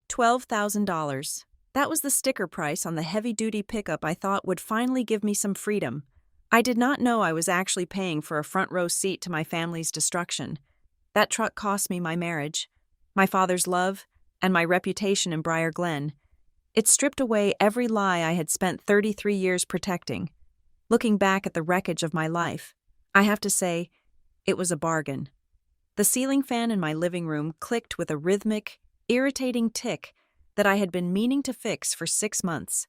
$12,000. That was the sticker price on the heavy-duty pickup I thought would finally give me some freedom. I did not know I was actually paying for a front-row seat to my family's destruction. That truck cost me my marriage, my father's love, and my reputation in Briar Glen. It stripped away every lie I had spent 33 years protecting. Looking back at the wreckage of my life, I have to say, it was a bargain. The ceiling fan in my living room clicked with a rhythmic, irritating tick that I had been meaning to fix for 6 months.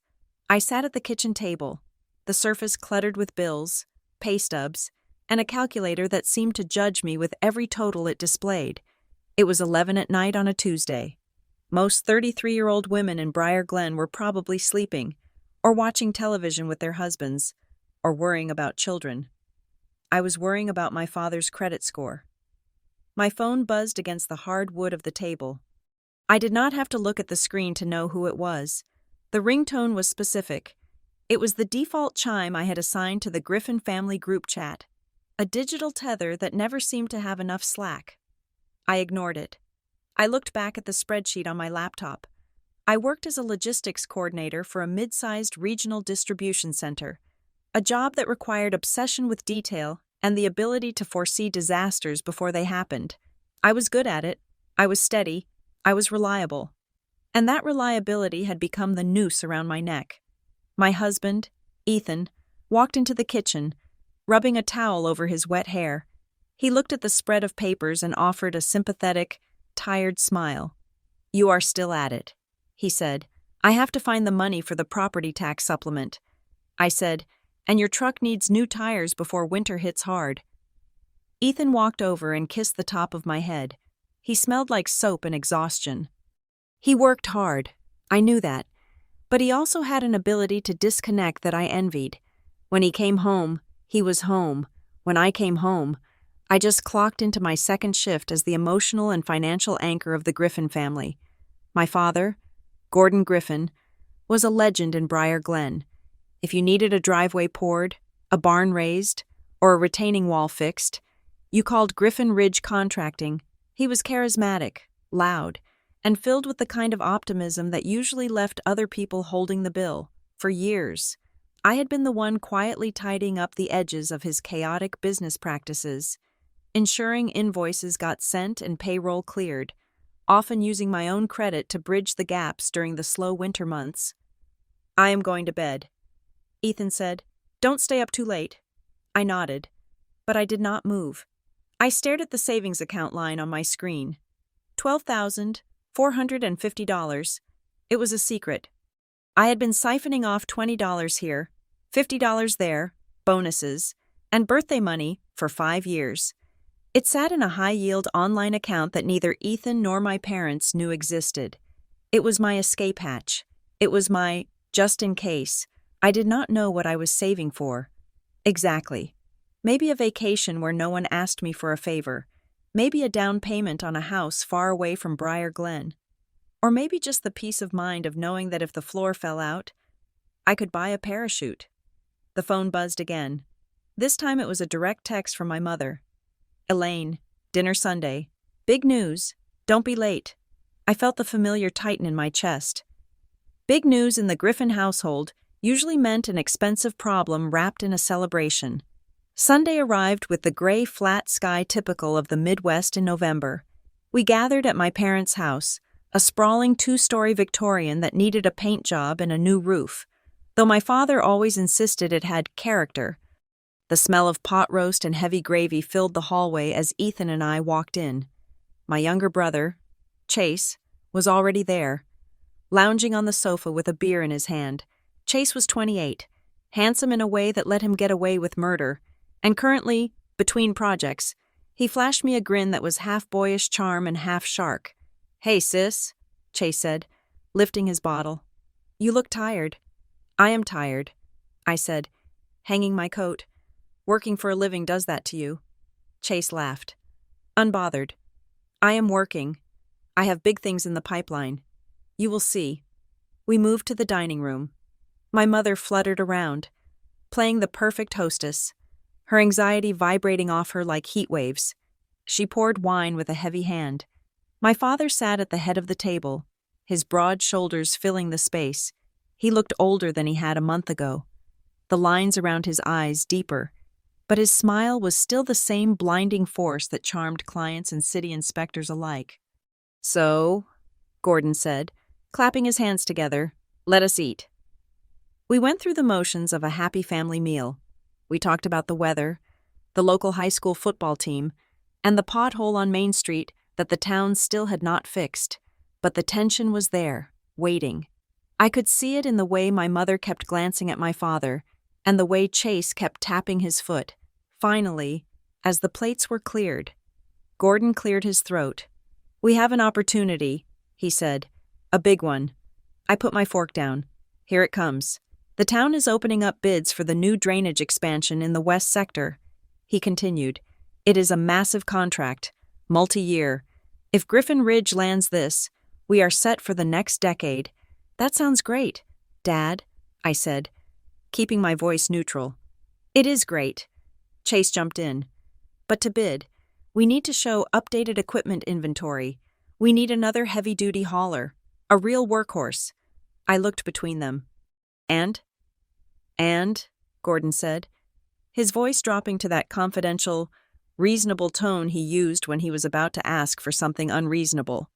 I sat at the kitchen table, the surface cluttered with bills, pay stubs, and a calculator that seemed to judge me with every total it displayed. It was 11 at night on a Tuesday. Most 33-year-old women in Briar Glen were probably sleeping, or watching television with their husbands, or worrying about children. I was worrying about my father's credit score. My phone buzzed against the hard wood of the table. I did not have to look at the screen to know who it was. The ringtone was specific. It was the default chime I had assigned to the Griffin family group chat, a digital tether that never seemed to have enough slack. I ignored it. I looked back at the spreadsheet on my laptop. I worked as a logistics coordinator for a mid-sized regional distribution center, a job that required obsession with detail and the ability to foresee disasters before they happened. I was good at it. I was steady. I was reliable. And that reliability had become the noose around my neck. My husband, Ethan, walked into the kitchen, rubbing a towel over his wet hair. He looked at the spread of papers and offered a sympathetic, tired smile. "You are still at it," he said. "I have to find the money for the property tax supplement." I said, "And your truck needs new tires before winter hits hard." Ethan walked over and kissed the top of my head. He smelled like soap and exhaustion. He worked hard, I knew that, but he also had an ability to disconnect that I envied. When he came home, he was home. When I came home, I just clocked into my second shift as the emotional and financial anchor of the Griffin family. My father, Gordon Griffin, was a legend in Briar Glen. If you needed a driveway poured, a barn raised, or a retaining wall fixed, you called Griffin Ridge Contracting. He was charismatic, loud, and filled with the kind of optimism that usually left other people holding the bill. For years, I had been the one quietly tidying up the edges of his chaotic business practices, ensuring invoices got sent and payroll cleared, often using my own credit to bridge the gaps during the slow winter months. "I am going to bed," Ethan said. "Don't stay up too late." I nodded, but I did not move. I stared at the savings account line on my screen. $12,450. It was a secret. I had been siphoning off $20 here, $50 there, bonuses, and birthday money for 5 years. It sat in a high-yield online account that neither Ethan nor my parents knew existed. It was my escape hatch. It was my just in case. I did not know what I was saving for. Exactly. Maybe a vacation where no one asked me for a favor. Maybe a down payment on a house far away from Briar Glen. Or maybe just the peace of mind of knowing that if the floor fell out, I could buy a parachute. The phone buzzed again. This time it was a direct text from my mother. "Elaine, dinner Sunday. Big news. Don't be late." I felt the familiar tighten in my chest. Big news in the Griffin household usually meant an expensive problem wrapped in a celebration. Sunday arrived with the gray, flat sky typical of the Midwest in November. We gathered at my parents' house, a sprawling 2-story Victorian that needed a paint job and a new roof, though my father always insisted it had character. The smell of pot roast and heavy gravy filled the hallway as Ethan and I walked in. My younger brother, Chase, was already there, lounging on the sofa with a beer in his hand. Chase was 28, handsome in a way that let him get away with murder, and currently, between projects, he flashed me a grin that was half boyish charm and half shark. "Hey, sis," Chase said, lifting his bottle. "You look tired." "I am tired," I said, hanging my coat. "Working for a living does that to you." Chase laughed. "Unbothered. I am working. I have big things in the pipeline. You will see." We moved to the dining room. My mother fluttered around, playing the perfect hostess, her anxiety vibrating off her like heat waves. She poured wine with a heavy hand. My father sat at the head of the table, his broad shoulders filling the space. He looked older than he had a month ago, the lines around his eyes deeper, but his smile was still the same blinding force that charmed clients and city inspectors alike. "So," Gordon said, clapping his hands together, "let us eat." We went through the motions of a happy family meal. We talked about the weather, the local high school football team, and the pothole on Main Street that the town still had not fixed. But the tension was there, waiting. I could see it in the way my mother kept glancing at my father, and the way Chase kept tapping his foot. Finally, as the plates were cleared, Gordon cleared his throat. "We have an opportunity," he said. "A big one." I put my fork down. "Here it comes. The town is opening up bids for the new drainage expansion in the west sector." He continued. "It is a massive contract, multi-year. If Griffin Ridge lands this, we are set for the next decade." "That sounds great, Dad," I said, keeping my voice neutral. "It is great." Chase jumped in. "But to bid, we need to show updated equipment inventory. We need another heavy-duty hauler, a real workhorse." I looked between them. And, Gordon said, his voice dropping to that confidential, reasonable tone he used when he was about to ask for something unreasonable.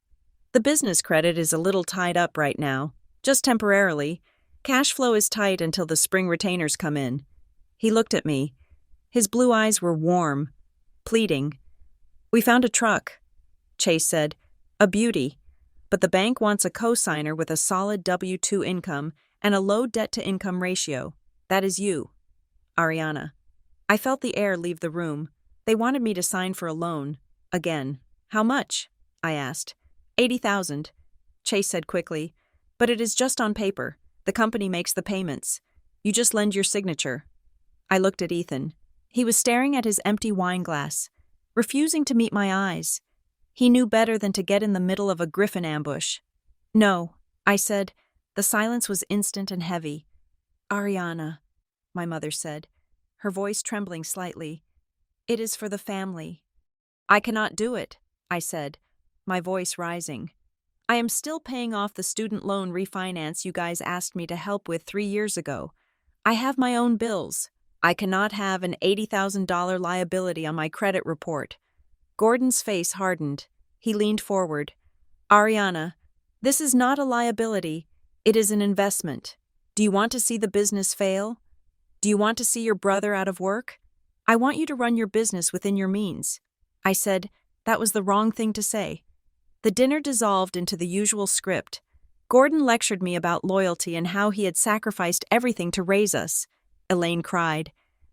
"The business credit is a little tied up right now, just temporarily. Cash flow is tight until the spring retainers come in." He looked at me. His blue eyes were warm, pleading. "We found a truck," Chase said. "A beauty. But the bank wants a co-signer with a solid W-2 income and a low debt-to-income ratio. That is you, Ariana." I felt the air leave the room. They wanted me to sign for a loan. Again. "How much?" I asked. $80,000, Chase said quickly. "But it is just on paper. The company makes the payments. You just lend your signature." I looked at Ethan. He was staring at his empty wine glass, refusing to meet my eyes. He knew better than to get in the middle of a Griffin ambush. "No," I said. The silence was instant and heavy. "Ariana," my mother said, her voice trembling slightly. "It is for the family." "I cannot do it," I said, my voice rising. "I am still paying off the student loan refinance you guys asked me to help with 3 years ago. I have my own bills. I cannot have an $80,000 liability on my credit report." Gordon's face hardened. He leaned forward. "Ariana, this is not a liability. It is an investment. Do you want to see the business fail? Do you want to see your brother out of work? I want you to run your business within your means." I said, that was the wrong thing to say. The dinner dissolved into the usual script. Gordon lectured me about loyalty and how he had sacrificed everything to raise us. Elaine cried,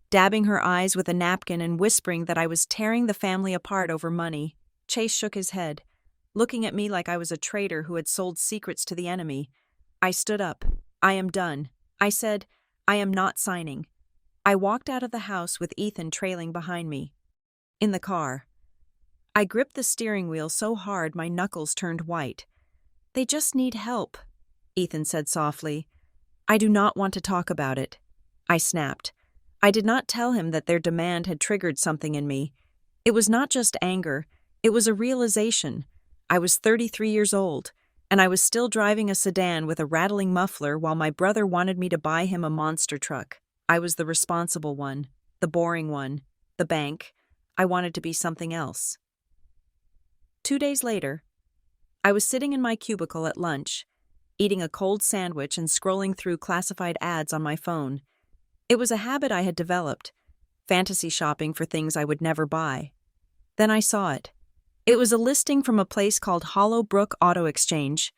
dabbing her eyes with a napkin and whispering that I was tearing the family apart over money. Chase shook his head, looking at me like I was a traitor who had sold secrets to the enemy. I stood up. "I am done." I said, "I am not signing." I walked out of the house with Ethan trailing behind me. In the car, I gripped the steering wheel so hard my knuckles turned white. "They just need help," Ethan said softly. "I do not want to talk about it." I snapped. I did not tell him that their demand had triggered something in me. It was not just anger, it was a realization. I was 33 years old, and I was still driving a sedan with a rattling muffler while my brother wanted me to buy him a monster truck. I was the responsible one, the boring one, the bank. I wanted to be something else. 2 days later, I was sitting in my cubicle at lunch, eating a cold sandwich and scrolling through classified ads on my phone. It was a habit I had developed, fantasy shopping for things I would never buy. Then I saw it. It was a listing from a place called Hollow Brook Auto Exchange,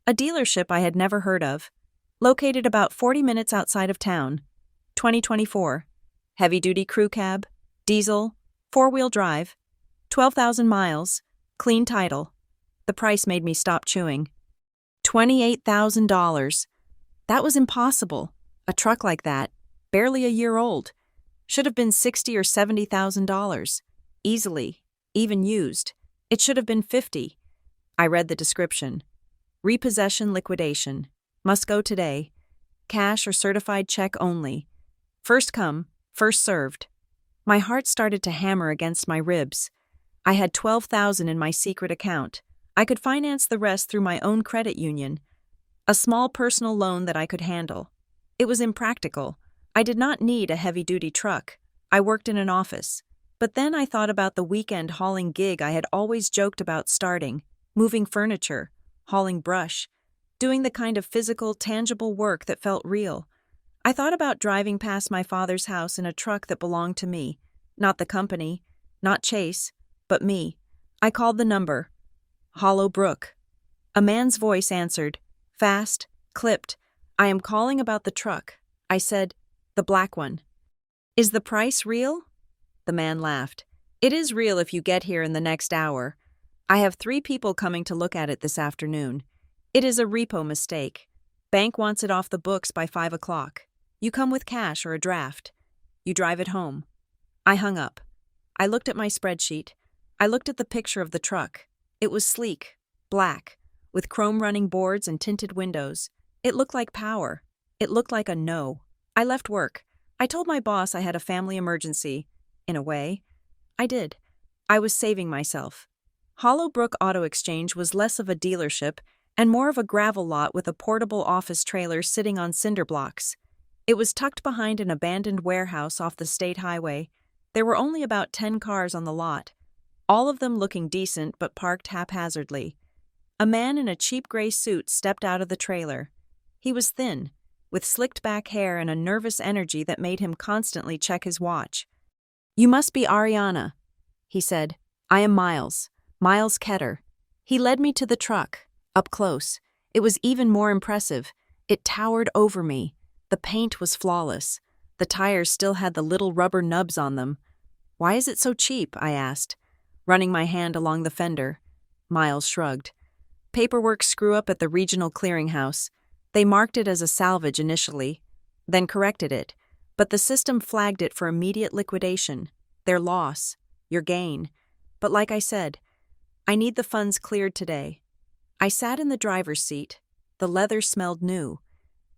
a dealership I had never heard of, located about 40 minutes outside of town. 2024, heavy-duty crew cab, diesel, 4-wheel drive, 12,000 miles, clean title. The price made me stop chewing. $28,000. That was impossible. A truck like that, barely a year old, should have been $60,000 or $70,000. Easily, even used. It should have been $50,000. I read the description. Repossession liquidation. Must go today. Cash or certified check only. First come, first served. My heart started to hammer against my ribs. I had $12,000 in my secret account, I could finance the rest through my own credit union, a small personal loan that I could handle. It was impractical. I did not need a heavy-duty truck. I worked in an office. But then I thought about the weekend hauling gig I had always joked about starting, moving furniture, hauling brush, doing the kind of physical, tangible work that felt real. I thought about driving past my father's house in a truck that belonged to me, not the company, not Chase, but me. I called the number. Hollow Brook. A man's voice answered, fast, clipped. I am calling about the truck. I said, the black one. Is the price real? The man laughed. It is real if you get here in the next hour. I have 3 people coming to look at it this afternoon. It is a repo mistake. Bank wants it off the books by 5 o'clock. You come with cash or a draft. You drive it home. I hung up. I looked at my spreadsheet. I looked at the picture of the truck. It was sleek, black, with chrome-running boards and tinted windows. It looked like power. It looked like a no. I left work. I told my boss I had a family emergency. In a way, I did. I was saving myself. Hollow Brook Auto Exchange was less of a dealership and more of a gravel lot with a portable office trailer sitting on cinder blocks. It was tucked behind an abandoned warehouse off the state highway. There were only about 10 cars on the lot, all of them looking decent but parked haphazardly. A man in a cheap gray suit stepped out of the trailer. He was thin, with slicked back hair and a nervous energy that made him constantly check his watch. You must be Ariana, he said. I am Miles Ketter. He led me to the truck, up close. It was even more impressive. It towered over me. The paint was flawless. The tires still had the little rubber nubs on them. Why is it so cheap? I asked, running my hand along the fender. Miles shrugged. Paperwork screw-up at the regional clearinghouse. They marked it as a salvage initially, then corrected it, but the system flagged it for immediate liquidation. Their loss, your gain. But like I said, I need the funds cleared today. I sat in the driver's seat. The leather smelled new.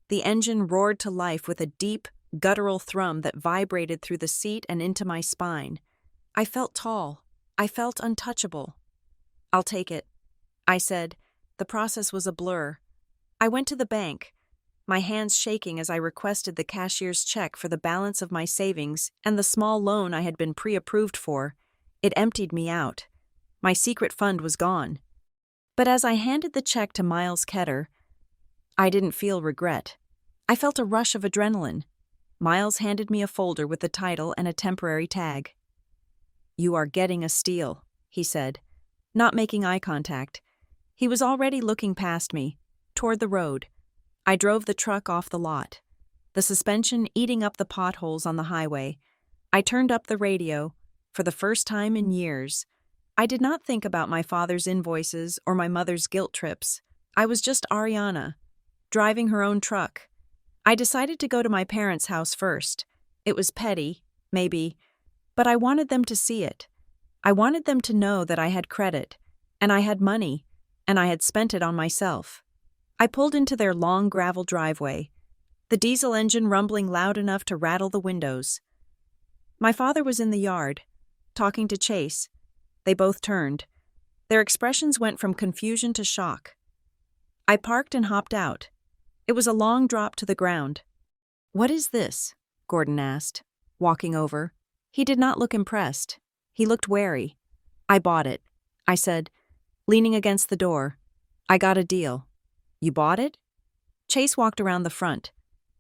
The engine roared to life with a deep, guttural thrum that vibrated through the seat and into my spine. I felt tall. I felt untouchable. I'll take it, I said. The process was a blur. I went to the bank, my hands shaking as I requested the cashier's check for the balance of my savings and the small loan I had been pre-approved for. It emptied me out. My secret fund was gone. But as I handed the check to Miles Ketter, I didn't feel regret. I felt a rush of adrenaline. Miles handed me a folder with the title and a temporary tag. You are getting a steal, he said, not making eye contact. He was already looking past me, toward the road. I drove the truck off the lot, the suspension eating up the potholes on the highway. I turned up the radio. For the first time in years, I did not think about my father's invoices or my mother's guilt trips. I was just Ariana, driving her own truck. I decided to go to my parents' house first. It was petty, maybe, but I wanted them to see it. I wanted them to know that I had credit, and I had money, and I had spent it on myself. I pulled into their long gravel driveway, the diesel engine rumbling loud enough to rattle the windows. My father was in the yard, talking to Chase. They both turned. Their expressions went from confusion to shock. I parked and hopped out. It was a long drop to the ground. What is this? Gordon asked, walking over. He did not look impressed. He looked wary. I bought it, I said, leaning against the door. I got a deal. You bought it? Chase walked around the front,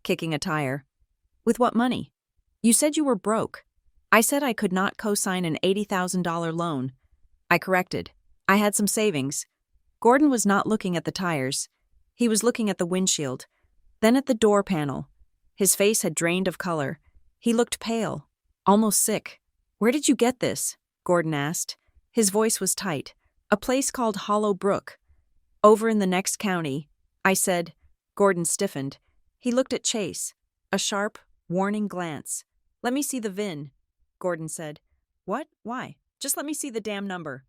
kicking a tire. With what money? You said you were broke. I said I could not co-sign an $80,000 loan. I corrected. I had some savings. Gordon was not looking at the tires. He was looking at the windshield, then at the door panel. His face had drained of color. He looked pale, almost sick. Where did you get this? Gordon asked. His voice was tight. A place called Hollow Brook. Over in the next county, I said. Gordon stiffened. He looked at Chase, a sharp, warning glance. Let me see the VIN, Gordon said. What? Why? Just let me see the damn number.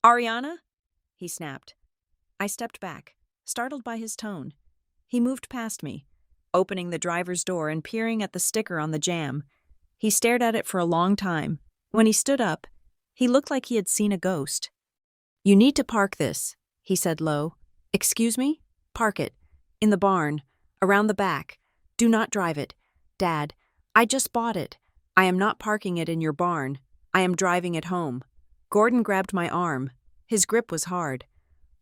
Ariana? He snapped. I stepped back, startled by his tone. He moved past me, opening the driver's door and peering at the sticker on the jamb. He stared at it for a long time. When he stood up, he looked like he had seen a ghost. "You need to park this," he said low. "Excuse me?" "Park it. In the barn. Around the back. Do not drive it. Dad, I just bought it. I am not parking it in your barn. I am driving it home." Gordon grabbed my arm. His grip was hard.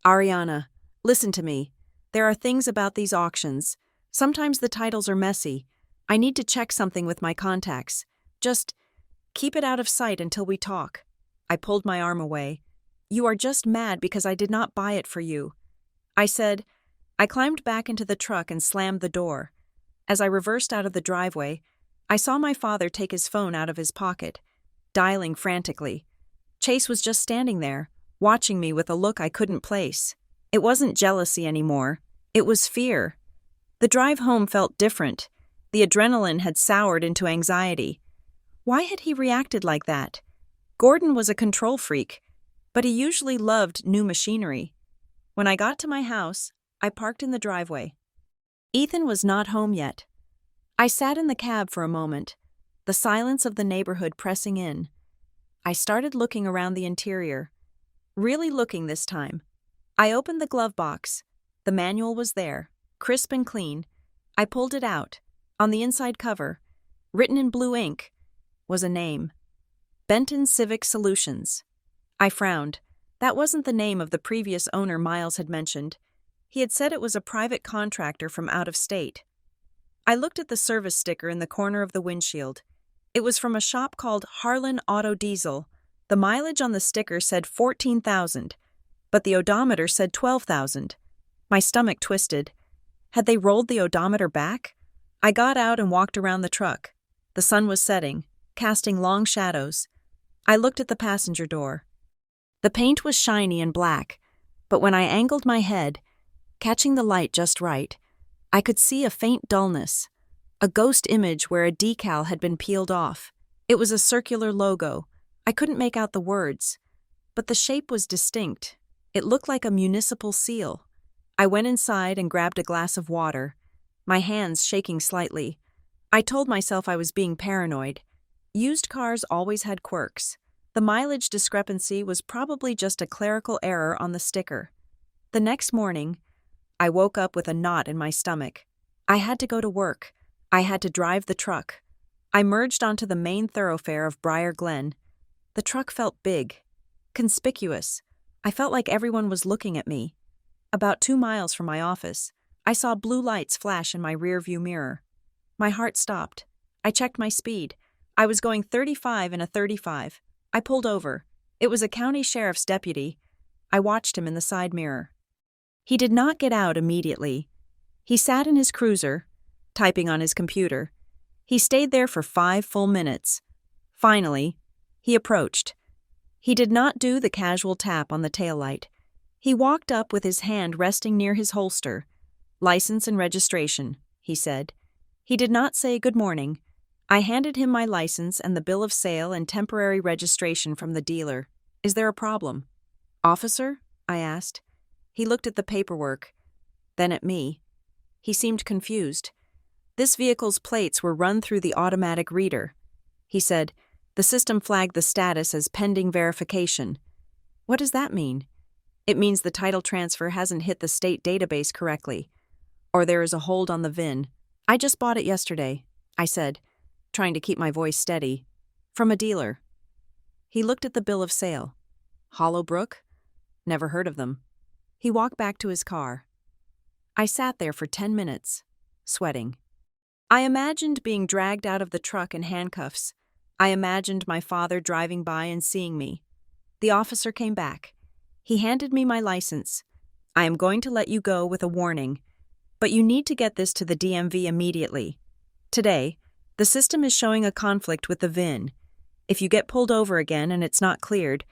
"Ariana, listen to me. There are things about these auctions. Sometimes the titles are messy. I need to check something with my contacts. Just keep it out of sight until we talk." I pulled my arm away. "You are just mad because I did not buy it for you," I said. I climbed back into the truck and slammed the door. As I reversed out of the driveway, I saw my father take his phone out of his pocket, dialing frantically. Chase was just standing there, watching me with a look I couldn't place. It wasn't jealousy anymore. It was fear. The drive home felt different. The adrenaline had soured into anxiety. Why had he reacted like that? Gordon was a control freak, but he usually loved new machinery. When I got to my house, I parked in the driveway. Ethan was not home yet. I sat in the cab for a moment, the silence of the neighborhood pressing in. I started looking around the interior. Really looking this time. I opened the glove box. The manual was there, crisp and clean. I pulled it out. On the inside cover, written in blue ink, was a name. Benton Civic Solutions. I frowned. That wasn't the name of the previous owner Miles had mentioned. He had said it was a private contractor from out of state. I looked at the service sticker in the corner of the windshield. It was from a shop called Harlan Auto Diesel. The mileage on the sticker said 14,000, but the odometer said 12,000. My stomach twisted. Had they rolled the odometer back? I got out and walked around the truck. The sun was setting, casting long shadows. I looked at the passenger door. The paint was shiny and black, but when I angled my head, catching the light just right, I could see a faint dullness, a ghost image where a decal had been peeled off. It was a circular logo. I couldn't make out the words, but the shape was distinct. It looked like a municipal seal. I went inside and grabbed a glass of water, my hands shaking slightly. I told myself I was being paranoid. Used cars always had quirks. The mileage discrepancy was probably just a clerical error on the sticker. The next morning, I woke up with a knot in my stomach. I had to go to work. I had to drive the truck. I merged onto the main thoroughfare of Briar Glen. The truck felt big, conspicuous. I felt like everyone was looking at me. About 2 miles from my office, I saw blue lights flash in my rearview mirror. My heart stopped. I checked my speed. I was going 35 in a 35. I pulled over. It was a county sheriff's deputy. I watched him in the side mirror. He did not get out immediately. He sat in his cruiser, typing on his computer. He stayed there for 5 full minutes. Finally, he approached. He did not do the casual tap on the taillight. He walked up with his hand resting near his holster. "License and registration," he said. He did not say good morning. I handed him my license and the bill of sale and temporary registration from the dealer. "Is there a problem?" "Officer?" I asked. He looked at the paperwork, then at me. He seemed confused. "This vehicle's plates were run through the automatic reader," he said. "The system flagged the status as pending verification." "What does that mean?" "It means the title transfer hasn't hit the state database correctly, or there is a hold on the VIN. I just bought it yesterday," I said, trying to keep my voice steady. "From a dealer." He looked at the bill of sale. Hollowbrook? Never heard of them. He walked back to his car. I sat there for 10 minutes, sweating. I imagined being dragged out of the truck in handcuffs. I imagined my father driving by and seeing me. The officer came back. He handed me my license. "I am going to let you go with a warning, but you need to get this to the DMV immediately. Today, the system is showing a conflict with the VIN. If you get pulled over again and it's not cleared,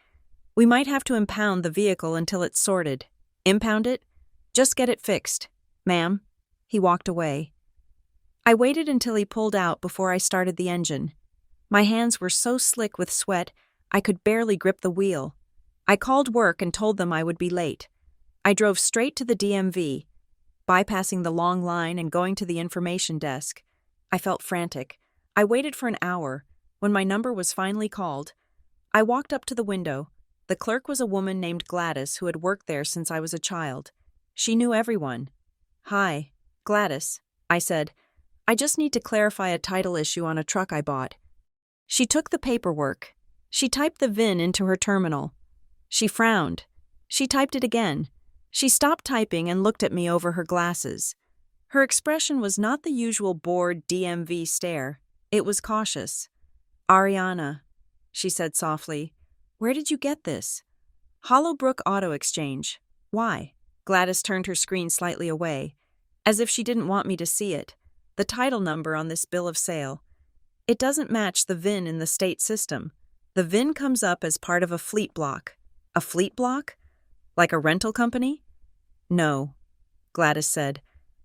we might have to impound the vehicle until it's sorted." "Impound it? Just get it fixed, ma'am." He walked away. I waited until he pulled out before I started the engine. My hands were so slick with sweat, I could barely grip the wheel. I called work and told them I would be late. I drove straight to the DMV, bypassing the long line and going to the information desk. I felt frantic. I waited for an hour. When my number was finally called, I walked up to the window. The clerk was a woman named Gladys who had worked there since I was a child. She knew everyone. "Hi, Gladys," I said. "I just need to clarify a title issue on a truck I bought." She took the paperwork. She typed the VIN into her terminal. She frowned. She typed it again. She stopped typing and looked at me over her glasses. Her expression was not the usual bored DMV stare. It was cautious. "Ariana," she said softly, "where did you get this?" "Hollowbrook Auto Exchange." "Why?" Gladys turned her screen slightly away, as if she didn't want me to see it. "The title number on this bill of sale. It doesn't match the VIN in the state system. The VIN comes up as part of a fleet block." "A fleet block? Like a rental company?" "No," Gladys said.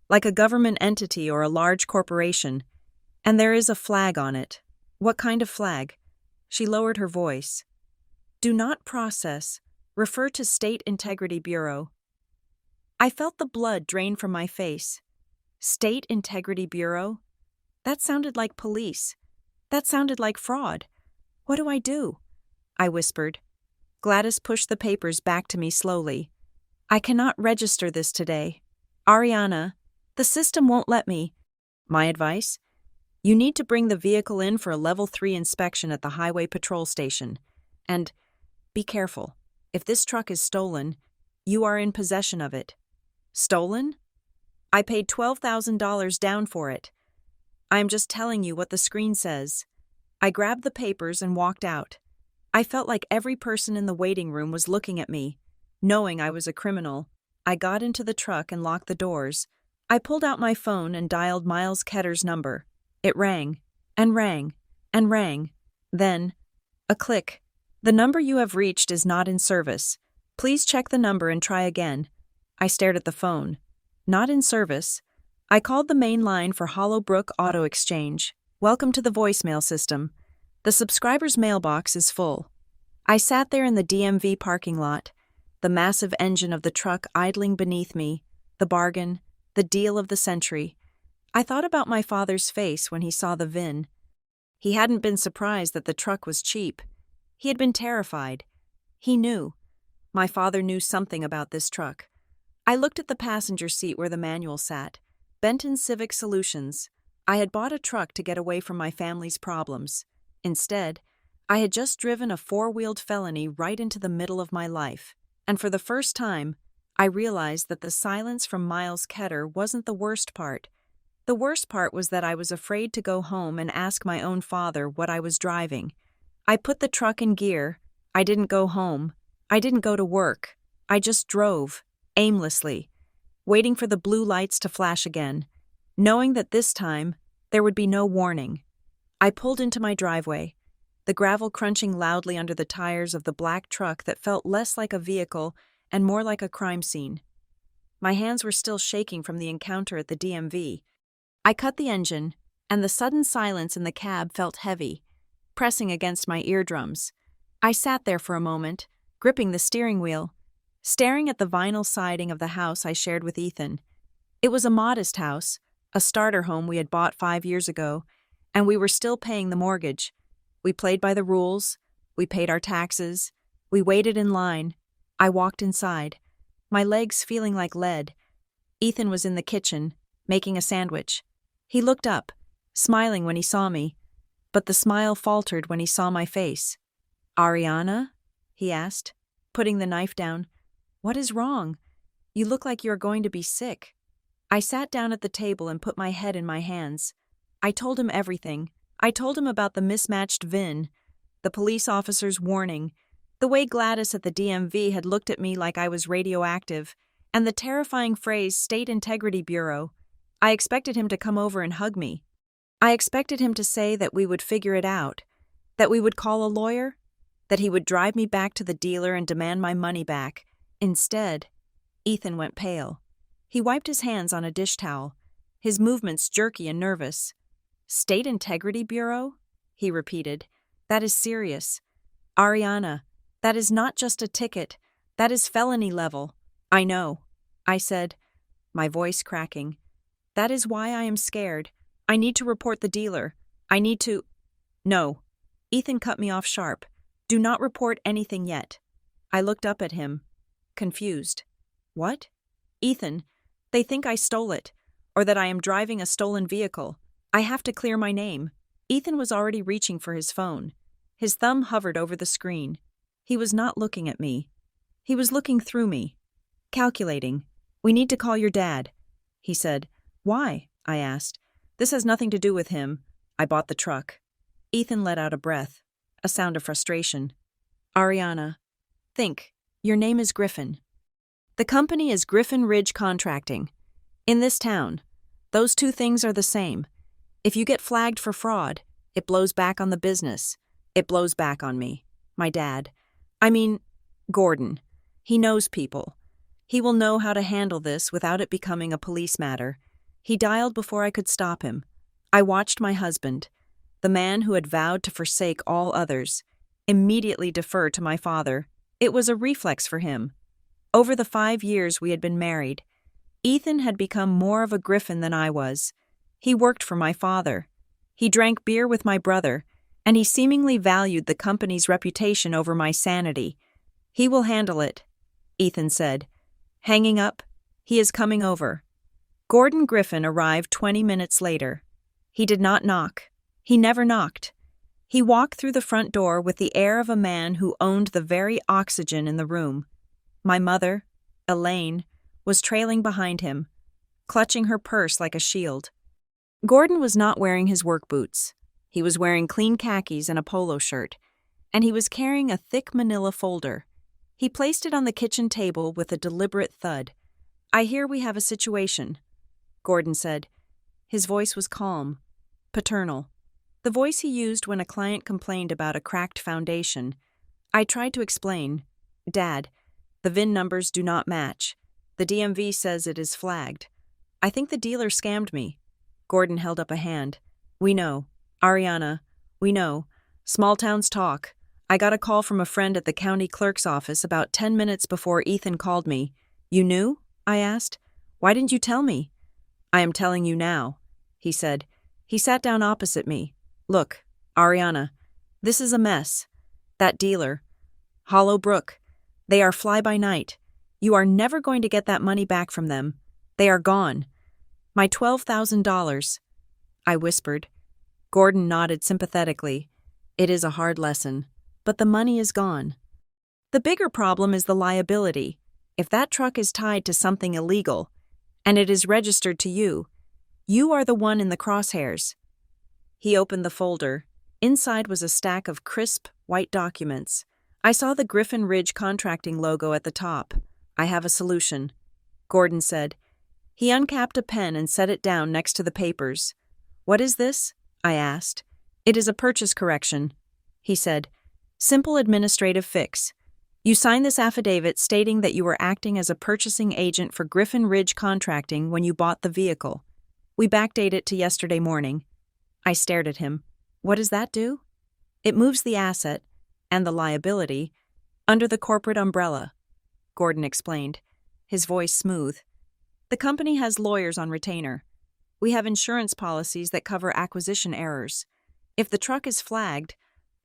"Like a government entity or a large corporation. And there is a flag on it." "What kind of flag?" She lowered her voice. "Do not process. Refer to State Integrity Bureau." I felt the blood drain from my face. State Integrity Bureau? That sounded like police. That sounded like fraud. "What do I do?" I whispered. Gladys pushed the papers back to me slowly. "I cannot register this today. Ariana, the system won't let me." "My advice? You need to bring the vehicle in for a level 3 inspection at the highway patrol station. And be careful. If this truck is stolen, you are in possession of it." "Stolen? I paid $12,000 down for it." "I am just telling you what the screen says." I grabbed the papers and walked out. I felt like every person in the waiting room was looking at me, knowing I was a criminal. I got into the truck and locked the doors. I pulled out my phone and dialed Miles Ketter's number. It rang, and rang, and rang. Then, a click. "The number you have reached is not in service. Please check the number and try again." I stared at the phone. Not in service. I called the main line for Hollowbrook Auto Exchange. "Welcome to the voicemail system. The subscriber's mailbox is full." I sat there in the DMV parking lot, the massive engine of the truck idling beneath me, the bargain, the deal of the century. I thought about my father's face when he saw the VIN. He hadn't been surprised that the truck was cheap. He had been terrified. He knew. My father knew something about this truck. I looked at the passenger seat where the manual sat. Benton Civic Solutions. I had bought a truck to get away from my family's problems. Instead, I had just driven a 4-wheeled felony right into the middle of my life. And for the first time, I realized that the silence from Miles Ketter wasn't the worst part. The worst part was that I was afraid to go home and ask my own father what I was driving. I put the truck in gear. I didn't go home. I didn't go to work. I just drove, aimlessly, waiting for the blue lights to flash again, knowing that this time there would be no warning. I pulled into my driveway, the gravel crunching loudly under the tires of the black truck that felt less like a vehicle and more like a crime scene. My hands were still shaking from the encounter at the DMV. I cut the engine, and the sudden silence in the cab felt heavy, pressing against my eardrums. I sat there for a moment, gripping the steering wheel, staring at the vinyl siding of the house I shared with Ethan. It was a modest house, a starter home we had bought 5 years ago, and we were still paying the mortgage. We played by the rules, we paid our taxes, we waited in line. I walked inside, my legs feeling like lead. Ethan was in the kitchen, making a sandwich. He looked up, smiling when he saw me, but the smile faltered when he saw my face. "Ariana?" he asked, putting the knife down. "What is wrong? You look like you are going to be sick." I sat down at the table and put my head in my hands. I told him everything. I told him about the mismatched VIN, the police officer's warning, the way Gladys at the DMV had looked at me like I was radioactive, and the terrifying phrase State Integrity Bureau. I expected him to come over and hug me. I expected him to say that we would figure it out, that we would call a lawyer, that he would drive me back to the dealer and demand my money back. Instead, Ethan went pale. He wiped his hands on a dish towel, his movements jerky and nervous. "State Integrity Bureau?" he repeated. "That is serious. Ariana, that is not just a ticket. That is felony level." "I know," I said, my voice cracking. "That is why I am scared. I need to report the dealer. I need to—" "No." Ethan cut me off sharp. "Do not report anything yet. I looked up at him, confused. What? Ethan, they think I stole it, or that I am driving a stolen vehicle. I have to clear my name. Ethan was already reaching for his phone. His thumb hovered over the screen. He was not looking at me. He was looking through me. Calculating. We need to call your dad, he said. Why? I asked. This has nothing to do with him. I bought the truck. Ethan let out a breath, a sound of frustration. Ariana, think. Your name is Griffin. The company is Griffin Ridge Contracting. In this town, those two things are the same. If you get flagged for fraud, it blows back on the business. It blows back on me. My dad. Gordon. He knows people. He will know how to handle this without it becoming a police matter. He dialed before I could stop him. I watched my husband, the man who had vowed to forsake all others, immediately defer to my father. It was a reflex for him. Over the 5 years we had been married, Ethan had become more of a Griffin than I was. He worked for my father. He drank beer with my brother, and he seemingly valued the company's reputation over my sanity. He will handle it, Ethan said. Hanging up, he is coming over. Gordon Griffin arrived 20 minutes later. He did not knock. He never knocked. He walked through the front door with the air of a man who owned the very oxygen in the room. My mother, Elaine, was trailing behind him, clutching her purse like a shield. Gordon was not wearing his work boots. He was wearing clean khakis and a polo shirt, and he was carrying a thick manila folder. He placed it on the kitchen table with a deliberate thud. I hear we have a situation, Gordon said. His voice was calm, paternal, the voice he used when a client complained about a cracked foundation. I tried to explain. Dad, the VIN numbers do not match. The DMV says it is flagged. I think the dealer scammed me. Gordon held up a hand. We know. Ariana, we know. Small towns talk. I got a call from a friend at the county clerk's office about 10 minutes before Ethan called me. You knew? I asked. Why didn't you tell me? I am telling you now, he said. He sat down opposite me. Look, Ariana, this is a mess. That dealer, Hollow Brook, they are fly-by-night. You are never going to get that money back from them. They are gone. My $12,000, I whispered. Gordon nodded sympathetically. It is a hard lesson, but the money is gone. The bigger problem is the liability. If that truck is tied to something illegal, and it is registered to you, you are the one in the crosshairs. He opened the folder. Inside was a stack of crisp, white documents. I saw the Griffin Ridge Contracting logo at the top. I have a solution, Gordon said. He uncapped a pen and set it down next to the papers. What is this? I asked. It is a purchase correction, he said. Simple administrative fix. You sign this affidavit stating that you were acting as a purchasing agent for Griffin Ridge Contracting when you bought the vehicle. We backdate it to yesterday morning. I stared at him. What does that do? It moves the asset, and the liability, under the corporate umbrella, Gordon explained, his voice smooth. The company has lawyers on retainer. We have insurance policies that cover acquisition errors. If the truck is flagged,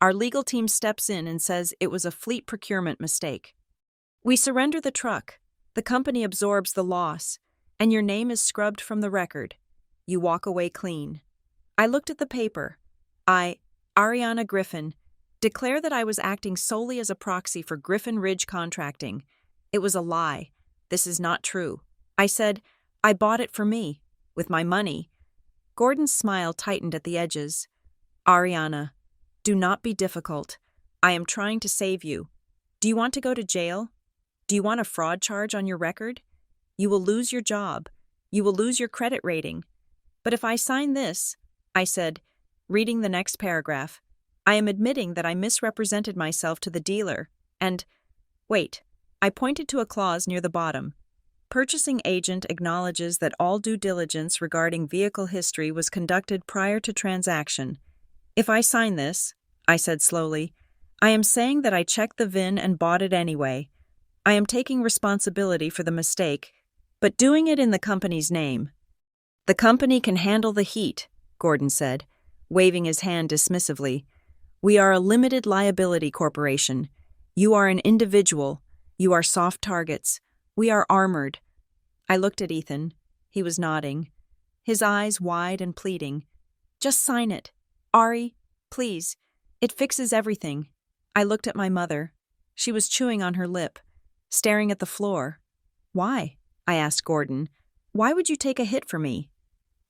our legal team steps in and says it was a fleet procurement mistake. We surrender the truck, the company absorbs the loss, and your name is scrubbed from the record. You walk away clean. I looked at the paper. I, Ariana Griffin, declare that I was acting solely as a proxy for Griffin Ridge Contracting. It was a lie. This is not true. I said, I bought it for me, with my money. Gordon's smile tightened at the edges. Ariana, do not be difficult. I am trying to save you. Do you want to go to jail? Do you want a fraud charge on your record? You will lose your job. You will lose your credit rating. But if I sign this, I said, reading the next paragraph, I am admitting that I misrepresented myself to the dealer, and, wait, I pointed to a clause near the bottom. Purchasing agent acknowledges that all due diligence regarding vehicle history was conducted prior to transaction. If I sign this, I said slowly, I am saying that I checked the VIN and bought it anyway. I am taking responsibility for the mistake, but doing it in the company's name. The company can handle the heat, Gordon said, waving his hand dismissively. We are a limited liability corporation. You are an individual. You are soft targets. We are armored. I looked at Ethan. He was nodding, his eyes wide and pleading. Just sign it. Ari, please. It fixes everything. I looked at my mother. She was chewing on her lip, staring at the floor. Why? I asked Gordon. Why would you take a hit for me?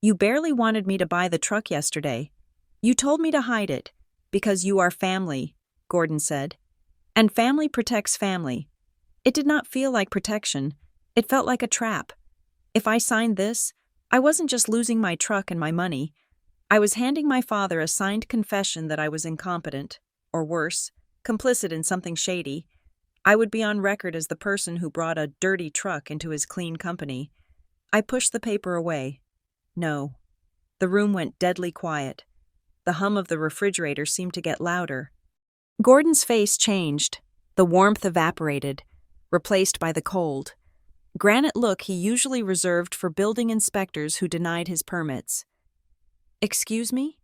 You barely wanted me to buy the truck yesterday. You told me to hide it, because you are family, Gordon said. And family protects family. It did not feel like protection. It felt like a trap. If I signed this, I wasn't just losing my truck and my money. I was handing my father a signed confession that I was incompetent, or worse, complicit in something shady. I would be on record as the person who brought a dirty truck into his clean company. I pushed the paper away. No. The room went deadly quiet. The hum of the refrigerator seemed to get louder. Gordon's face changed. The warmth evaporated, replaced by the cold. Granite look he usually reserved for building inspectors who denied his permits. "Excuse me?"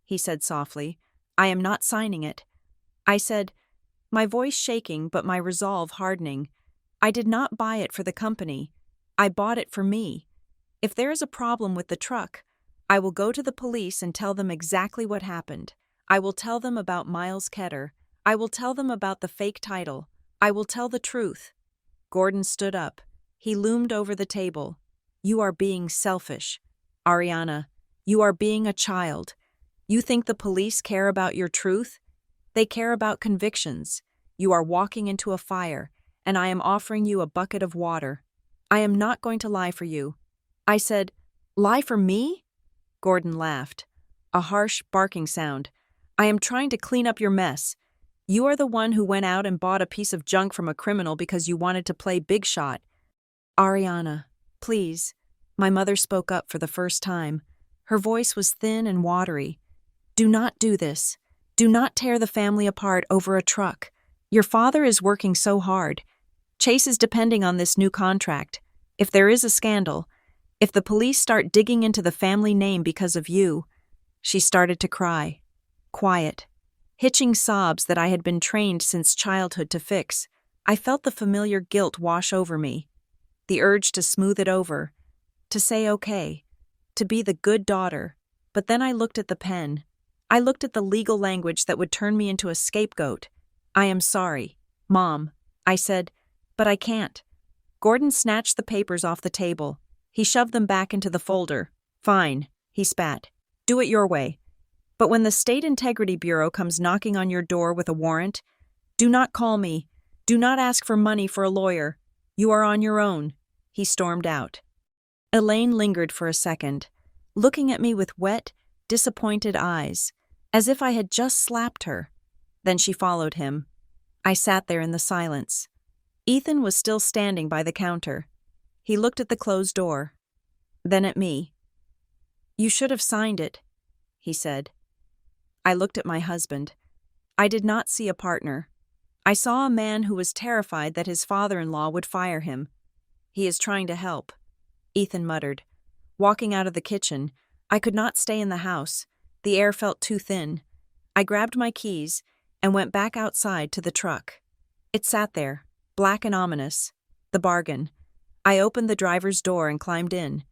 he said softly. "I am not signing it." I said, my voice shaking but my resolve hardening. I did not buy it for the company. I bought it for me. If there is a problem with the truck, I will go to the police and tell them exactly what happened. I will tell them about Miles Ketter. I will tell them about the fake title. I will tell the truth. Gordon stood up. He loomed over the table. You are being selfish. Ariana, you are being a child. You think the police care about your truth? They care about convictions. You are walking into a fire, and I am offering you a bucket of water. I am not going to lie for you. I said, lie for me? Gordon laughed. A harsh, barking sound. I am trying to clean up your mess. You are the one who went out and bought a piece of junk from a criminal because you wanted to play big shot. Ariana, please. My mother spoke up for the first time. Her voice was thin and watery. Do not do this. Do not tear the family apart over a truck. Your father is working so hard. Chase is depending on this new contract. If there is a scandal, if the police start digging into the family name because of you. She started to cry. Quiet. Hitching sobs that I had been trained since childhood to fix. I felt the familiar guilt wash over me. The urge to smooth it over. To say okay. To be the good daughter. But then I looked at the pen. I looked at the legal language that would turn me into a scapegoat. I am sorry, Mom. I said, but I can't. Gordon snatched the papers off the table. He shoved them back into the folder. Fine, he spat. Do it your way. But when the State Integrity Bureau comes knocking on your door with a warrant, do not call me. Do not ask for money for a lawyer. You are on your own. He stormed out. Elaine lingered for a second, looking at me with wet, disappointed eyes, as if I had just slapped her. Then she followed him. I sat there in the silence. Ethan was still standing by the counter. He looked at the closed door, then at me. You should have signed it, he said. I looked at my husband. I did not see a partner. I saw a man who was terrified that his father-in-law would fire him. He is trying to help, Ethan muttered. Walking out of the kitchen, I could not stay in the house. The air felt too thin. I grabbed my keys and went back outside to the truck. It sat there, black and ominous. The bargain. I opened the driver's door and climbed in.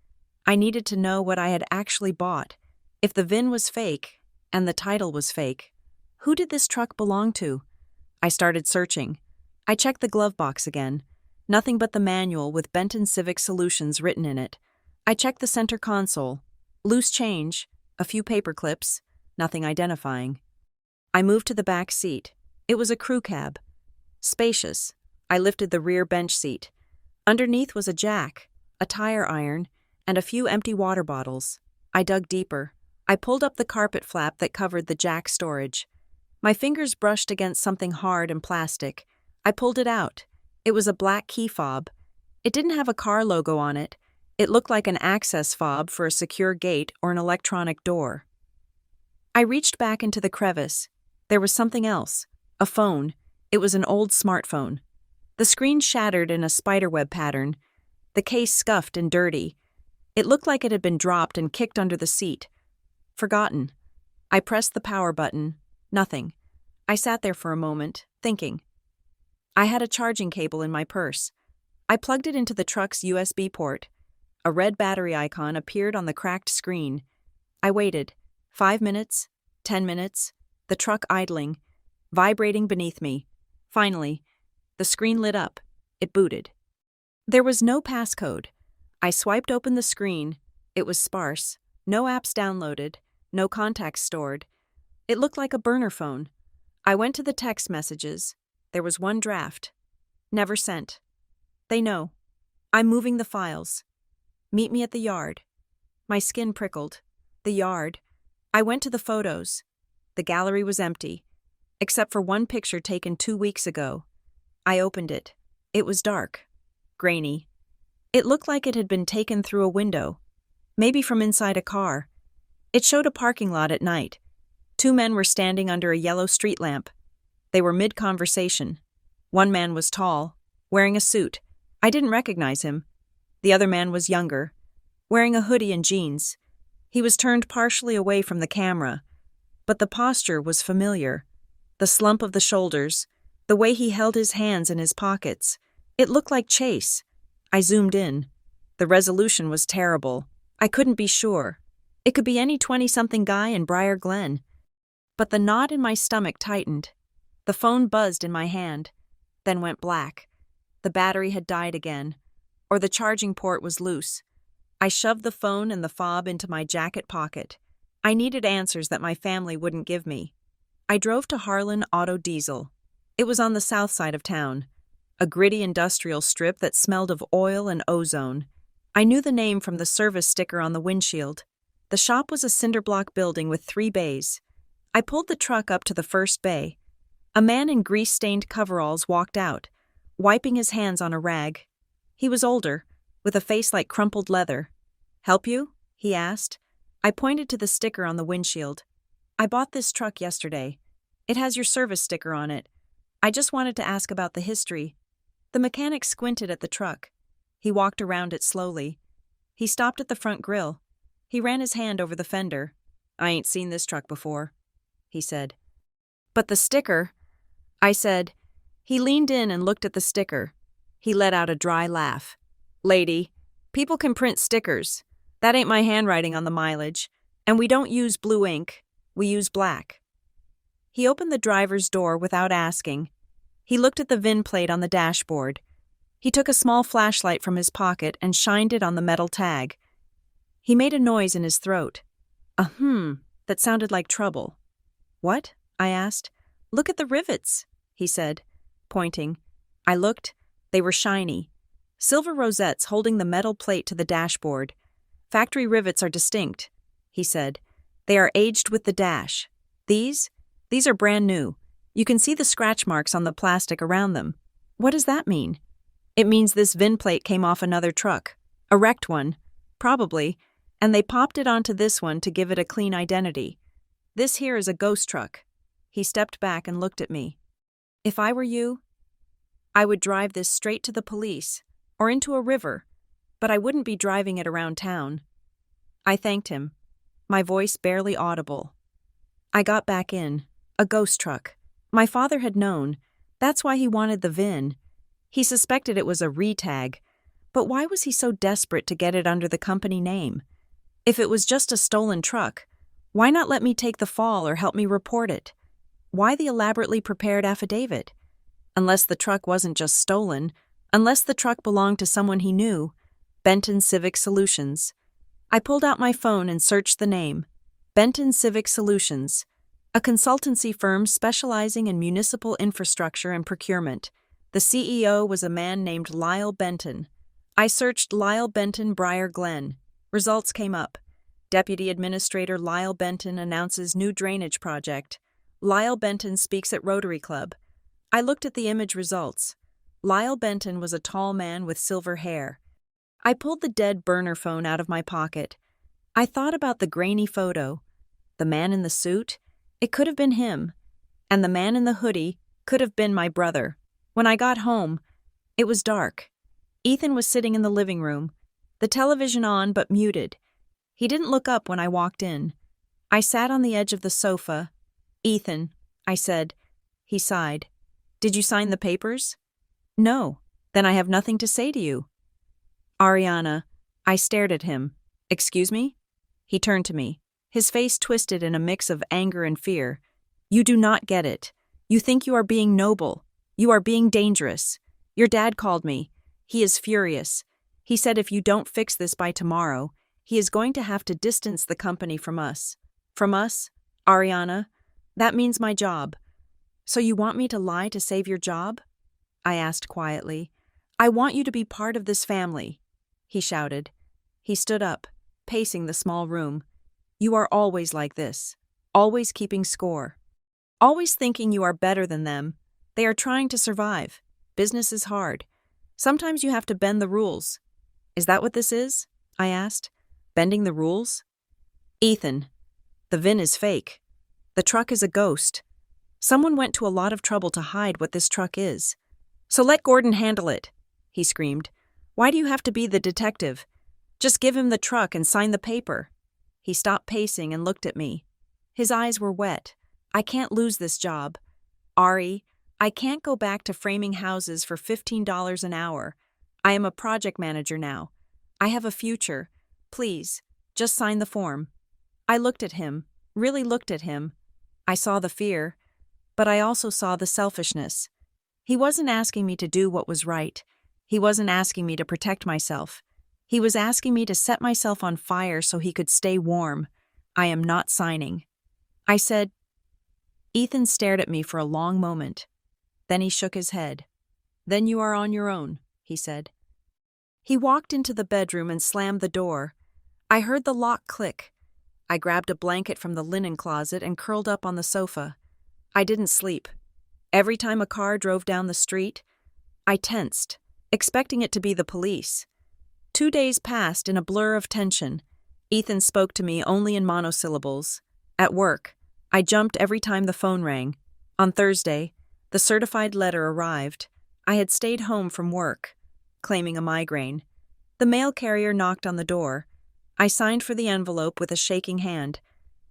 I needed to know what I had actually bought. If the VIN was fake, and the title was fake, who did this truck belong to? I started searching. I checked the glove box again. Nothing but the manual with Benton Civic Solutions written in it. I checked the center console. Loose change, a few paper clips, nothing identifying. I moved to the back seat. It was a crew cab. Spacious. I lifted the rear bench seat. Underneath was a jack, a tire iron, and a few empty water bottles. I dug deeper. I pulled up the carpet flap that covered the jack storage. My fingers brushed against something hard and plastic. I pulled it out. It was a black key fob. It didn't have a car logo on it. It looked like an access fob for a secure gate or an electronic door. I reached back into the crevice. There was something else. A phone. It was an old smartphone. The screen shattered in a spiderweb pattern. The case scuffed and dirty. It looked like it had been dropped and kicked under the seat. Forgotten. I pressed the power button. Nothing. I sat there for a moment, thinking. I had a charging cable in my purse. I plugged it into the truck's USB port. A red battery icon appeared on the cracked screen. I waited. 5 minutes, 10 minutes, the truck idling, vibrating beneath me. Finally, the screen lit up. It booted. There was no passcode. I swiped open the screen. It was sparse. No apps downloaded. No contacts stored. It looked like a burner phone. I went to the text messages. There was one draft. Never sent. They know. I'm moving the files. Meet me at the yard. My skin prickled. The yard. I went to the photos. The gallery was empty, except for one picture taken 2 weeks ago. I opened it. It was dark. Grainy. It looked like it had been taken through a window, maybe from inside a car. It showed a parking lot at night. 2 men were standing under a yellow street lamp. They were mid-conversation. One man was tall, wearing a suit. I didn't recognize him. The other man was younger, wearing a hoodie and jeans. He was turned partially away from the camera, but the posture was familiar. The slump of the shoulders, the way he held his hands in his pockets. It looked like Chase. I zoomed in. The resolution was terrible. I couldn't be sure. It could be any 20-something guy in Briar Glen. But the knot in my stomach tightened. The phone buzzed in my hand, then went black. The battery had died again, or the charging port was loose. I shoved the phone and the fob into my jacket pocket. I needed answers that my family wouldn't give me. I drove to Harlan Auto Diesel. It was on the south side of town, a gritty industrial strip that smelled of oil and ozone. I knew the name from the service sticker on the windshield. The shop was a cinder block building with 3 bays. I pulled the truck up to the first bay. A man in grease-stained coveralls walked out, wiping his hands on a rag. He was older, with a face like crumpled leather. "Help you?" he asked. I pointed to the sticker on the windshield. "I bought this truck yesterday. It has your service sticker on it. I just wanted to ask about the history." The mechanic squinted at the truck. He walked around it slowly. He stopped at the front grille. He ran his hand over the fender. "I ain't seen this truck before," he said. "But the sticker," I said. He leaned in and looked at the sticker. He let out a dry laugh. "Lady, people can print stickers. That ain't my handwriting on the mileage. And we don't use blue ink. We use black." He opened the driver's door without asking. He looked at the VIN plate on the dashboard. He took a small flashlight from his pocket and shined it on the metal tag. He made a noise in his throat. A that sounded like trouble. "What?" I asked. "Look at the rivets," he said, pointing. I looked. They were shiny. Silver rosettes holding the metal plate to the dashboard. "Factory rivets are distinct," he said. "They are aged with the dash. These are brand new. You can see the scratch marks on the plastic around them." "What does that mean?" "It means this VIN plate came off another truck. A wrecked one, probably, and they popped it onto this one to give it a clean identity. This here is a ghost truck." He stepped back and looked at me. "If I were you, I would drive this straight to the police, or into a river, but I wouldn't be driving it around town." I thanked him, my voice barely audible. I got back in. A ghost truck. My father had known. That's why he wanted the VIN. He suspected it was a re-tag, but why was he so desperate to get it under the company name? If it was just a stolen truck, why not let me take the fall or help me report it? Why the elaborately prepared affidavit? Unless the truck wasn't just stolen, unless the truck belonged to someone he knew. Benton Civic Solutions. I pulled out my phone and searched the name. Benton Civic Solutions, a consultancy firm specializing in municipal infrastructure and procurement. The CEO was a man named Lyle Benton. I searched Lyle Benton Briar Glen. Results came up. Deputy Administrator Lyle Benton announces new drainage project. Lyle Benton speaks at Rotary Club. I looked at the image results. Lyle Benton was a tall man with silver hair. I pulled the dead burner phone out of my pocket. I thought about the grainy photo. The man in the suit? It could have been him. And the man in the hoodie could have been my brother. When I got home, it was dark. Ethan was sitting in the living room, the television on but muted. He didn't look up when I walked in. I sat on the edge of the sofa. "Ethan," I said. He sighed. "Did you sign the papers?" No, then I have nothing to say to you. Ariana, I stared at him. Excuse me? He turned to me, his face twisted in a mix of anger and fear. You do not get it. You think you are being noble. You are being dangerous. Your dad called me. He is furious. He said if you don't fix this by tomorrow, he is going to have to distance the company from us. From us? Ariana? That means my job. So you want me to lie to save your job? I asked quietly. I want you to be part of this family, he shouted. He stood up, pacing the small room. You are always like this, always keeping score. Always thinking you are better than them. They are trying to survive. Business is hard. Sometimes you have to bend the rules. Is that what this is? I asked. Bending the rules? Ethan, the VIN is fake. The truck is a ghost. Someone went to a lot of trouble to hide what this truck is. So let Gordon handle it, he screamed. Why do you have to be the detective? Just give him the truck and sign the paper. He stopped pacing and looked at me. His eyes were wet. I can't lose this job. Ari, I can't go back to framing houses for $15 an hour. I am a project manager now. I have a future. Please, just sign the form. I looked at him, really looked at him. I saw the fear, but I also saw the selfishness. He wasn't asking me to do what was right. He wasn't asking me to protect myself. He was asking me to set myself on fire so he could stay warm. I am not signing. I said. Ethan stared at me for a long moment. Then he shook his head. Then you are on your own, he said. He walked into the bedroom and slammed the door. I heard the lock click. I grabbed a blanket from the linen closet and curled up on the sofa. I didn't sleep. Every time a car drove down the street, I tensed, expecting it to be the police. 2 days passed in a blur of tension. Ethan spoke to me only in monosyllables. At work, I jumped every time the phone rang. On Thursday, the certified letter arrived. I had stayed home from work, claiming a migraine. The mail carrier knocked on the door. I signed for the envelope with a shaking hand.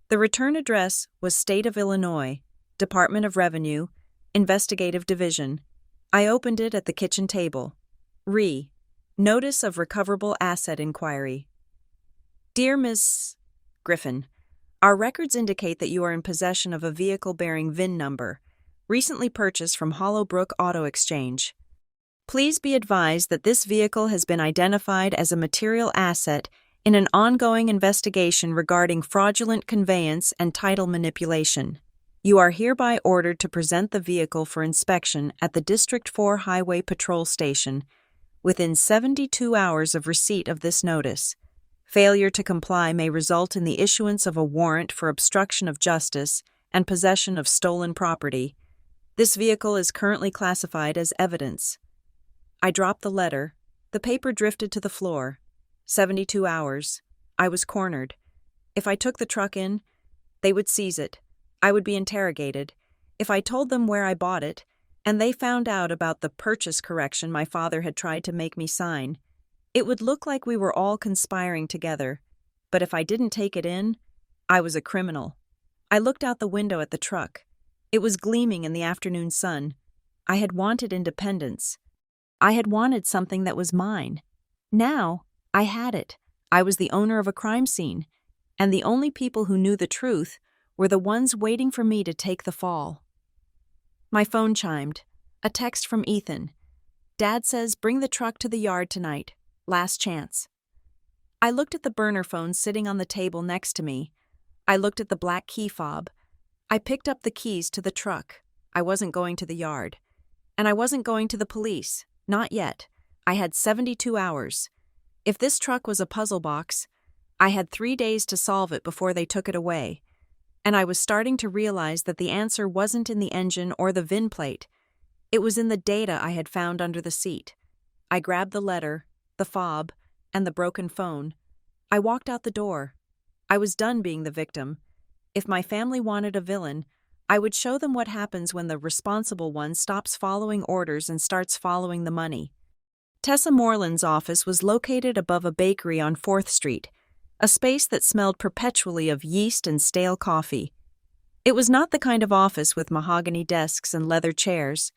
The return address was State of Illinois, Department of Revenue, Investigative Division. I opened it at the kitchen table. Notice of Recoverable Asset Inquiry. Dear Ms. Griffin, our records indicate that you are in possession of a vehicle bearing VIN number, recently purchased from Hollowbrook Auto Exchange. Please be advised that this vehicle has been identified as a material asset in an ongoing investigation regarding fraudulent conveyance and title manipulation. You are hereby ordered to present the vehicle for inspection at the District 4 Highway Patrol Station within 72 hours of receipt of this notice. Failure to comply may result in the issuance of a warrant for obstruction of justice and possession of stolen property. This vehicle is currently classified as evidence. I dropped the letter. The paper drifted to the floor. 72 hours. I was cornered. If I took the truck in, they would seize it. I would be interrogated. If I told them where I bought it, and they found out about the purchase correction my father had tried to make me sign, it would look like we were all conspiring together. But if I didn't take it in, I was a criminal. I looked out the window at the truck. It was gleaming in the afternoon sun. I had wanted independence. I had wanted something that was mine. Now, I had it. I was the owner of a crime scene, and the only people who knew the truth were the ones waiting for me to take the fall. My phone chimed. A text from Ethan. Dad says bring the truck to the yard tonight. Last chance. I looked at the burner phone sitting on the table next to me. I looked at the black key fob. I picked up the keys to the truck. I wasn't going to the yard. And I wasn't going to the police. Not yet. I had 72 hours. If this truck was a puzzle box, I had 3 days to solve it before they took it away. And I was starting to realize that the answer wasn't in the engine or the VIN plate. It was in the data I had found under the seat. I grabbed the letter, the fob, and the broken phone. I walked out the door. I was done being the victim. If my family wanted a villain, I would show them what happens when the responsible one stops following orders and starts following the money. Tessa Moreland's office was located above a bakery on 4th Street, a space that smelled perpetually of yeast and stale coffee. It was not the kind of office with mahogany desks and leather chairs.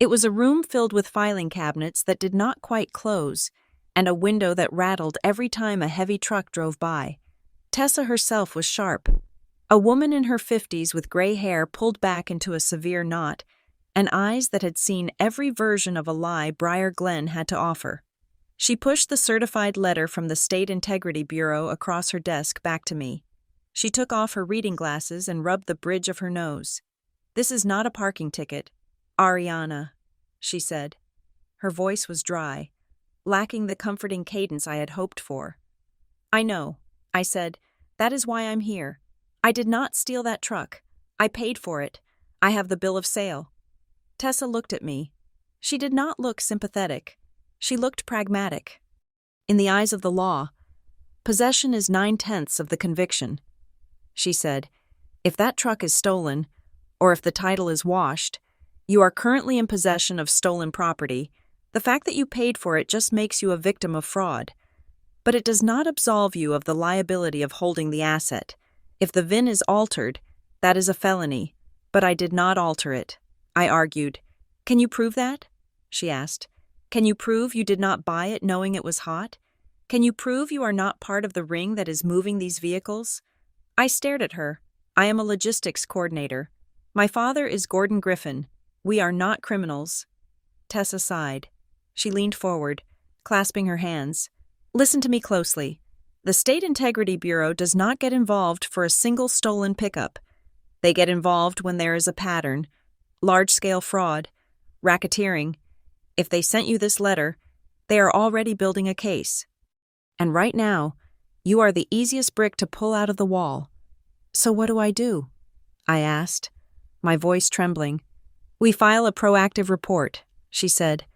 It was a room filled with filing cabinets that did not quite close, and a window that rattled every time a heavy truck drove by. Tessa herself was sharp. A woman in her 50s with gray hair pulled back into a severe knot, and eyes that had seen every version of a lie Briar Glen had to offer. She pushed the certified letter from the State Integrity Bureau across her desk back to me. She took off her reading glasses and rubbed the bridge of her nose. "This is not a parking ticket, Ariana," she said. Her voice was dry, lacking the comforting cadence I had hoped for. "I know," I said. "That is why I'm here. I did not steal that truck. I paid for it. I have the bill of sale." Tessa looked at me. She did not look sympathetic. She looked pragmatic. "In the eyes of the law, possession is 9/10 of the conviction," she said. "If that truck is stolen, or if the title is washed, you are currently in possession of stolen property. The fact that you paid for it just makes you a victim of fraud. But it does not absolve you of the liability of holding the asset. If the VIN is altered, that is a felony. But I did not alter it," I argued. "Can you prove that?" she asked. "Can you prove you did not buy it knowing it was hot? Can you prove you are not part of the ring that is moving these vehicles?" I stared at her. "I am a logistics coordinator. My father is Gordon Griffin. We are not criminals." Tessa sighed. She leaned forward, clasping her hands. "Listen to me closely. The State Integrity Bureau does not get involved for a single stolen pickup. They get involved when there is a pattern, large-scale fraud, racketeering. If they sent you this letter, they are already building a case. And right now, you are the easiest brick to pull out of the wall." "So what do I do?" I asked, my voice trembling. "We file a proactive report," she said.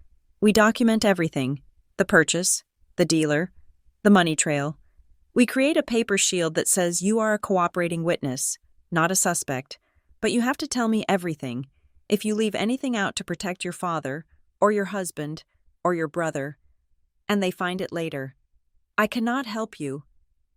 "We document everything, the purchase, the dealer, the money trail. We create a paper shield that says you are a cooperating witness, not a suspect, but you have to tell me everything. If you leave anything out to protect your father, or your husband, or your brother, and they find it later, I cannot help you."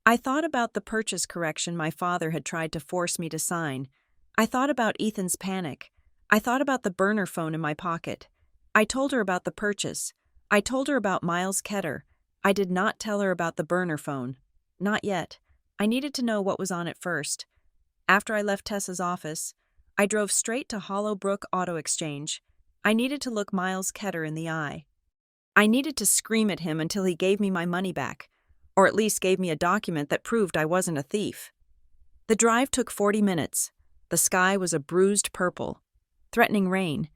I thought about the purchase correction my father had tried to force me to sign. I thought about Ethan's panic. I thought about the burner phone in my pocket. I told her about the purchase. I told her about Miles Ketter. I did not tell her about the burner phone. Not yet. I needed to know what was on it first. After I left Tessa's office, I drove straight to Hollowbrook Auto Exchange. I needed to look Miles Ketter in the eye. I needed to scream at him until he gave me my money back, or at least gave me a document that proved I wasn't a thief. The drive took 40 minutes. The sky was a bruised purple, threatening rain.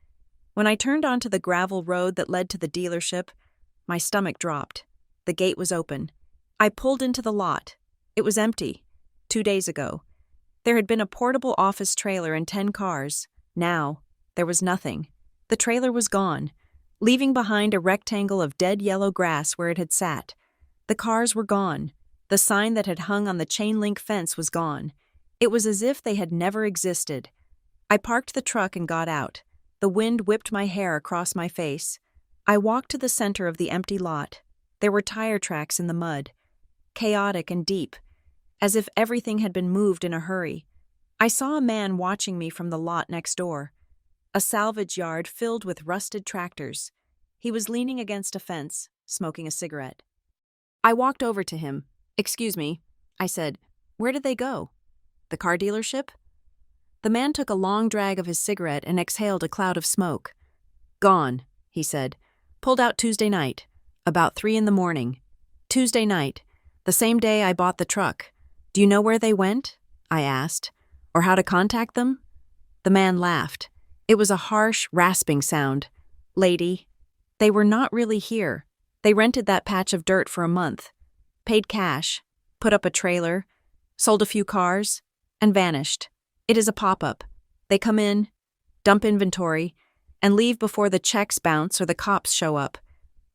When I turned onto the gravel road that led to the dealership, my stomach dropped. The gate was open. I pulled into the lot. It was empty. 2 days ago, there had been a portable office trailer and 10 cars. Now, there was nothing. The trailer was gone, leaving behind a rectangle of dead yellow grass where it had sat. The cars were gone. The sign that had hung on the chain-link fence was gone. It was as if they had never existed. I parked the truck and got out. The wind whipped my hair across my face. I walked to the center of the empty lot. There were tire tracks in the mud, chaotic and deep, as if everything had been moved in a hurry. I saw a man watching me from the lot next door, a salvage yard filled with rusted tractors. He was leaning against a fence, smoking a cigarette. I walked over to him. "Excuse me," I said. "Where did they go? The car dealership?" The man took a long drag of his cigarette and exhaled a cloud of smoke. "Gone," he said. "Pulled out Tuesday night, about 3 a.m. Tuesday night, the same day I bought the truck. Do you know where they went?" I asked. "Or how to contact them?" The man laughed. It was a harsh, rasping sound. "Lady, they were not really here. They rented that patch of dirt for a month, paid cash, put up a trailer, sold a few cars, and vanished. It is a pop-up. They come in, dump inventory, and leave before the checks bounce or the cops show up."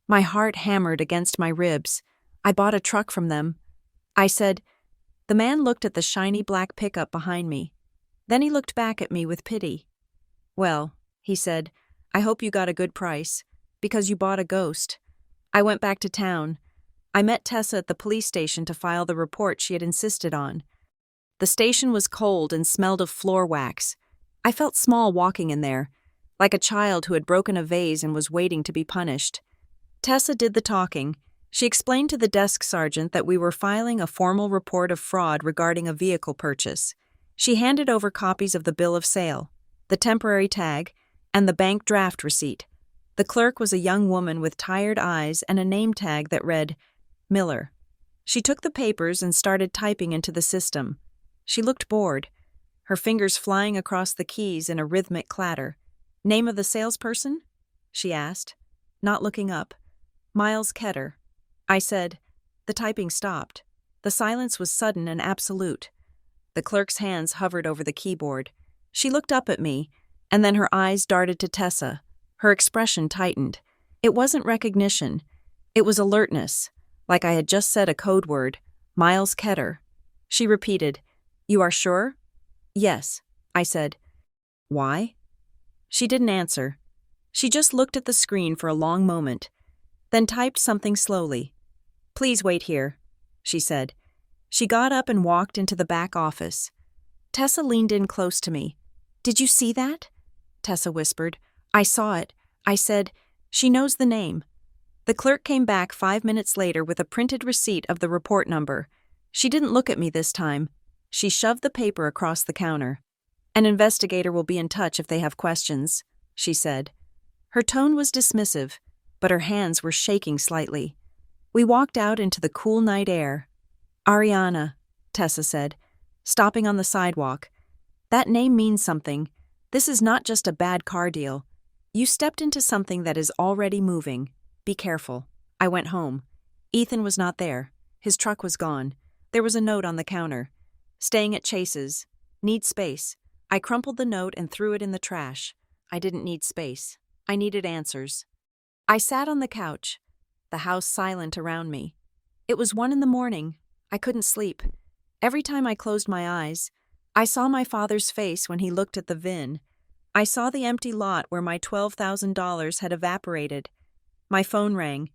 My heart hammered against my ribs. "I bought a truck from them," I said. The man looked at the shiny black pickup behind me. Then he looked back at me with pity. "Well," he said, "I hope you got a good price, because you bought a ghost." I went back to town. I met Tessa at the police station to file the report she had insisted on. The station was cold and smelled of floor wax. I felt small walking in there. like a child who had broken a vase and was waiting to be punished. Tessa did the talking. She explained to the desk sergeant that we were filing a formal report of fraud regarding a vehicle purchase. She handed over copies of the bill of sale, the temporary tag, and the bank draft receipt. The clerk was a young woman with tired eyes and a name tag that read, Miller. She took the papers and started typing into the system. She looked bored, her fingers flying across the keys in a rhythmic clatter. Name of the salesperson? She asked, not looking up. Miles Ketter. I said. The typing stopped. The silence was sudden and absolute. The clerk's hands hovered over the keyboard. She looked up at me, and then her eyes darted to Tessa. Her expression tightened. It wasn't recognition. It was alertness, like I had just said a code word, Miles Ketter. She repeated, You are sure? Yes, I said. Why? She didn't answer. She just looked at the screen for a long moment, then typed something slowly. Please wait here, she said. She got up and walked into the back office. Tessa leaned in close to me. Did you see that? Tessa whispered. I saw it. I said, She knows the name. The clerk came back 5 minutes later with a printed receipt of the report number. She didn't look at me this time. She shoved the paper across the counter. An investigator will be in touch if they have questions, she said. Her tone was dismissive, but her hands were shaking slightly. We walked out into the cool night air. Ariana, Tessa said, stopping on the sidewalk. That name means something. This is not just a bad car deal. You stepped into something that is already moving. Be careful. I went home. Ethan was not there. His truck was gone. There was a note on the counter. Staying at Chase's. Need space. I crumpled the note and threw it in the trash. I didn't need space. I needed answers. I sat on the couch, the house silent around me. It was 1 a.m. I couldn't sleep. Every time I closed my eyes, I saw my father's face when he looked at the VIN. I saw the empty lot where my $12,000 had evaporated. My phone rang.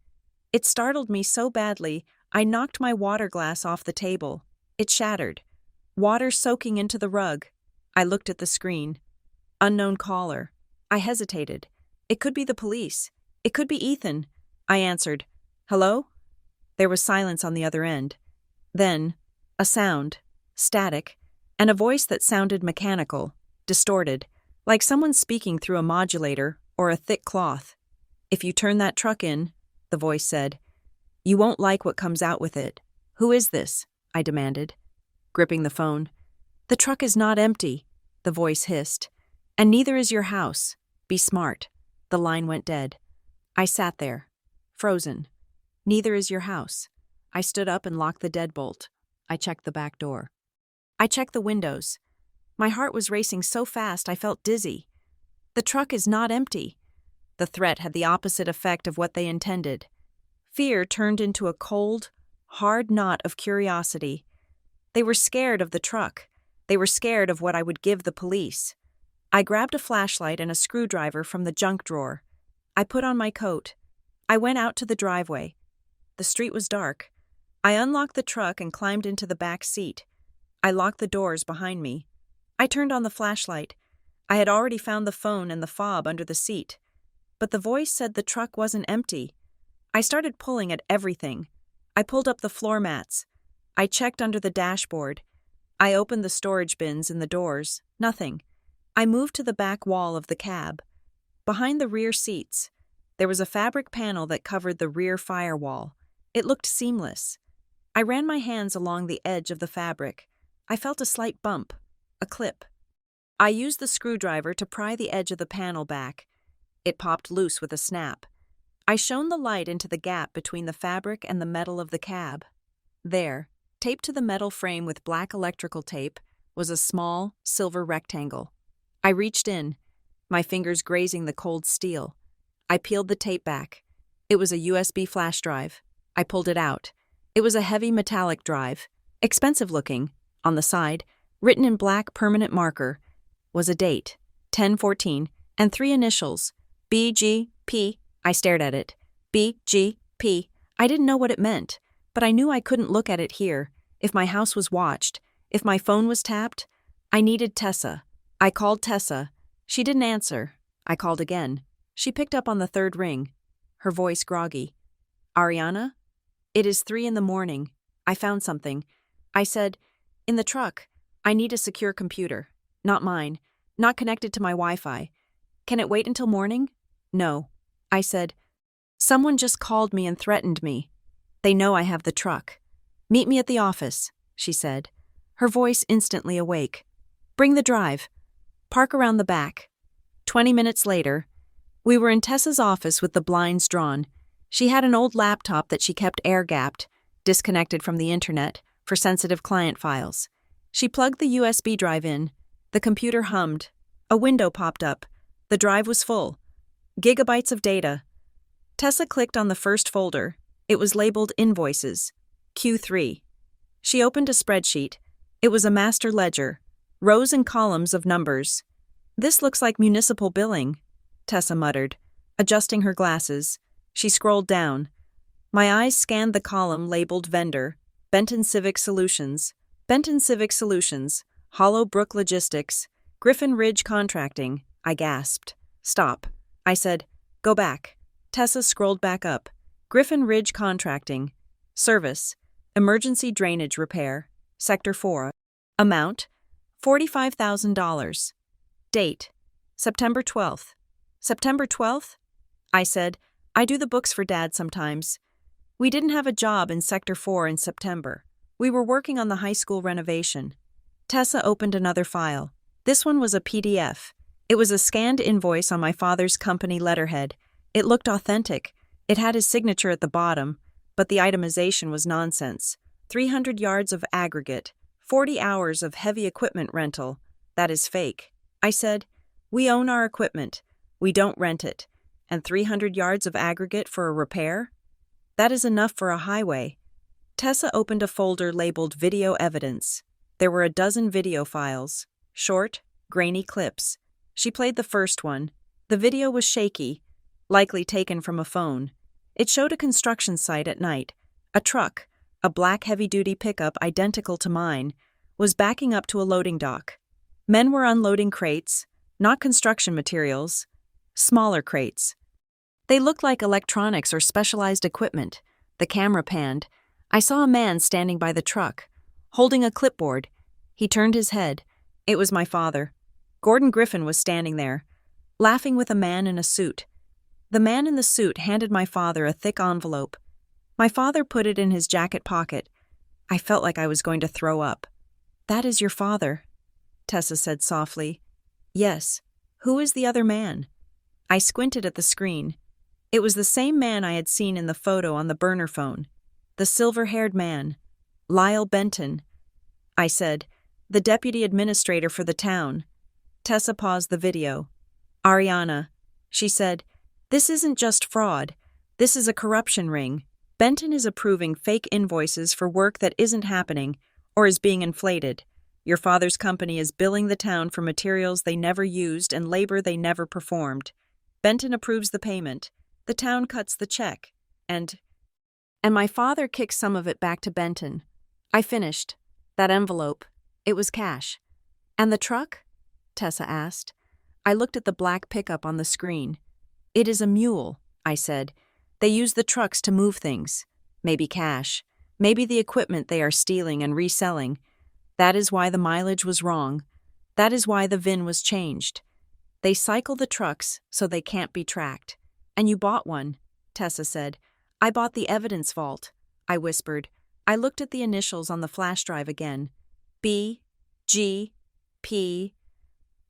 It startled me so badly, I knocked my water glass off the table. It shattered. Water soaking into the rug. I looked at the screen. Unknown caller. I hesitated. It could be the police. It could be Ethan. I answered. Hello? There was silence on the other end. Then, a sound, static, and a voice that sounded mechanical, distorted, like someone speaking through a modulator or a thick cloth. If you turn that truck in, the voice said, you won't like what comes out with it. Who is this? I demanded, gripping the phone. The truck is not empty, the voice hissed. And neither is your house. Be smart. The line went dead. I sat there, frozen. Neither is your house. I stood up and locked the deadbolt. I checked the back door. I checked the windows. My heart was racing so fast I felt dizzy. The truck is not empty. The threat had the opposite effect of what they intended. Fear turned into a cold, hard knot of curiosity. They were scared of the truck. They were scared of what I would give the police. I grabbed a flashlight and a screwdriver from the junk drawer. I put on my coat. I went out to the driveway. The street was dark. I unlocked the truck and climbed into the back seat. I locked the doors behind me. I turned on the flashlight. I had already found the phone and the fob under the seat. But the voice said the truck wasn't empty. I started pulling at everything. I pulled up the floor mats. I checked under the dashboard. I opened the storage bins in the doors. Nothing. I moved to the back wall of the cab. Behind the rear seats, there was a fabric panel that covered the rear firewall. It looked seamless. I ran my hands along the edge of the fabric. I felt a slight bump, a clip. I used the screwdriver to pry the edge of the panel back. It popped loose with a snap. I shone the light into the gap between the fabric and the metal of the cab. There, taped to the metal frame with black electrical tape, was a small, silver rectangle. I reached in, my fingers grazing the cold steel. I peeled the tape back. It was a USB flash drive. I pulled it out. It was a heavy metallic drive, expensive looking. On the side, written in black permanent marker, was a date, 10/14, and 3 initials, BGP. I stared at it. BGP. I didn't know what it meant, but I knew I couldn't look at it here. If my house was watched, if my phone was tapped, I needed Tessa. I called Tessa. She didn't answer. I called again. She picked up on the third ring, her voice groggy. Ariana? It is 3 a.m. I found something. I said, in the truck. I need a secure computer. Not mine. Not connected to my Wi-Fi. Can it wait until morning? No. I said, someone just called me and threatened me. They know I have the truck. Meet me at the office, she said, her voice instantly awake. Bring the drive. Park around the back. 20 minutes later, we were in Tessa's office with the blinds drawn. She had an old laptop that she kept air-gapped, disconnected from the internet, for sensitive client files. She plugged the USB drive in. The computer hummed. A window popped up. The drive was full. Gigabytes of data. Tessa clicked on the first folder. It was labeled Invoices. Q3. She opened a spreadsheet. It was a master ledger. Rows and columns of numbers. This looks like municipal billing, Tessa muttered, adjusting her glasses. She scrolled down. My eyes scanned the column labeled Vendor, Benton Civic Solutions, Hollow Brook Logistics, Griffin Ridge Contracting. I gasped. Stop. I said, go back. Tessa scrolled back up. Griffin Ridge Contracting. Service, Emergency Drainage Repair, Sector 4. Amount, $45,000. Date, September 12th. September 12th? I said, I do the books for Dad sometimes. We didn't have a job in Sector 4 in September. We were working on the high school renovation. Tessa opened another file. This one was a PDF. It was a scanned invoice on my father's company letterhead. It looked authentic. It had his signature at the bottom, but the itemization was nonsense. 300 yards of aggregate, 40 hours of heavy equipment rental. That is fake. I said, we own our equipment. We don't rent it. And 300 yards of aggregate for a repair? That is enough for a highway. Tessa opened a folder labeled Video Evidence. There were a dozen video files, short, grainy clips. She played the first one. The video was shaky, likely taken from a phone. It showed a construction site at night. A truck, a black heavy-duty pickup identical to mine, was backing up to a loading dock. Men were unloading crates, not construction materials, smaller crates. They looked like electronics or specialized equipment. The camera panned. I saw a man standing by the truck, holding a clipboard. He turned his head. It was my father. Gordon Griffin was standing there, laughing with a man in a suit. The man in the suit handed my father a thick envelope. My father put it in his jacket pocket. I felt like I was going to throw up. That is your father, Tessa said softly. Yes. Who is the other man? I squinted at the screen. It was the same man I had seen in the photo on the burner phone. The silver-haired man. Lyle Benton. I said, the deputy administrator for the town. Tessa paused the video. Ariana, she said, this isn't just fraud. This is a corruption ring. Benton is approving fake invoices for work that isn't happening or is being inflated. Your father's company is billing the town for materials they never used and labor they never performed. Benton approves the payment. The town cuts the check. And my father kicks some of it back to Benton. I finished. That envelope. It was cash. And the truck? Tessa asked. I looked at the black pickup on the screen. It is a mule, I said. They use the trucks to move things. Maybe cash. Maybe the equipment they are stealing and reselling. That is why the mileage was wrong. That is why the VIN was changed. They cycle the trucks so they can't be tracked. And you bought one, Tessa said. I bought the evidence vault, I whispered. I looked at the initials on the flash drive again. B, G, P,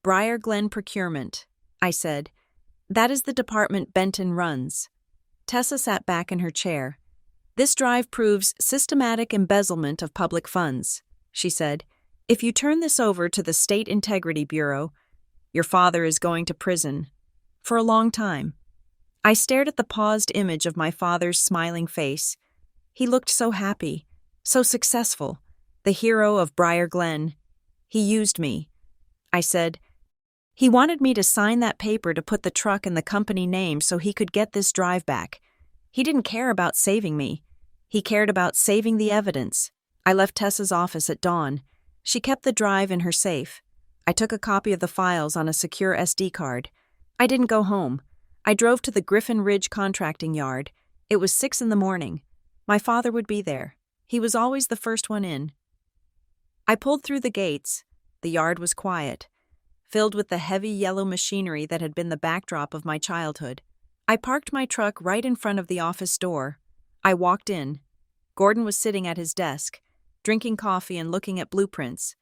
Briar Glen Procurement, I said. That is the department Benton runs. Tessa sat back in her chair. This drive proves systematic embezzlement of public funds, she said. If you turn this over to the State Integrity Bureau, your father is going to prison. For a long time. I stared at the paused image of my father's smiling face. He looked so happy, so successful, the hero of Briar Glen. He used me. I said, he wanted me to sign that paper to put the truck in the company name so he could get this drive back. He didn't care about saving me. He cared about saving the evidence. I left Tessa's office at dawn. She kept the drive in her safe. I took a copy of the files on a secure SD card. I didn't go home. I drove to the Griffin Ridge contracting yard. It was 6 in the morning. My father would be there. He was always the first one in. I pulled through the gates. The yard was quiet, filled with the heavy yellow machinery that had been the backdrop of my childhood. I parked my truck right in front of the office door. I walked in. Gordon was sitting at his desk, drinking coffee and looking at blueprints.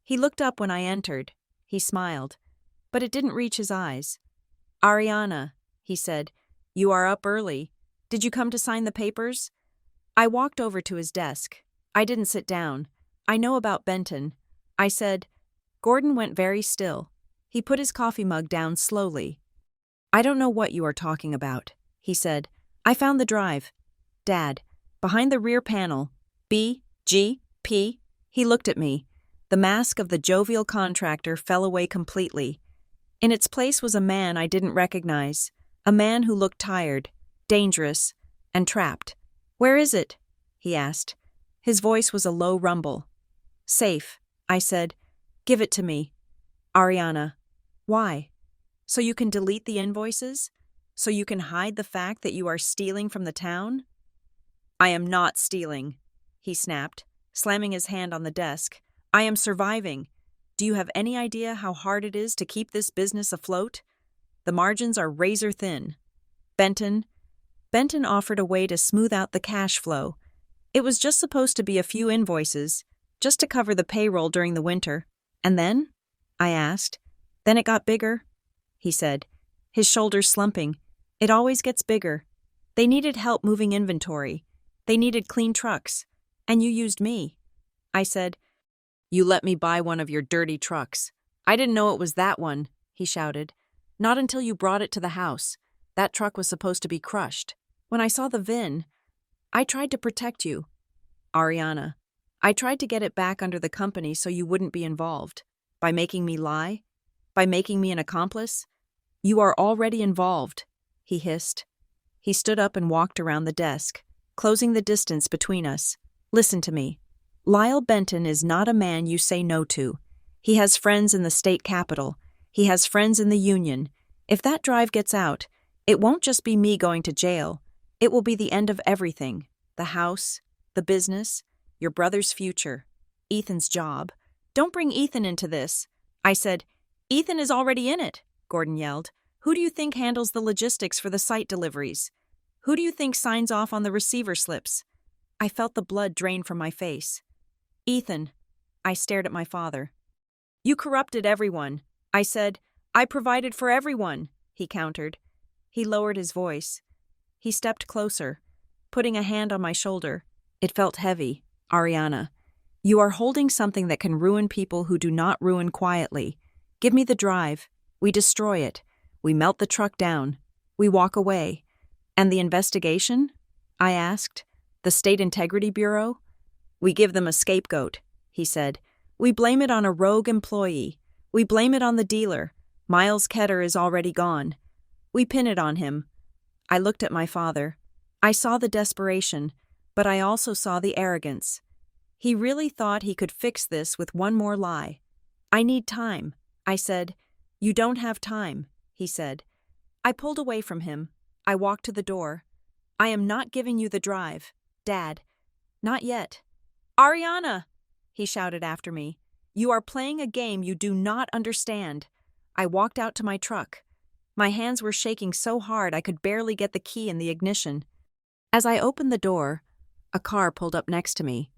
He looked up when I entered. He smiled, but it didn't reach his eyes. "Ariana," he said, "you are up early. Did you come to sign the papers?" I walked over to his desk. I didn't sit down. "I know about Benton," I said. Gordon went very still. He put his coffee mug down slowly. "I don't know what you are talking about," he said. "I found the drive. Dad, behind the rear panel, B, G, P." He looked at me. The mask of the jovial contractor fell away completely. In its place was a man I didn't recognize, a man who looked tired, dangerous, and trapped. "Where is it?" he asked. His voice was a low rumble. "Safe," I said. "Give it to me." "Ariana." "Why?" "So you can delete the invoices? So you can hide the fact that you are stealing from the town?" "I am not stealing," he snapped, slamming his hand on the desk. "I am surviving. Do you have any idea how hard it is to keep this business afloat? The margins are razor thin." Benton offered a way to smooth out the cash flow. It was just supposed to be a few invoices, just to cover the payroll during the winter. "And then?" I asked. "Then it got bigger," he said, his shoulders slumping. "It always gets bigger. They needed help moving inventory. They needed clean trucks. And you used me." I said, "You let me buy one of your dirty trucks. I didn't know it was that one," he shouted. "Not until you brought it to the house. That truck was supposed to be crushed. When I saw the VIN, I tried to protect you. Ariana, I tried to get it back under the company so you wouldn't be involved. By making me lie? By making me an accomplice? You are already involved," he hissed. He stood up and walked around the desk, closing the distance between us. "Listen to me. Lyle Benton is not a man you say no to. He has friends in the state capitol. He has friends in the union. If that drive gets out, it won't just be me going to jail. It will be the end of everything. The house, the business, your brother's future, Ethan's job. Don't bring Ethan into this." I said, "Ethan is already in it," Gordon yelled. "Who do you think handles the logistics for the site deliveries? Who do you think signs off on the receiver slips?" I felt the blood drain from my face. "Ethan." I stared at my father. "You corrupted everyone," I said. "I provided for everyone," he countered. He lowered his voice. He stepped closer, putting a hand on my shoulder. It felt heavy. "Ariana, you are holding something that can ruin people who do not ruin quietly. Give me the drive. We destroy it. We melt the truck down. We walk away." "And the investigation?" I asked. "The State Integrity Bureau?" "We give them a scapegoat," he said. "We blame it on a rogue employee. We blame it on the dealer. Miles Ketter is already gone. We pin it on him." I looked at my father. I saw the desperation, but I also saw the arrogance. He really thought he could fix this with one more lie. "I need time," I said. "You don't have time," he said. I pulled away from him. I walked to the door. "I am not giving you the drive, Dad. Not yet." "Ariana!" he shouted after me. "You are playing a game you do not understand." I walked out to my truck. My hands were shaking so hard I could barely get the key in the ignition. As I opened the door, a car pulled up next to me.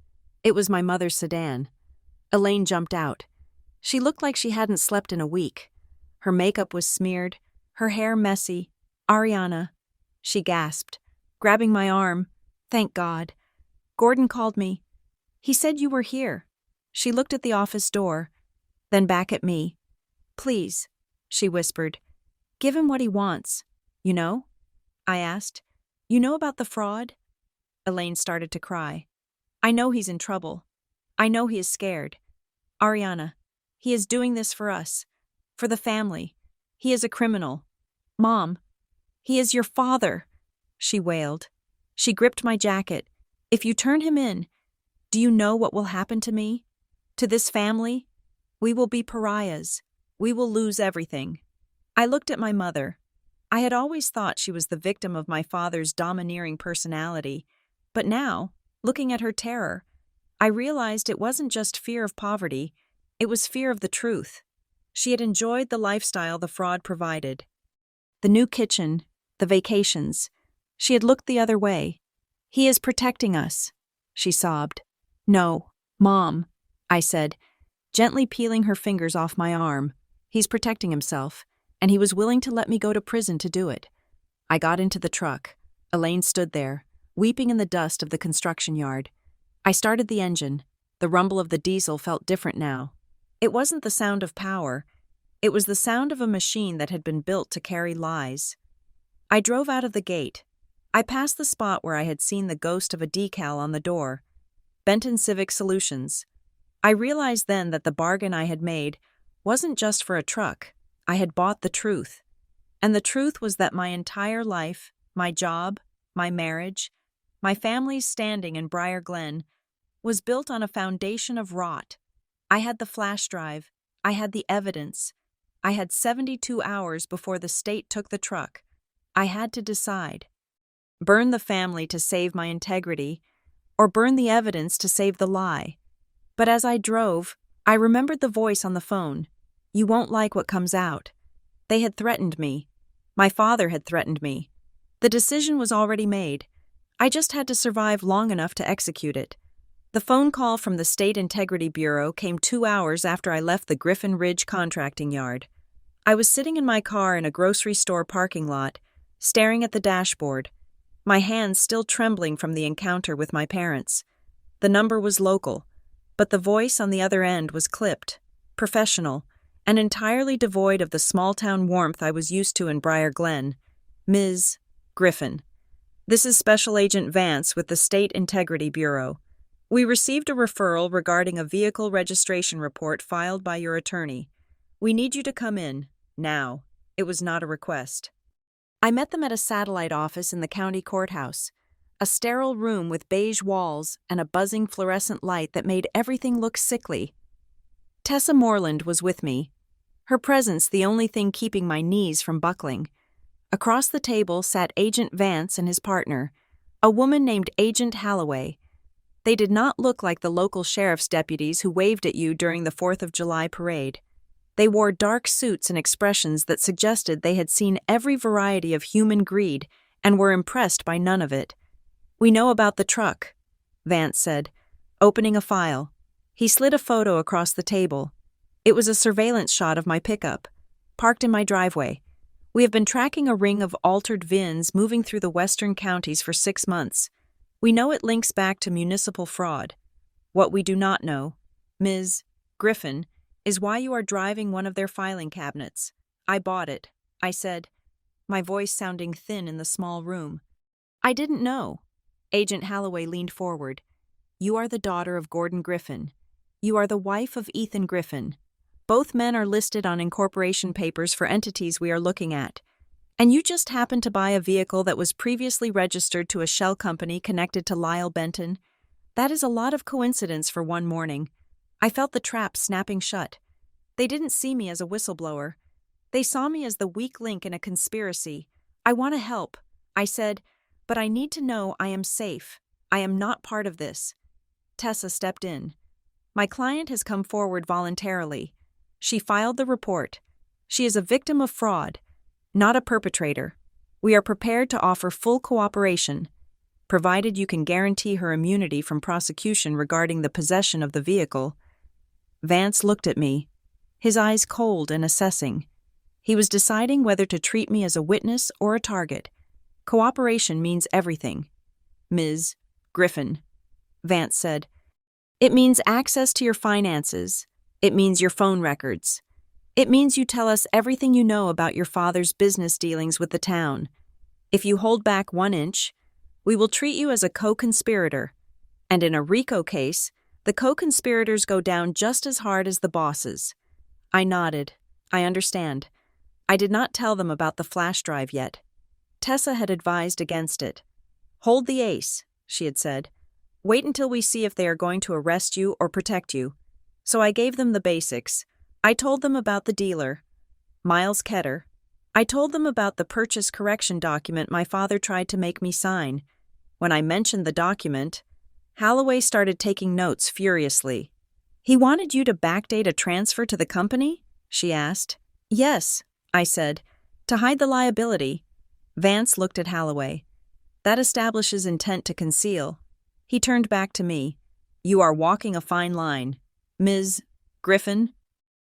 It was my mother's sedan. Elaine jumped out. She looked like she hadn't slept in a week. Her makeup was smeared, her hair messy. "Ariana," she gasped, grabbing my arm. "Thank God. Gordon called me. He said you were here." She looked at the office door, then back at me. "Please," she whispered. "Give him what he wants. You know?" I asked. "You know about the fraud?" Elaine started to cry. "I know he's in trouble. I know he is scared. Ariana, he is doing this for us. For the family. He is a criminal. Mom, he is your father," she wailed. She gripped my jacket. "If you turn him in, do you know what will happen to me? To this family? We will be pariahs. We will lose everything." I looked at my mother. I had always thought she was the victim of my father's domineering personality, but now, looking at her terror, I realized it wasn't just fear of poverty, it was fear of the truth. She had enjoyed the lifestyle the fraud provided. The new kitchen, the vacations. She had looked the other way. "He is protecting us," she sobbed. "No, Mom," I said, gently peeling her fingers off my arm. "He's protecting himself, and he was willing to let me go to prison to do it." I got into the truck. Elaine stood there, weeping in the dust of the construction yard. I started the engine. The rumble of the diesel felt different now. It wasn't the sound of power. It was the sound of a machine that had been built to carry lies. I drove out of the gate. I passed the spot where I had seen the ghost of a decal on the door. Benton Civic Solutions. I realized then that the bargain I had made wasn't just for a truck. I had bought the truth. And the truth was that my entire life, my job, my marriage, my family's standing in Briar Glen, was built on a foundation of rot. I had the flash drive. I had the evidence. I had 72 hours before the state took the truck. I had to decide. Burn the family to save my integrity, or burn the evidence to save the lie. But as I drove, I remembered the voice on the phone. "You won't like what comes out." They had threatened me. My father had threatened me. The decision was already made. I just had to survive long enough to execute it. The phone call from the State Integrity Bureau came 2 hours after I left the Griffin Ridge contracting yard. I was sitting in my car in a grocery store parking lot, staring at the dashboard, my hands still trembling from the encounter with my parents. The number was local, but the voice on the other end was clipped, professional, and entirely devoid of the small-town warmth I was used to in Briar Glen. "Ms. Griffin, this is Special Agent Vance with the State Integrity Bureau. We received a referral regarding a vehicle registration report filed by your attorney. We need you to come in, now." It was not a request. I met them at a satellite office in the county courthouse, a sterile room with beige walls and a buzzing fluorescent light that made everything look sickly. Tessa Moreland was with me, her presence the only thing keeping my knees from buckling. Across the table sat Agent Vance and his partner, a woman named Agent Halloway. They did not look like the local sheriff's deputies who waved at you during the 4th of July parade. They wore dark suits and expressions that suggested they had seen every variety of human greed and were impressed by none of it. "We know about the truck," Vance said, opening a file. He slid a photo across the table. It was a surveillance shot of my pickup, parked in my driveway. "We have been tracking a ring of altered VINs moving through the western counties for 6 months. We know it links back to municipal fraud. What we do not know, Ms. Griffin, is why you are driving one of their filing cabinets. I bought it," I said, my voice sounding thin in the small room. "I didn't know." Agent Halloway leaned forward. "You are the daughter of Gordon Griffin. You are the wife of Ethan Griffin. Both men are listed on incorporation papers for entities we are looking at. And you just happened to buy a vehicle that was previously registered to a shell company connected to Lyle Benton. That is a lot of coincidence for one morning." I felt the trap snapping shut. They didn't see me as a whistleblower. They saw me as the weak link in a conspiracy. "I want to help," I said, "but I need to know I am safe. I am not part of this." Tessa stepped in. "My client has come forward voluntarily. She filed the report. She is a victim of fraud, not a perpetrator. We are prepared to offer full cooperation, provided you can guarantee her immunity from prosecution regarding the possession of the vehicle." Vance looked at me, his eyes cold and assessing. He was deciding whether to treat me as a witness or a target. "Cooperation means everything, Ms. Griffin," Vance said. "It means access to your finances. It means your phone records. It means you tell us everything you know about your father's business dealings with the town. If you hold back 1 inch, we will treat you as a co-conspirator. And in a RICO case, the co-conspirators go down just as hard as the bosses." I nodded. "I understand." I did not tell them about the flash drive yet. Tessa had advised against it. "Hold the ace," she had said. "Wait until we see if they are going to arrest you or protect you." So I gave them the basics. I told them about the dealer, Miles Ketter, I told them about the purchase correction document my father tried to make me sign. When I mentioned the document, Holloway started taking notes furiously. "He wanted you to backdate a transfer to the company?" she asked. "Yes," I said, "to hide the liability." Vance looked at Holloway. "That establishes intent to conceal." He turned back to me. "You are walking a fine line. Ms. Griffin,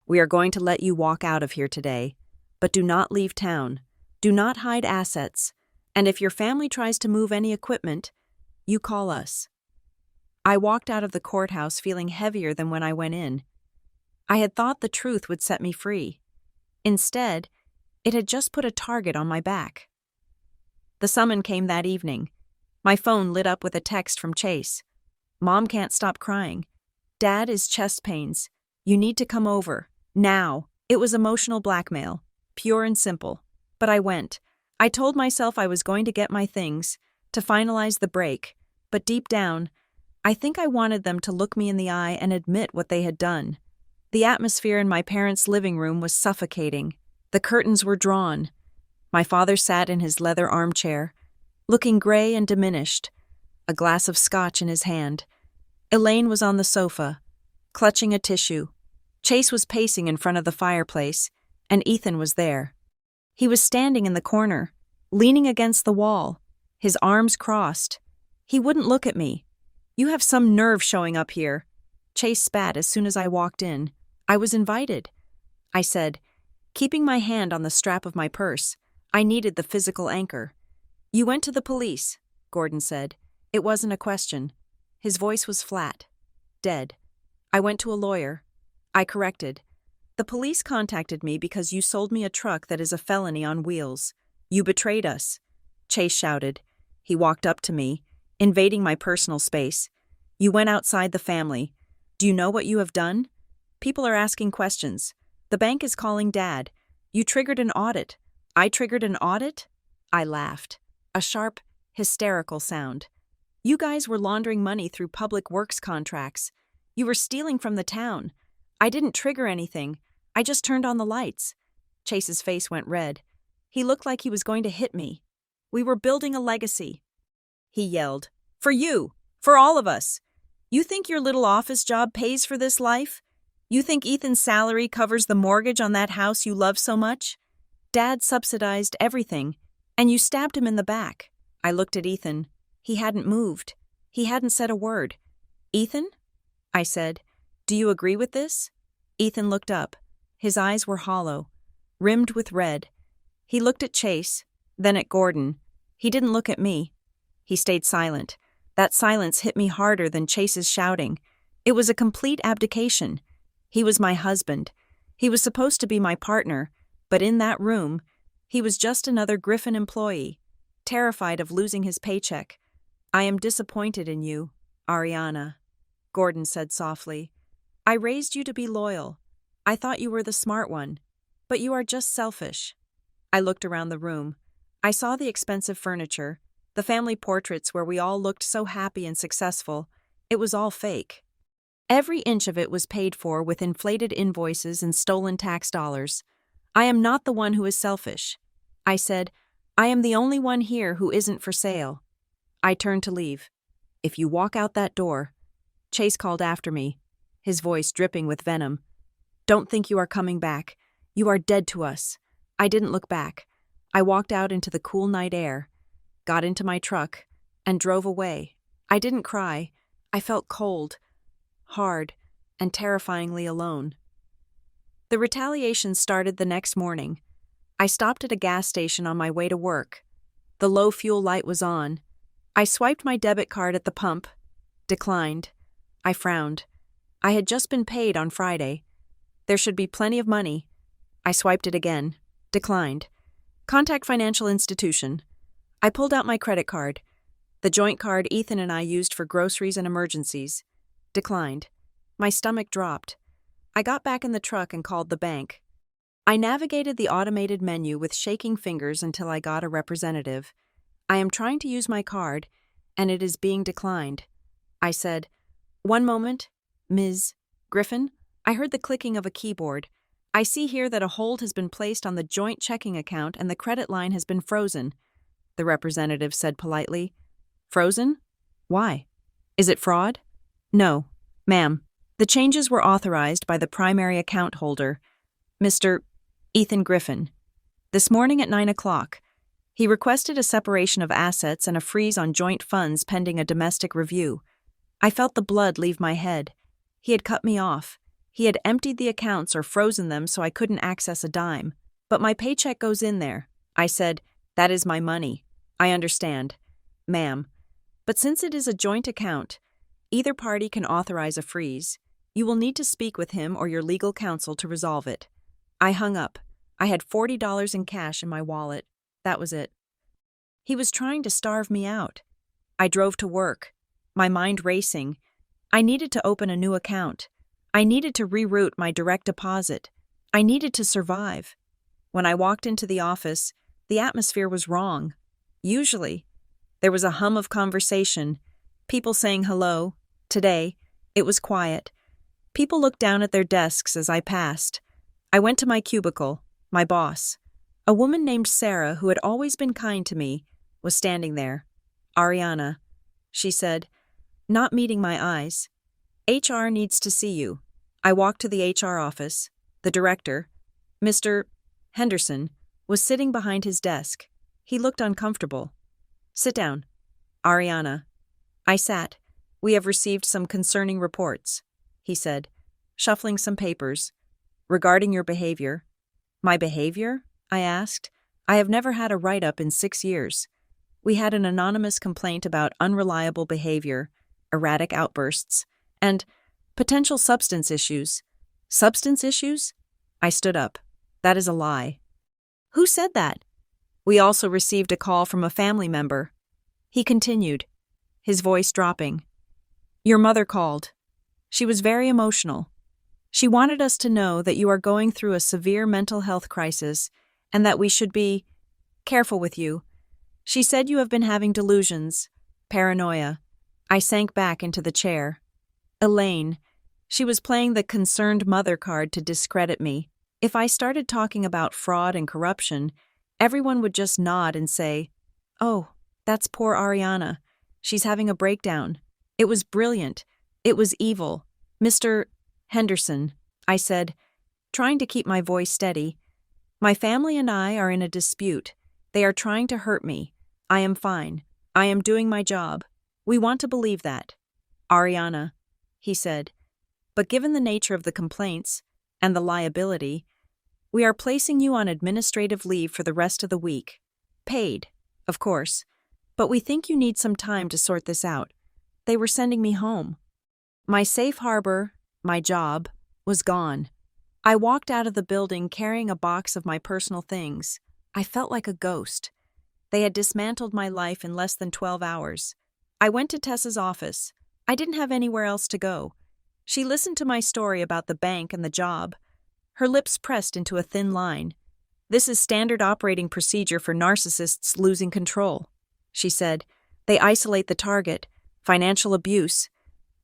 we are going to let you walk out of here today, but do not leave town. Do not hide assets. And if your family tries to move any equipment, you call us." I walked out of the courthouse feeling heavier than when I went in. I had thought the truth would set me free. Instead, it had just put a target on my back. The summons came that evening. My phone lit up with a text from Chase. "Mom can't stop crying. Dad is chest pains. You need to come over. Now." It was emotional blackmail, pure and simple. But I went. I told myself I was going to get my things, to finalize the break, but deep down, I think I wanted them to look me in the eye and admit what they had done. The atmosphere in my parents' living room was suffocating. The curtains were drawn. My father sat in his leather armchair, looking gray and diminished, a glass of scotch in his hand. Elaine was on the sofa, clutching a tissue. Chase was pacing in front of the fireplace, and Ethan was there. He was standing in the corner, leaning against the wall, his arms crossed. He wouldn't look at me. "You have some nerve showing up here." Chase spat as soon as I walked in. "I was invited," I said, keeping my hand on the strap of my purse. I needed the physical anchor. "You went to the police," Gordon said. It wasn't a question. His voice was flat, dead. "I went to a lawyer." I corrected. "The police contacted me because you sold me a truck that is a felony on wheels. You betrayed us," Chase shouted. He walked up to me, invading my personal space. "You went outside the family. Do you know what you have done? People are asking questions. The bank is calling Dad. You triggered an audit." "I triggered an audit?" I laughed. A sharp, hysterical sound. "You guys were laundering money through public works contracts. You were stealing from the town. I didn't trigger anything. I just turned on the lights." Chase's face went red. He looked like he was going to hit me. "We were building a legacy," he yelled. "For you. For all of us. You think your little office job pays for this life? You think Ethan's salary covers the mortgage on that house you love so much? Dad subsidized everything, and you stabbed him in the back." I looked at Ethan. He hadn't moved. He hadn't said a word. "Ethan?" I said. "Do you agree with this?" Ethan looked up. His eyes were hollow, rimmed with red. He looked at Chase, then at Gordon. He didn't look at me. He stayed silent. That silence hit me harder than Chase's shouting. It was a complete abdication. He was my husband. He was supposed to be my partner, but in that room, he was just another Griffin employee, terrified of losing his paycheck. "I am disappointed in you, Ariana," Gordon said softly. "I raised you to be loyal. I thought you were the smart one, but you are just selfish." I looked around the room. I saw the expensive furniture, the family portraits where we all looked so happy and successful. It was all fake. Every inch of it was paid for with inflated invoices and stolen tax dollars. "I am not the one who is selfish," I said. "I am the only one here who isn't for sale." I turned to leave. "If you walk out that door," Chase called after me, his voice dripping with venom, "don't think you are coming back. You are dead to us." I didn't look back. I walked out into the cool night air, got into my truck, and drove away. I didn't cry. I felt cold, hard, and terrifyingly alone. The retaliation started the next morning. I stopped at a gas station on my way to work. The low fuel light was on. I swiped my debit card at the pump. Declined. I frowned. I had just been paid on Friday. There should be plenty of money. I swiped it again. Declined. Contact financial institution. I pulled out my credit card, the joint card Ethan and I used for groceries and emergencies. Declined. My stomach dropped. I got back in the truck and called the bank. I navigated the automated menu with shaking fingers until I got a representative. "I am trying to use my card, and it is being declined." I said, "One moment, Ms. Griffin." I heard the clicking of a keyboard. I see here that a hold has been placed on the joint checking account and the credit line has been frozen, the representative said politely. Frozen? Why? Is it fraud? No, ma'am. The changes were authorized by the primary account holder, Mr. Ethan Griffin. This morning at 9 o'clock, he requested a separation of assets and a freeze on joint funds pending a domestic review. I felt the blood leave my head. He had cut me off. He had emptied the accounts or frozen them so I couldn't access a dime. But my paycheck goes in there. I said, that is my money. I understand, ma'am. But since it is a joint account, either party can authorize a freeze. You will need to speak with him or your legal counsel to resolve it. I hung up. I had $40 in cash in my wallet. That was it. He was trying to starve me out. I drove to work, my mind racing. I needed to open a new account. I needed to reroute my direct deposit. I needed to survive. When I walked into the office, the atmosphere was wrong. Usually, there was a hum of conversation, people saying hello. Today, it was quiet. People looked down at their desks as I passed. I went to my cubicle. My boss, a woman named Sarah who had always been kind to me, was standing there. Ariana, she said, not meeting my eyes. HR needs to see you. I walked to the HR office. The director, Mr. Henderson, was sitting behind his desk. He looked uncomfortable. Sit down. Ariana. I sat. We have received some concerning reports, he said, shuffling some papers. Regarding your behavior. My behavior? I asked. I have never had a write-up in 6 years. We had an anonymous complaint about unreliable behavior, erratic outbursts, and potential substance issues. Substance issues? I stood up. That is a lie. Who said that? We also received a call from a family member. He continued, his voice dropping. Your mother called. She was very emotional. She wanted us to know that you are going through a severe mental health crisis and that we should be careful with you. She said you have been having delusions, paranoia. I sank back into the chair. Elaine. She was playing the concerned mother card to discredit me. If I started talking about fraud and corruption, everyone would just nod and say, oh, that's poor Ariana. She's having a breakdown. It was brilliant. It was evil. Mr. Henderson, I said, trying to keep my voice steady. My family and I are in a dispute. They are trying to hurt me. I am fine. I am doing my job. We want to believe that. Ariana, he said, but given the nature of the complaints and the liability, we are placing you on administrative leave for the rest of the week. Paid, of course, but we think you need some time to sort this out. They were sending me home. My safe harbor, my job, was gone. I walked out of the building carrying a box of my personal things. I felt like a ghost. They had dismantled my life in less than 12 hours. I went to Tessa's office. I didn't have anywhere else to go. She listened to my story about the bank and the job. Her lips pressed into a thin line. This is standard operating procedure for narcissists losing control, she said. They isolate the target, financial abuse,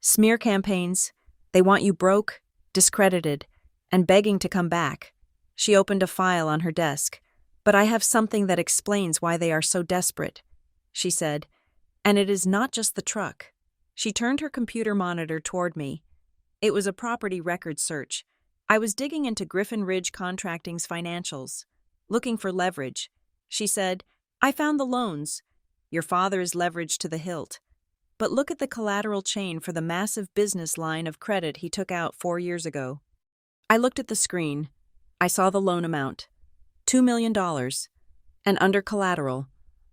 smear campaigns. They want you broke, discredited, and begging to come back. She opened a file on her desk. But I have something that explains why they are so desperate, she said. And it is not just the truck. She turned her computer monitor toward me. It was a property record search. I was digging into Griffin Ridge Contracting's financials, looking for leverage. She said, I found the loans. Your father is leveraged to the hilt. But look at the collateral chain for the massive business line of credit he took out 4 years ago. I looked at the screen. I saw the loan amount, $2 million. And under collateral,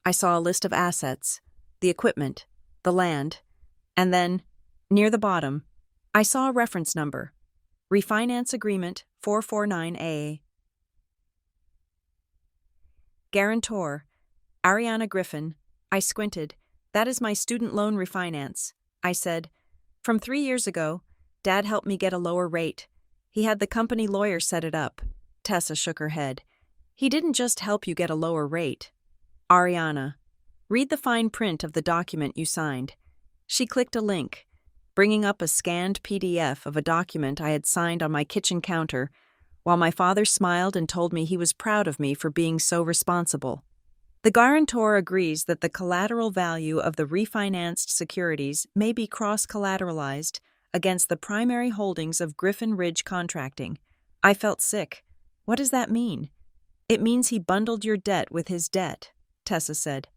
I saw a list of assets, the equipment, the land, and then, near the bottom, I saw a reference number, Refinance Agreement 449A. Guarantor, Ariana Griffin. I squinted. That is my student loan refinance, I said. From 3 years ago, Dad helped me get a lower rate. He had the company lawyer set it up. Tessa shook her head. He didn't just help you get a lower rate. Ariana, read the fine print of the document you signed. She clicked a link, bringing up a scanned PDF of a document I had signed on my kitchen counter, while my father smiled and told me he was proud of me for being so responsible. The guarantor agrees that the collateral value of the refinanced securities may be cross-collateralized against the primary holdings of Griffin Ridge Contracting. I felt sick. What does that mean? It means he bundled your debt with his debt, Tessa said.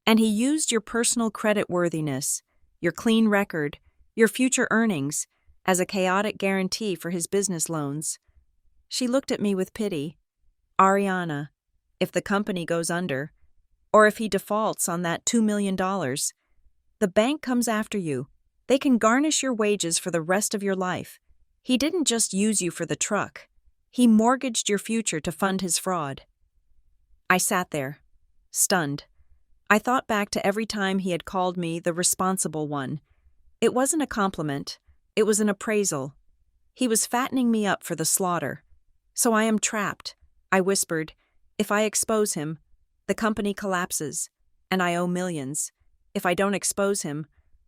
And he used your personal creditworthiness, your clean record, your future earnings, as a chaotic guarantee for his business loans. She looked at me with pity. Ariana, if the company goes under, or if he defaults on that $2 million, the bank comes after you. They can garnish your wages for the rest of your life. He didn't just use you for the truck. He mortgaged your future to fund his fraud. I sat there, stunned. I thought back to every time he had called me the responsible one. It wasn't a compliment. It was an appraisal. He was fattening me up for the slaughter. So I am trapped, I whispered. If I expose him, the company collapses, and I owe millions. If I don't expose him,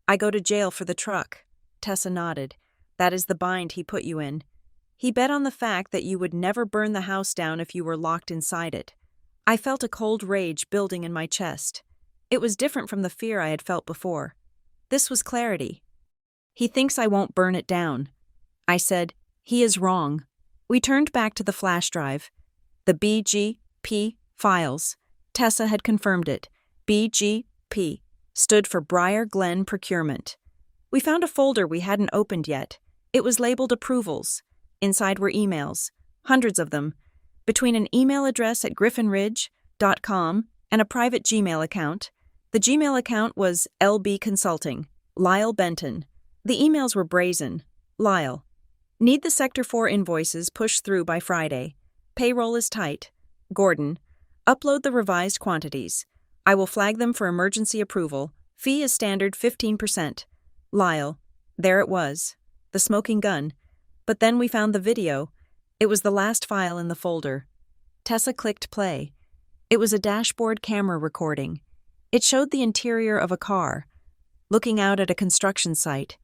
I go to jail for the truck. Tessa nodded. That is the bind he put you in. He bet on the fact that you would never burn the house down if you were locked inside it. I felt a cold rage building in my chest. It was different from the fear I had felt before. This was clarity. He thinks I won't burn it down. I said, he is wrong. We turned back to the flash drive. The BGP files. Tessa had confirmed it. BGP stood for Briar Glen Procurement. We found a folder we hadn't opened yet. It was labeled Approvals. Inside were emails, hundreds of them, between an email address at griffinridge.com and a private Gmail account. The Gmail account was LB Consulting, Lyle Benton. The emails were brazen. Lyle. Need the Sector 4 invoices pushed through by Friday. Payroll is tight. Gordon. Upload the revised quantities. I will flag them for emergency approval. Fee is standard 15%. Lyle. There it was. The smoking gun. But then we found the video. It was the last file in the folder. Tessa clicked play. It was a dashboard camera recording. It showed the interior of a car, looking out at a construction site.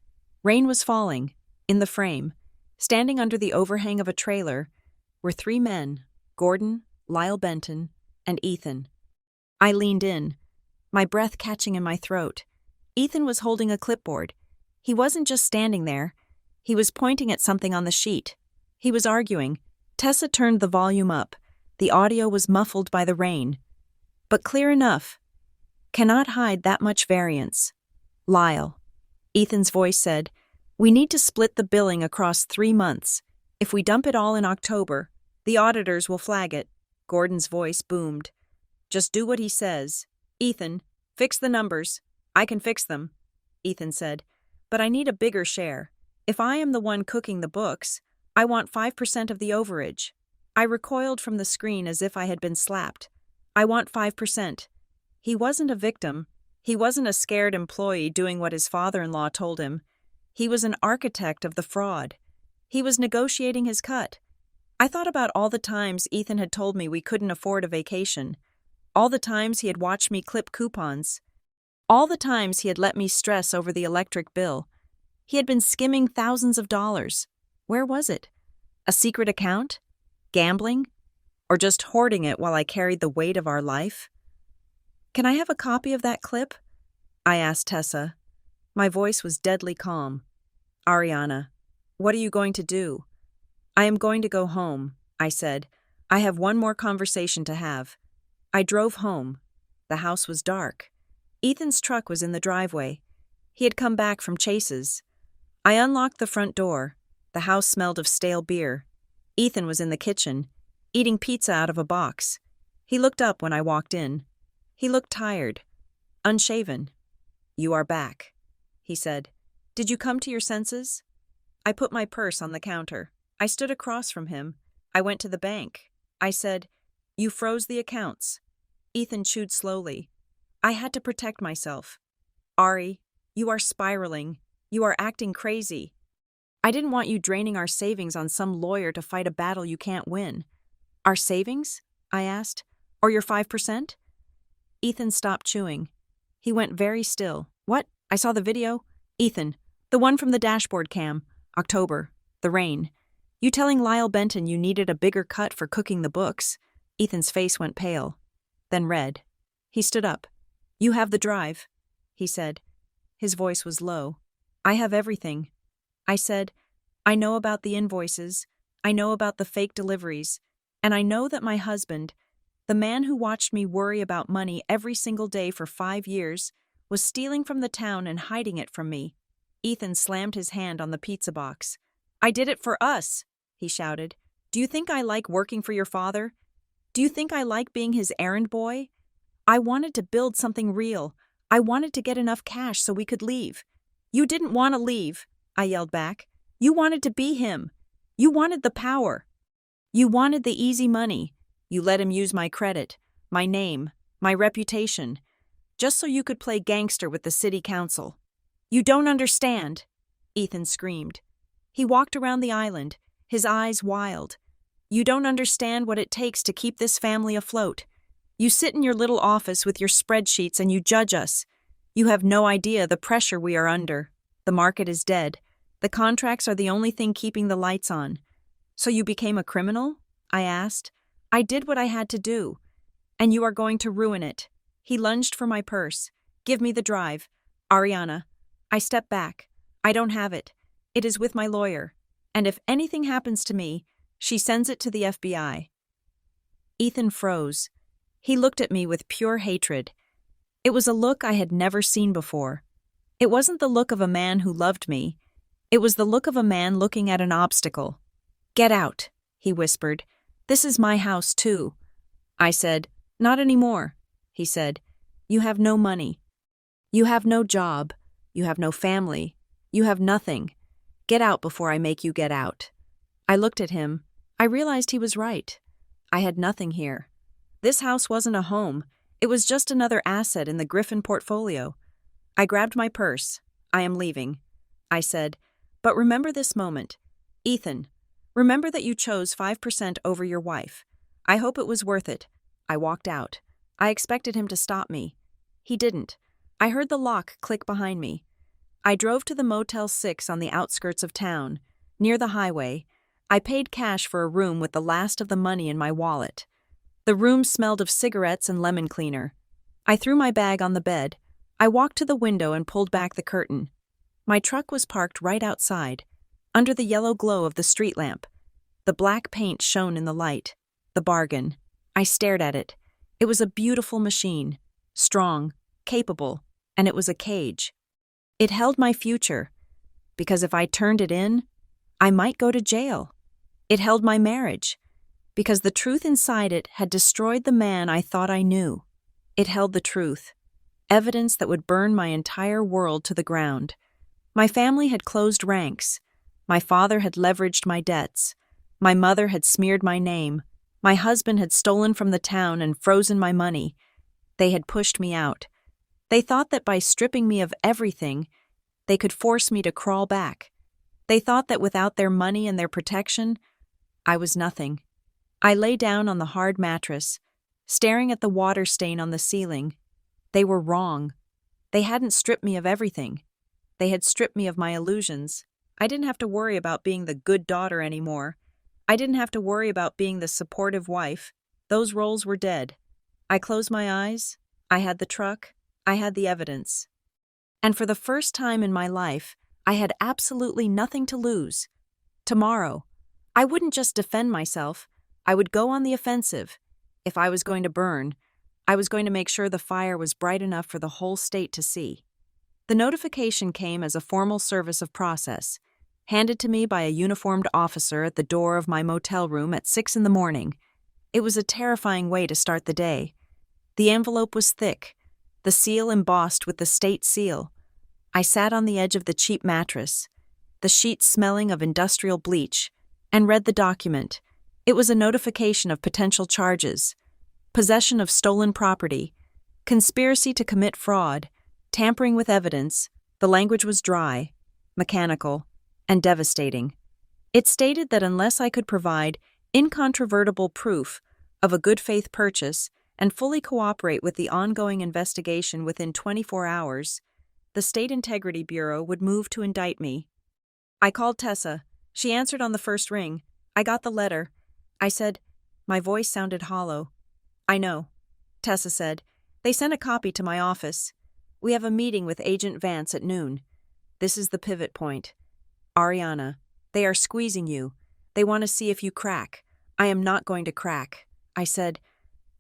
Rain was falling. In the frame, standing under the overhang of a trailer, were three men, Gordon, Lyle Benton, and Ethan. I leaned in, my breath catching in my throat. Ethan was holding a clipboard. He wasn't just standing there. He was pointing at something on the sheet. He was arguing. Tessa turned the volume up. The audio was muffled by the rain. But clear enough. Cannot hide that much variance. Lyle. Ethan's voice said, we need to split the billing across 3 months. If we dump it all in October, the auditors will flag it. Gordon's voice boomed. Just do what he says. Ethan, fix the numbers. I can fix them, Ethan said. But I need a bigger share. If I am the one cooking the books, I want 5% of the overage. I recoiled from the screen as if I had been slapped. I want 5%. He wasn't a victim. He wasn't a scared employee doing what his father-in-law told him. He was an architect of the fraud. He was negotiating his cut. I thought about all the times Ethan had told me we couldn't afford a vacation. All the times he had watched me clip coupons. All the times he had let me stress over the electric bill. He had been skimming thousands of dollars. Where was it? A secret account? Gambling? Or just hoarding it while I carried the weight of our life? Can I have a copy of that clip? I asked Tessa. My voice was deadly calm. Ariana, what are you going to do? I am going to go home, I said. I have one more conversation to have. I drove home. The house was dark. Ethan's truck was in the driveway. He had come back from Chase's. I unlocked the front door. The house smelled of stale beer. Ethan was in the kitchen, eating pizza out of a box. He looked up when I walked in. He looked tired, unshaven. You are back, he said. Did you come to your senses? I put my purse on the counter. I stood across from him. I went to the bank. I said, you froze the accounts. Ethan chewed slowly. I had to protect myself. Ari, you are spiraling. You are acting crazy. I didn't want you draining our savings on some lawyer to fight a battle you can't win. Our savings? I asked. Or your 5%? Ethan stopped chewing. He went very still. What? I saw the video. Ethan, the one from the dashboard cam. October. The rain. You telling Lyle Benton you needed a bigger cut for cooking the books? Ethan's face went pale, then red. He stood up. You have the drive, he said. His voice was low. I have everything. I said, I know about the invoices, I know about the fake deliveries, and I know that my husband, the man who watched me worry about money every single day for 5 years, was stealing from the town and hiding it from me. Ethan slammed his hand on the pizza box. I did it for us, he shouted. Do you think I like working for your father? Do you think I like being his errand boy? I wanted to build something real. I wanted to get enough cash so we could leave. You didn't want to leave, I yelled back. You wanted to be him. You wanted the power. You wanted the easy money. You let him use my credit, my name, my reputation, just so you could play gangster with the city council. You don't understand, Ethan screamed. He walked around the island, his eyes wild. You don't understand what it takes to keep this family afloat. You sit in your little office with your spreadsheets and you judge us. You have no idea the pressure we are under. The market is dead. The contracts are the only thing keeping the lights on. So you became a criminal? I asked. I did what I had to do. And you are going to ruin it. He lunged for my purse. Give me the drive. Ariana. I stepped back. I don't have it. It is with my lawyer. And if anything happens to me, she sends it to the FBI. Ethan froze. He looked at me with pure hatred. It was a look I had never seen before. It wasn't the look of a man who loved me. It was the look of a man looking at an obstacle. Get out, he whispered. This is my house, too. I said, not anymore, he said. You have no money. You have no job. You have no family. You have nothing. Get out before I make you get out. I looked at him. I realized he was right. I had nothing here. This house wasn't a home. It was just another asset in the Griffin portfolio. I grabbed my purse. I am leaving. I said, but remember this moment. Ethan, remember that you chose 5% over your wife. I hope it was worth it. I walked out. I expected him to stop me. He didn't. I heard the lock click behind me. I drove to the Motel 6 on the outskirts of town, near the highway. I paid cash for a room with the last of the money in my wallet. The room smelled of cigarettes and lemon cleaner. I threw my bag on the bed. I walked to the window and pulled back the curtain. My truck was parked right outside, under the yellow glow of the street lamp. The black paint shone in the light. The bargain. I stared at it. It was a beautiful machine, strong, capable, and it was a cage. It held my future, because if I turned it in, I might go to jail. It held my marriage, because the truth inside it had destroyed the man I thought I knew. It held the truth, evidence that would burn my entire world to the ground. My family had closed ranks. My father had leveraged my debts. My mother had smeared my name. My husband had stolen from the town and frozen my money. They had pushed me out. They thought that by stripping me of everything, they could force me to crawl back. They thought that without their money and their protection, I was nothing. I lay down on the hard mattress, staring at the water stain on the ceiling. They were wrong. They hadn't stripped me of everything. They had stripped me of my illusions. I didn't have to worry about being the good daughter anymore. I didn't have to worry about being the supportive wife. Those roles were dead. I closed my eyes. I had the truck. I had the evidence. And for the first time in my life, I had absolutely nothing to lose. Tomorrow, I wouldn't just defend myself. I would go on the offensive. If I was going to burn, I was going to make sure the fire was bright enough for the whole state to see. The notification came as a formal service of process, handed to me by a uniformed officer at the door of my motel room at 6 a.m. It was a terrifying way to start the day. The envelope was thick, the seal embossed with the state seal. I sat on the edge of the cheap mattress, the sheets smelling of industrial bleach, and read the document. It was a notification of potential charges: possession of stolen property, conspiracy to commit fraud, tampering with evidence. The language was dry, mechanical, and devastating. It stated that unless I could provide incontrovertible proof of a good faith purchase and fully cooperate with the ongoing investigation within 24 hours, the State Integrity Bureau would move to indict me. I called Tessa. She answered on the first ring. I got the letter. I said. My voice sounded hollow. I know. Tessa said. They sent a copy to my office. We have a meeting with Agent Vance at noon. This is the pivot point. Ariana, they are squeezing you. They want to see if you crack. I am not going to crack. I said,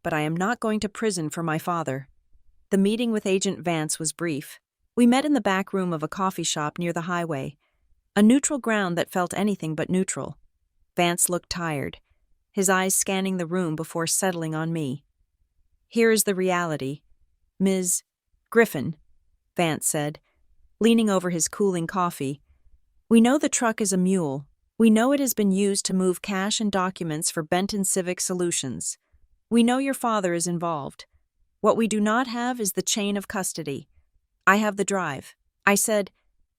but I am not going to prison for my father. The meeting with Agent Vance was brief. We met in the back room of a coffee shop near the highway, a neutral ground that felt anything but neutral. Vance looked tired, his eyes scanning the room before settling on me. Here is the reality, Ms. Griffin, Vance said, leaning over his cooling coffee. We know the truck is a mule. We know it has been used to move cash and documents for Benton Civic Solutions. We know your father is involved. What we do not have is the chain of custody. I have the drive. I said.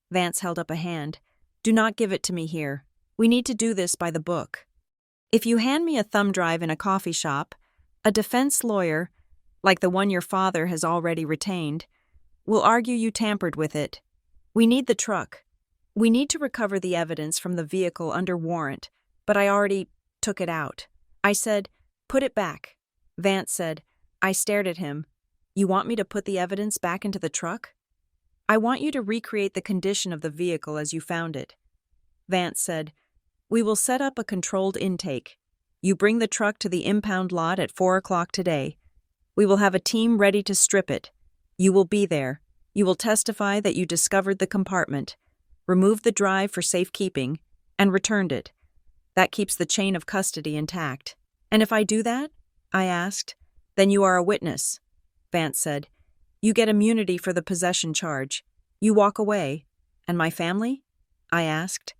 Vance held up a hand. Do not give it to me here. We need to do this by the book. If you hand me a thumb drive in a coffee shop, a defense lawyer, like the one your father has already retained, will argue you tampered with it. We need the truck. We need to recover the evidence from the vehicle under warrant, but I already took it out. I said, put it back. Vance said. I stared at him. You want me to put the evidence back into the truck? I want you to recreate the condition of the vehicle as you found it. Vance said, we will set up a controlled intake. You bring the truck to the impound lot at 4 o'clock today. We will have a team ready to strip it. You will be there. You will testify that you discovered the compartment, removed the drive for safekeeping, and returned it. That keeps the chain of custody intact. And if I do that? I asked. Then you are a witness. Vance said. You get immunity for the possession charge. You walk away. And my family? I asked.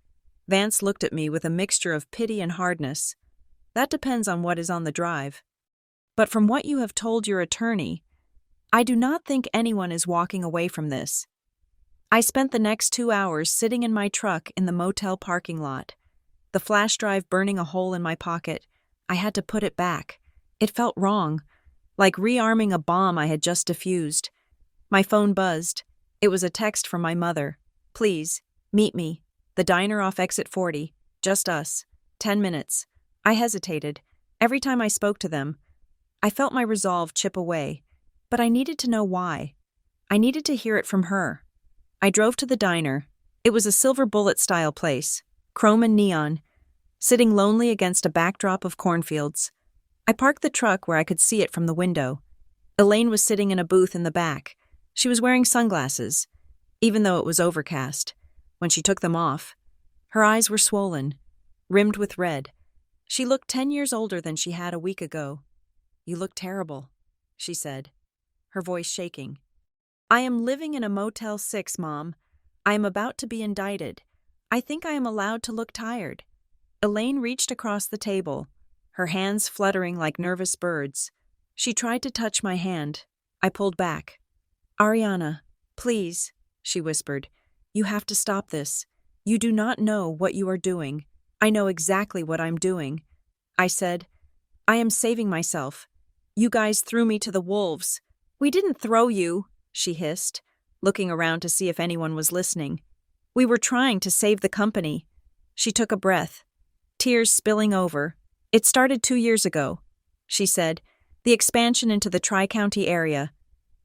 Vance looked at me with a mixture of pity and hardness. That depends on what is on the drive. But from what you have told your attorney, I do not think anyone is walking away from this. I spent the next 2 hours sitting in my truck in the motel parking lot. The flash drive burning a hole in my pocket. I had to put it back. It felt wrong, like rearming a bomb I had just defused. My phone buzzed. It was a text from my mother. Please, meet me. The diner off exit 40. Just us. 10 minutes. I hesitated. Every time I spoke to them, I felt my resolve chip away. But I needed to know why. I needed to hear it from her. I drove to the diner. It was a Silver Bullet-style place, chrome and neon, sitting lonely against a backdrop of cornfields. I parked the truck where I could see it from the window. Elaine was sitting in a booth in the back. She was wearing sunglasses, even though it was overcast. When she took them off, her eyes were swollen, rimmed with red. She looked 10 years older than she had a week ago. You look terrible, she said, her voice shaking. I am living in a Motel 6, Mom. I am about to be indicted. I think I am allowed to look tired. Elaine reached across the table, her hands fluttering like nervous birds. She tried to touch my hand. I pulled back. Ariana, please, she whispered. You have to stop this. You do not know what you are doing. I know exactly what I'm doing. I said, I am saving myself. You guys threw me to the wolves. We didn't throw you, she hissed, looking around to see if anyone was listening. We were trying to save the company. She took a breath, tears spilling over. It started 2 years ago, she said, the expansion into the Tri-County area.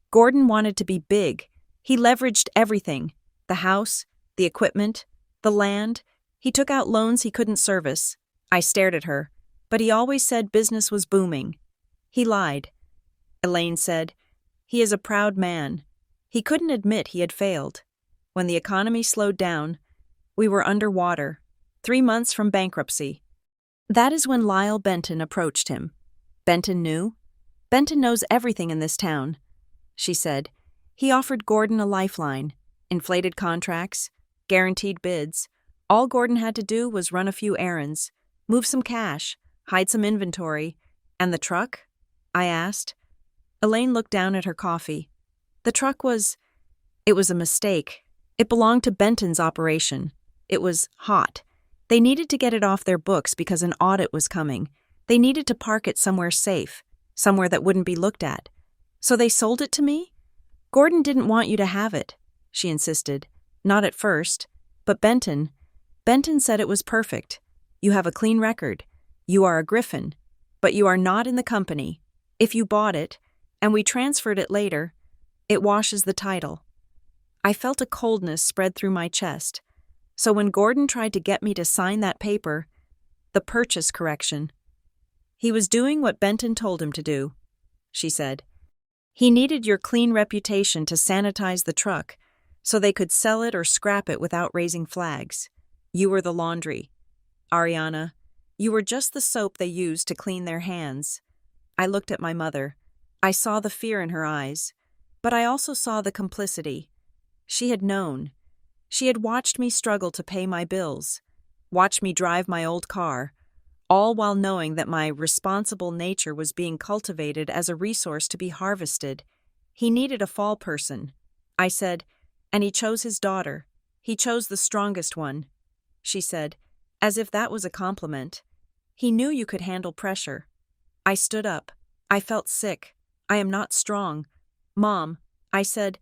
Gordon wanted to be big. He leveraged everything, the house, the equipment, the land. He took out loans he couldn't service. I stared at her, but he always said business was booming. He lied. Elaine said, he is a proud man. He couldn't admit he had failed. When the economy slowed down, we were underwater, 3 months from bankruptcy. That is when Lyle Benton approached him. Benton knew. Benton knows everything in this town, she said. He offered Gordon a lifeline, inflated contracts, guaranteed bids. All Gordon had to do was run a few errands, move some cash, hide some inventory. And the truck? I asked. Elaine looked down at her coffee. The truck it was a mistake. It belonged to Benton's operation. It was hot. They needed to get it off their books because an audit was coming. They needed to park it somewhere safe, somewhere that wouldn't be looked at. So they sold it to me? Gordon didn't want you to have it, she insisted. Not at first. But Benton said it was perfect. You have a clean record. You are a Griffin. But you are not in the company. If you bought it, and we transferred it later, it washes the title. I felt a coldness spread through my chest. So when Gordon tried to get me to sign that paper, the purchase correction, he was doing what Benton told him to do, she said. He needed your clean reputation to sanitize the truck, so they could sell it or scrap it without raising flags. You were the laundry. Ariana, you were just the soap they used to clean their hands. I looked at my mother. I saw the fear in her eyes, but I also saw the complicity. She had known. She had watched me struggle to pay my bills, watched me drive my old car, all while knowing that my responsible nature was being cultivated as a resource to be harvested. He needed a fall person, I said, and he chose his daughter. He chose the strongest one, she said, as if that was a compliment. He knew you could handle pressure. I stood up. I felt sick. I am not strong. Mom, I said,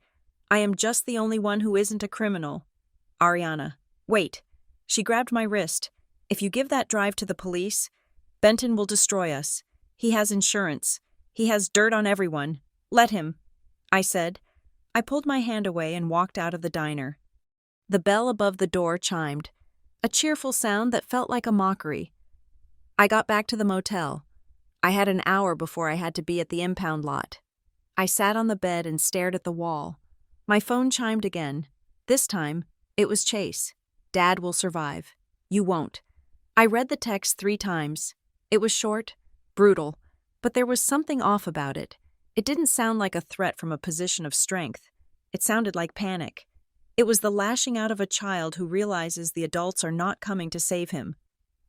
I am just the only one who isn't a criminal. Ariana, wait. She grabbed my wrist. If you give that drive to the police, Benton will destroy us. He has insurance. He has dirt on everyone. Let him, I said. I pulled my hand away and walked out of the diner. The bell above the door chimed, a cheerful sound that felt like a mockery. I got back to the motel. I had an hour before I had to be at the impound lot. I sat on the bed and stared at the wall. My phone chimed again. This time, it was Chase. Dad will survive. You won't. I read the text 3 times. It was short, brutal, but there was something off about it. It didn't sound like a threat from a position of strength. It sounded like panic. It was the lashing out of a child who realizes the adults are not coming to save him.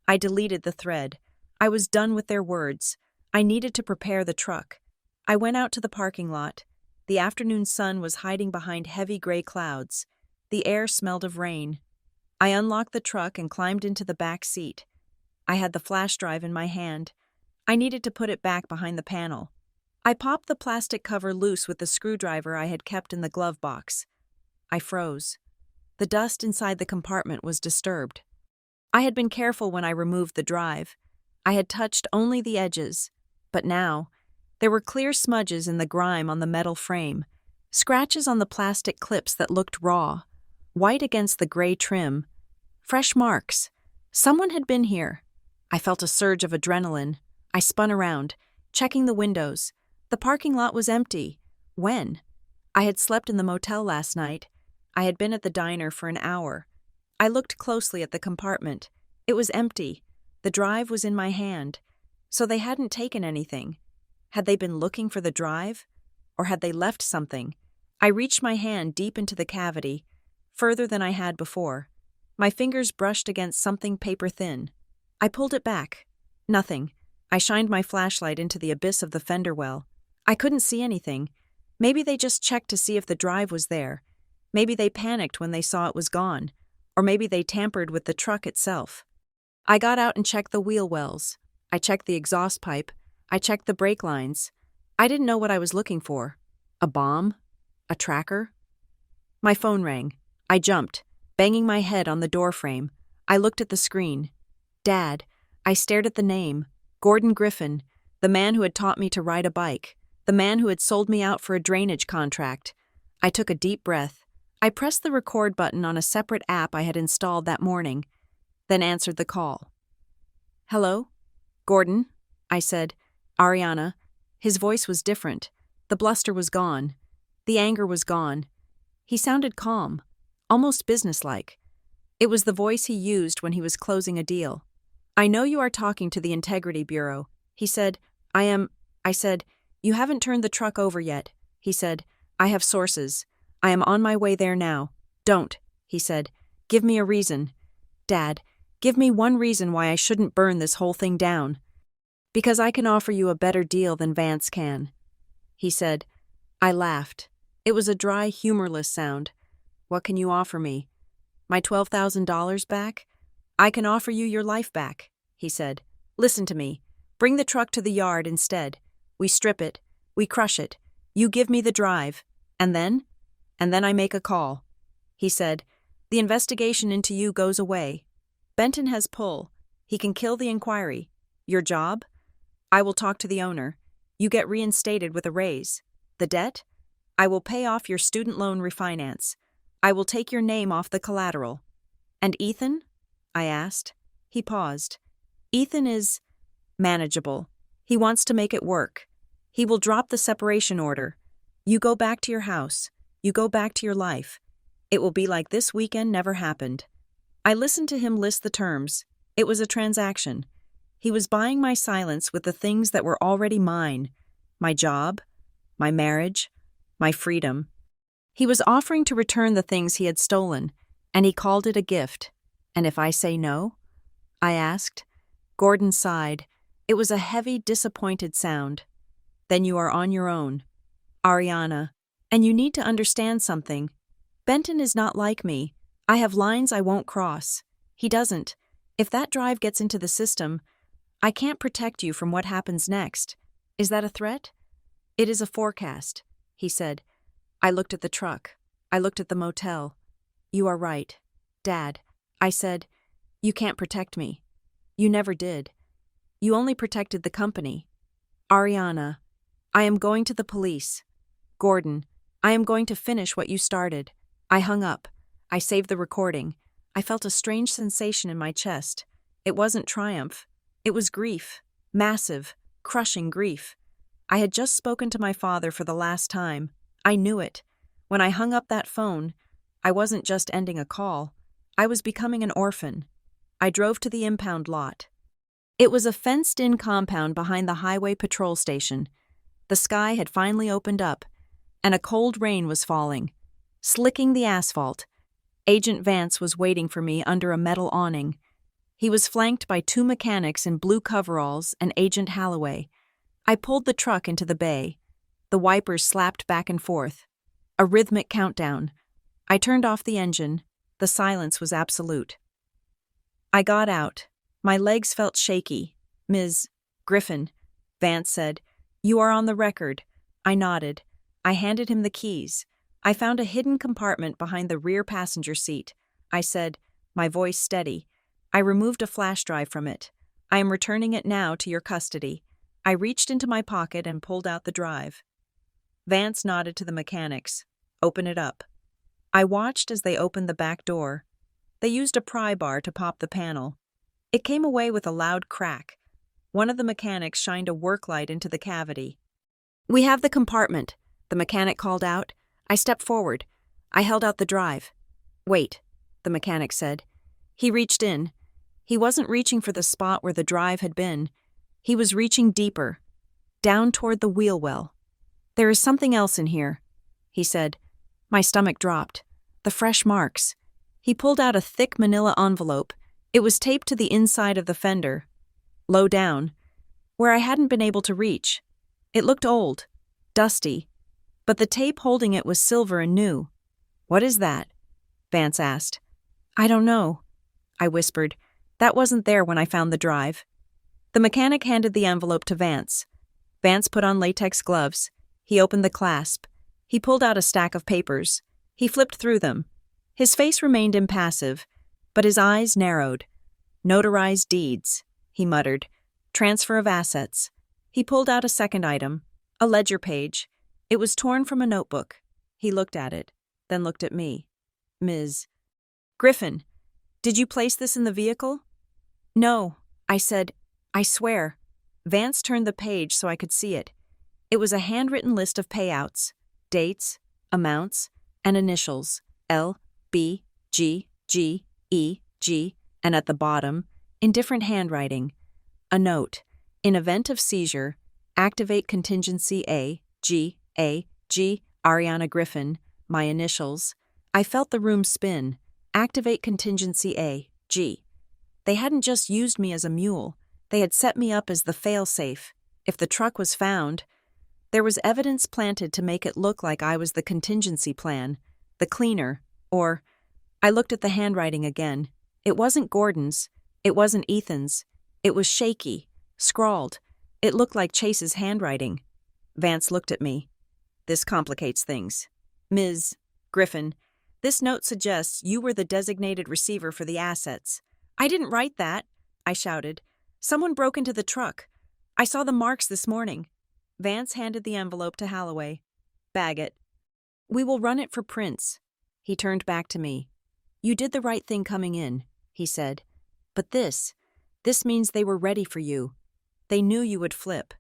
I deleted the thread. I was done with their words. I needed to prepare the truck. I went out to the parking lot. The afternoon sun was hiding behind heavy gray clouds. The air smelled of rain. I unlocked the truck and climbed into the back seat. I had the flash drive in my hand. I needed to put it back behind the panel. I popped the plastic cover loose with the screwdriver I had kept in the glove box. I froze. The dust inside the compartment was disturbed. I had been careful when I removed the drive. I had touched only the edges. But now, there were clear smudges in the grime on the metal frame, scratches on the plastic clips that looked raw, white against the gray trim. Fresh marks. Someone had been here. I felt a surge of adrenaline. I spun around, checking the windows. The parking lot was empty. When? I had slept in the motel last night. I had been at the diner for an hour. I looked closely at the compartment. It was empty. The drive was in my hand. So they hadn't taken anything. Had they been looking for the drive? Or had they left something? I reached my hand deep into the cavity, further than I had before. My fingers brushed against something paper-thin. I pulled it back. Nothing. I shined my flashlight into the abyss of the fender well. I couldn't see anything. Maybe they just checked to see if the drive was there. Maybe they panicked when they saw it was gone. Or maybe they tampered with the truck itself. I got out and checked the wheel wells. I checked the exhaust pipe. I checked the brake lines. I didn't know what I was looking for. A bomb? A tracker? My phone rang. I jumped, banging my head on the doorframe. I looked at the screen. Dad. I stared at the name. Gordon Griffin, the man who had taught me to ride a bike, the man who had sold me out for a drainage contract. I took a deep breath. I pressed the record button on a separate app I had installed that morning, then answered the call. Hello? Gordon? I said. Ariana. His voice was different. The bluster was gone. The anger was gone. He sounded calm, almost businesslike. It was the voice he used when he was closing a deal. I know you are talking to the Integrity Bureau. He said, I said, you haven't turned the truck over yet. He said, I have sources. I am on my way there now. Don't, he said. Give me a reason. Dad, give me one reason why I shouldn't burn this whole thing down. Because I can offer you a better deal than Vance can. He said. I laughed. It was a dry, humorless sound. What can you offer me? My $12,000 back? I can offer you your life back, he said. Listen to me. Bring the truck to the yard instead. We strip it. We crush it. You give me the drive. And then? And then I make a call. He said, the investigation into you goes away. Benton has pull. He can kill the inquiry. Your job? I will talk to the owner. You get reinstated with a raise. The debt? I will pay off your student loan refinance. I will take your name off the collateral. And Ethan? I asked. He paused. Ethan is manageable. He wants to make it work. He will drop the separation order. You go back to your house. You go back to your life. It will be like this weekend never happened. I listened to him list the terms. It was a transaction. He was buying my silence with the things that were already mine. My job, my marriage, my freedom. He was offering to return the things he had stolen, and he called it a gift. And if I say no? I asked. Gordon sighed. It was a heavy, disappointed sound. Then you are on your own. Ariana, and you need to understand something. Benton is not like me. I have lines I won't cross. He doesn't. If that drive gets into the system, I can't protect you from what happens next. Is that a threat? It is a forecast, he said. I looked at the truck. I looked at the motel. You are right. Dad, I said, you can't protect me. You never did. You only protected the company. Ariana, I am going to the police. Gordon, I am going to finish what you started. I hung up. I saved the recording. I felt a strange sensation in my chest. It wasn't triumph. It was grief. Massive, crushing grief. I had just spoken to my father for the last time. I knew it. When I hung up that phone, I wasn't just ending a call. I was becoming an orphan. I drove to the impound lot. It was a fenced-in compound behind the highway patrol station. The sky had finally opened up, and a cold rain was falling, slicking the asphalt. Agent Vance was waiting for me under a metal awning. He was flanked by 2 mechanics in blue coveralls and Agent Halloway. I pulled the truck into the bay. The wipers slapped back and forth. A rhythmic countdown. I turned off the engine. The silence was absolute. I got out. My legs felt shaky. Ms. Griffin, Vance said, you are on the record. I nodded. I handed him the keys. I found a hidden compartment behind the rear passenger seat. I said, my voice steady. I removed a flash drive from it. I am returning it now to your custody. I reached into my pocket and pulled out the drive. Vance nodded to the mechanics. Open it up. I watched as they opened the back door. They used a pry bar to pop the panel. It came away with a loud crack. One of the mechanics shined a work light into the cavity. We have the compartment, the mechanic called out. I stepped forward. I held out the drive. Wait, the mechanic said. He reached in. He wasn't reaching for the spot where the drive had been. He was reaching deeper, down toward the wheel well. There is something else in here, he said. My stomach dropped. The fresh marks. He pulled out a thick manila envelope. It was taped to the inside of the fender, low down, where I hadn't been able to reach. It looked old, dusty, but the tape holding it was silver and new. What is that? Vance asked. I don't know, I whispered. That wasn't there when I found the drive. The mechanic handed the envelope to Vance. Vance put on latex gloves. He opened the clasp. He pulled out a stack of papers. He flipped through them. His face remained impassive, but his eyes narrowed. Notarized deeds, he muttered. Transfer of assets. He pulled out a second item, a ledger page. It was torn from a notebook. He looked at it, then looked at me. Ms. Griffin, did you place this in the vehicle? No, I said. I swear. Vance turned the page so I could see it. It was a handwritten list of payouts, dates, amounts, and initials. L, B, G, G, E, G, and at the bottom, in different handwriting, a note. In event of seizure, activate contingency A, G, Ariana Griffin, my initials. I felt the room spin. Activate contingency A, G. They hadn't just used me as a mule. They had set me up as the fail-safe. If the truck was found, there was evidence planted to make it look like I was the contingency plan, the cleaner, or... I looked at the handwriting again. It wasn't Gordon's. It wasn't Ethan's. It was shaky, scrawled. It looked like Chase's handwriting. Vance looked at me. This complicates things. Ms. Griffin, this note suggests you were the designated receiver for the assets. I didn't write that. I shouted. "Someone broke into the truck. I saw the marks this morning." Vance handed the envelope to Holloway. "Bag it. We will run it for prints." He turned back to me. "You did the right thing coming in," he said. "But this means they were ready for you. They knew you would flip."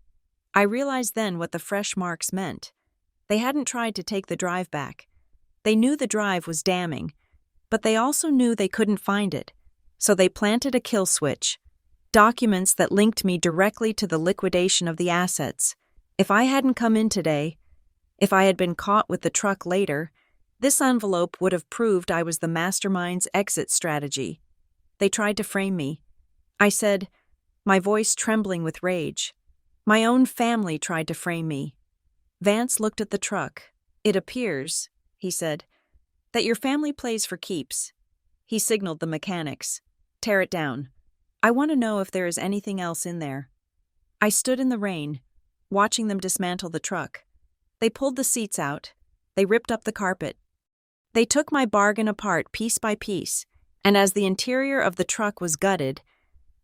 I realized then what the fresh marks meant. They hadn't tried to take the drive back. They knew the drive was damning, but they also knew they couldn't find it. So they planted a kill switch. Documents that linked me directly to the liquidation of the assets. If I hadn't come in today, if I had been caught with the truck later, this envelope would have proved I was the mastermind's exit strategy. They tried to frame me. I said, my voice trembling with rage. My own family tried to frame me. Vance looked at the truck. "It appears," he said, "that your family plays for keeps." He signaled the mechanics. "Tear it down. I want to know if there is anything else in there." I stood in the rain, watching them dismantle the truck. They pulled the seats out. They ripped up the carpet. They took my bargain apart piece by piece, and as the interior of the truck was gutted,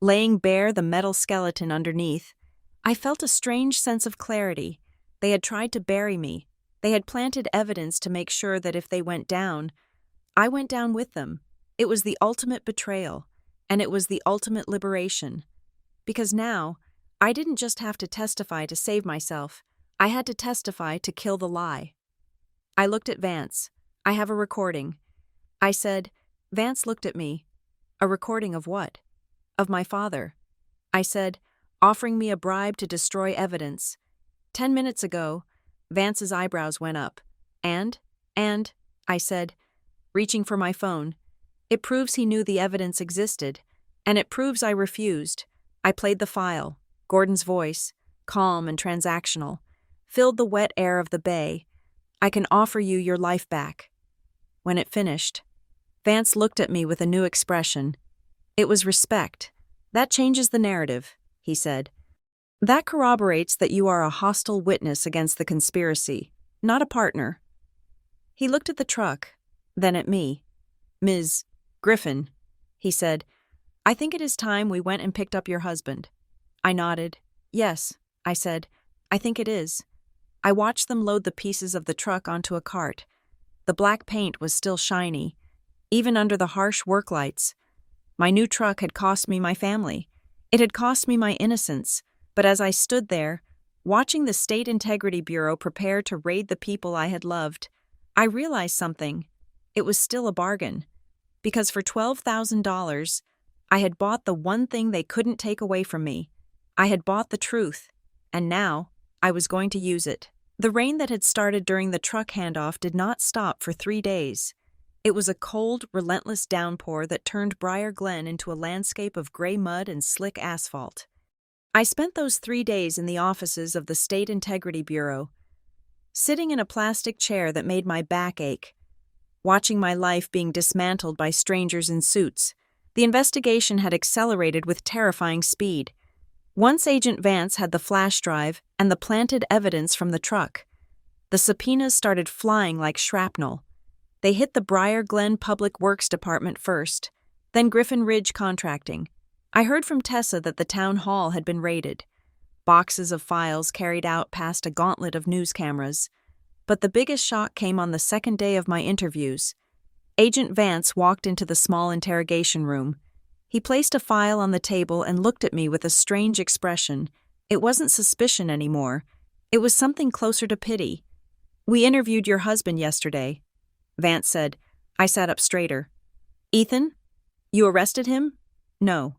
laying bare the metal skeleton underneath, I felt a strange sense of clarity. They had tried to bury me. They had planted evidence to make sure that if they went down, I went down with them. It was the ultimate betrayal, and it was the ultimate liberation. Because now, I didn't just have to testify to save myself. I had to testify to kill the lie. I looked at Vance. "I have a recording." I said. Vance looked at me. "A recording of what?" "Of my father." I said, offering me a bribe to destroy evidence. 10 minutes ago, Vance's eyebrows went up. And, I said, reaching for my phone, "It proves he knew the evidence existed, and it proves I refused." I played the file. Gordon's voice, calm and transactional, filled the wet air of the bay. "I can offer you your life back." When it finished, Vance looked at me with a new expression. "It was respect. That changes the narrative," he said. "That corroborates that you are a hostile witness against the conspiracy, not a partner." He looked at the truck, then at me. "Ms. Griffin," he said, "I think it is time we went and picked up your husband." I nodded. "Yes," I said, "I think it is." I watched them load the pieces of the truck onto a cart. The black paint was still shiny, even under the harsh work lights. My new truck had cost me my family. It had cost me my innocence. But as I stood there, watching the State Integrity Bureau prepare to raid the people I had loved, I realized something. It was still a bargain. Because for $12,000, I had bought the one thing they couldn't take away from me. I had bought the truth, and now I was going to use it. The rain that had started during the truck handoff did not stop for 3 days. It was a cold, relentless downpour that turned Briar Glen into a landscape of gray mud and slick asphalt. I spent those 3 days in the offices of the State Integrity Bureau, sitting in a plastic chair that made my back ache, watching my life being dismantled by strangers in suits. The investigation had accelerated with terrifying speed. Once Agent Vance had the flash drive and the planted evidence from the truck, the subpoenas started flying like shrapnel. They hit the Briar Glen Public Works Department first, then Griffin Ridge Contracting. I heard from Tessa that the town hall had been raided. Boxes of files carried out past a gauntlet of news cameras. But the biggest shock came on the second day of my interviews. Agent Vance walked into the small interrogation room. He placed a file on the table and looked at me with a strange expression. It wasn't suspicion anymore. It was something closer to pity. "We interviewed your husband yesterday," Vance said. I sat up straighter. "Ethan? You arrested him?" "No."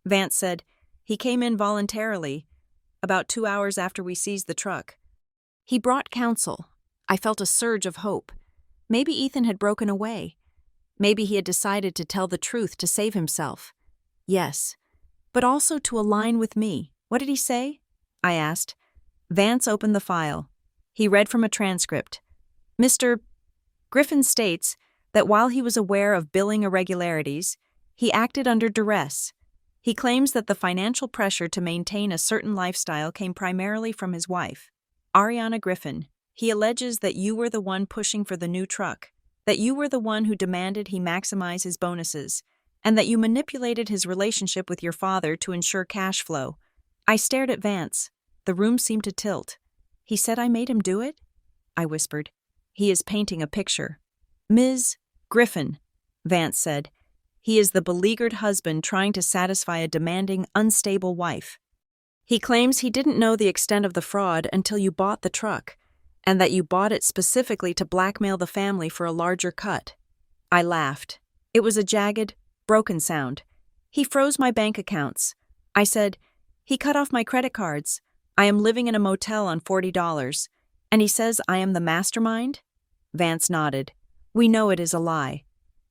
Vance said, "He came in voluntarily, about 2 hours after we seized the truck. He brought counsel." I felt a surge of hope. Maybe Ethan had broken away. Maybe he had decided to tell the truth to save himself. Yes, but also to align with me. "What did he say?" I asked. Vance opened the file. He read from a transcript. "Mr. Griffin states that while he was aware of billing irregularities, he acted under duress. He claims that the financial pressure to maintain a certain lifestyle came primarily from his wife, Ariana Griffin. He alleges that you were the one pushing for the new truck, that you were the one who demanded he maximize his bonuses, and that you manipulated his relationship with your father to ensure cash flow. I stared at Vance. The room seemed to tilt. He said I made him do it? I whispered. He is painting a picture. Ms. Griffin, Vance said. He is the beleaguered husband trying to satisfy a demanding, unstable wife. He claims he didn't know the extent of the fraud until you bought the truck, and that you bought it specifically to blackmail the family for a larger cut. I laughed. It was a jagged, broken sound. He froze my bank accounts. I said, he cut off my credit cards. I am living in a motel on $40. And he says I am the mastermind? Vance nodded. We know it is a lie.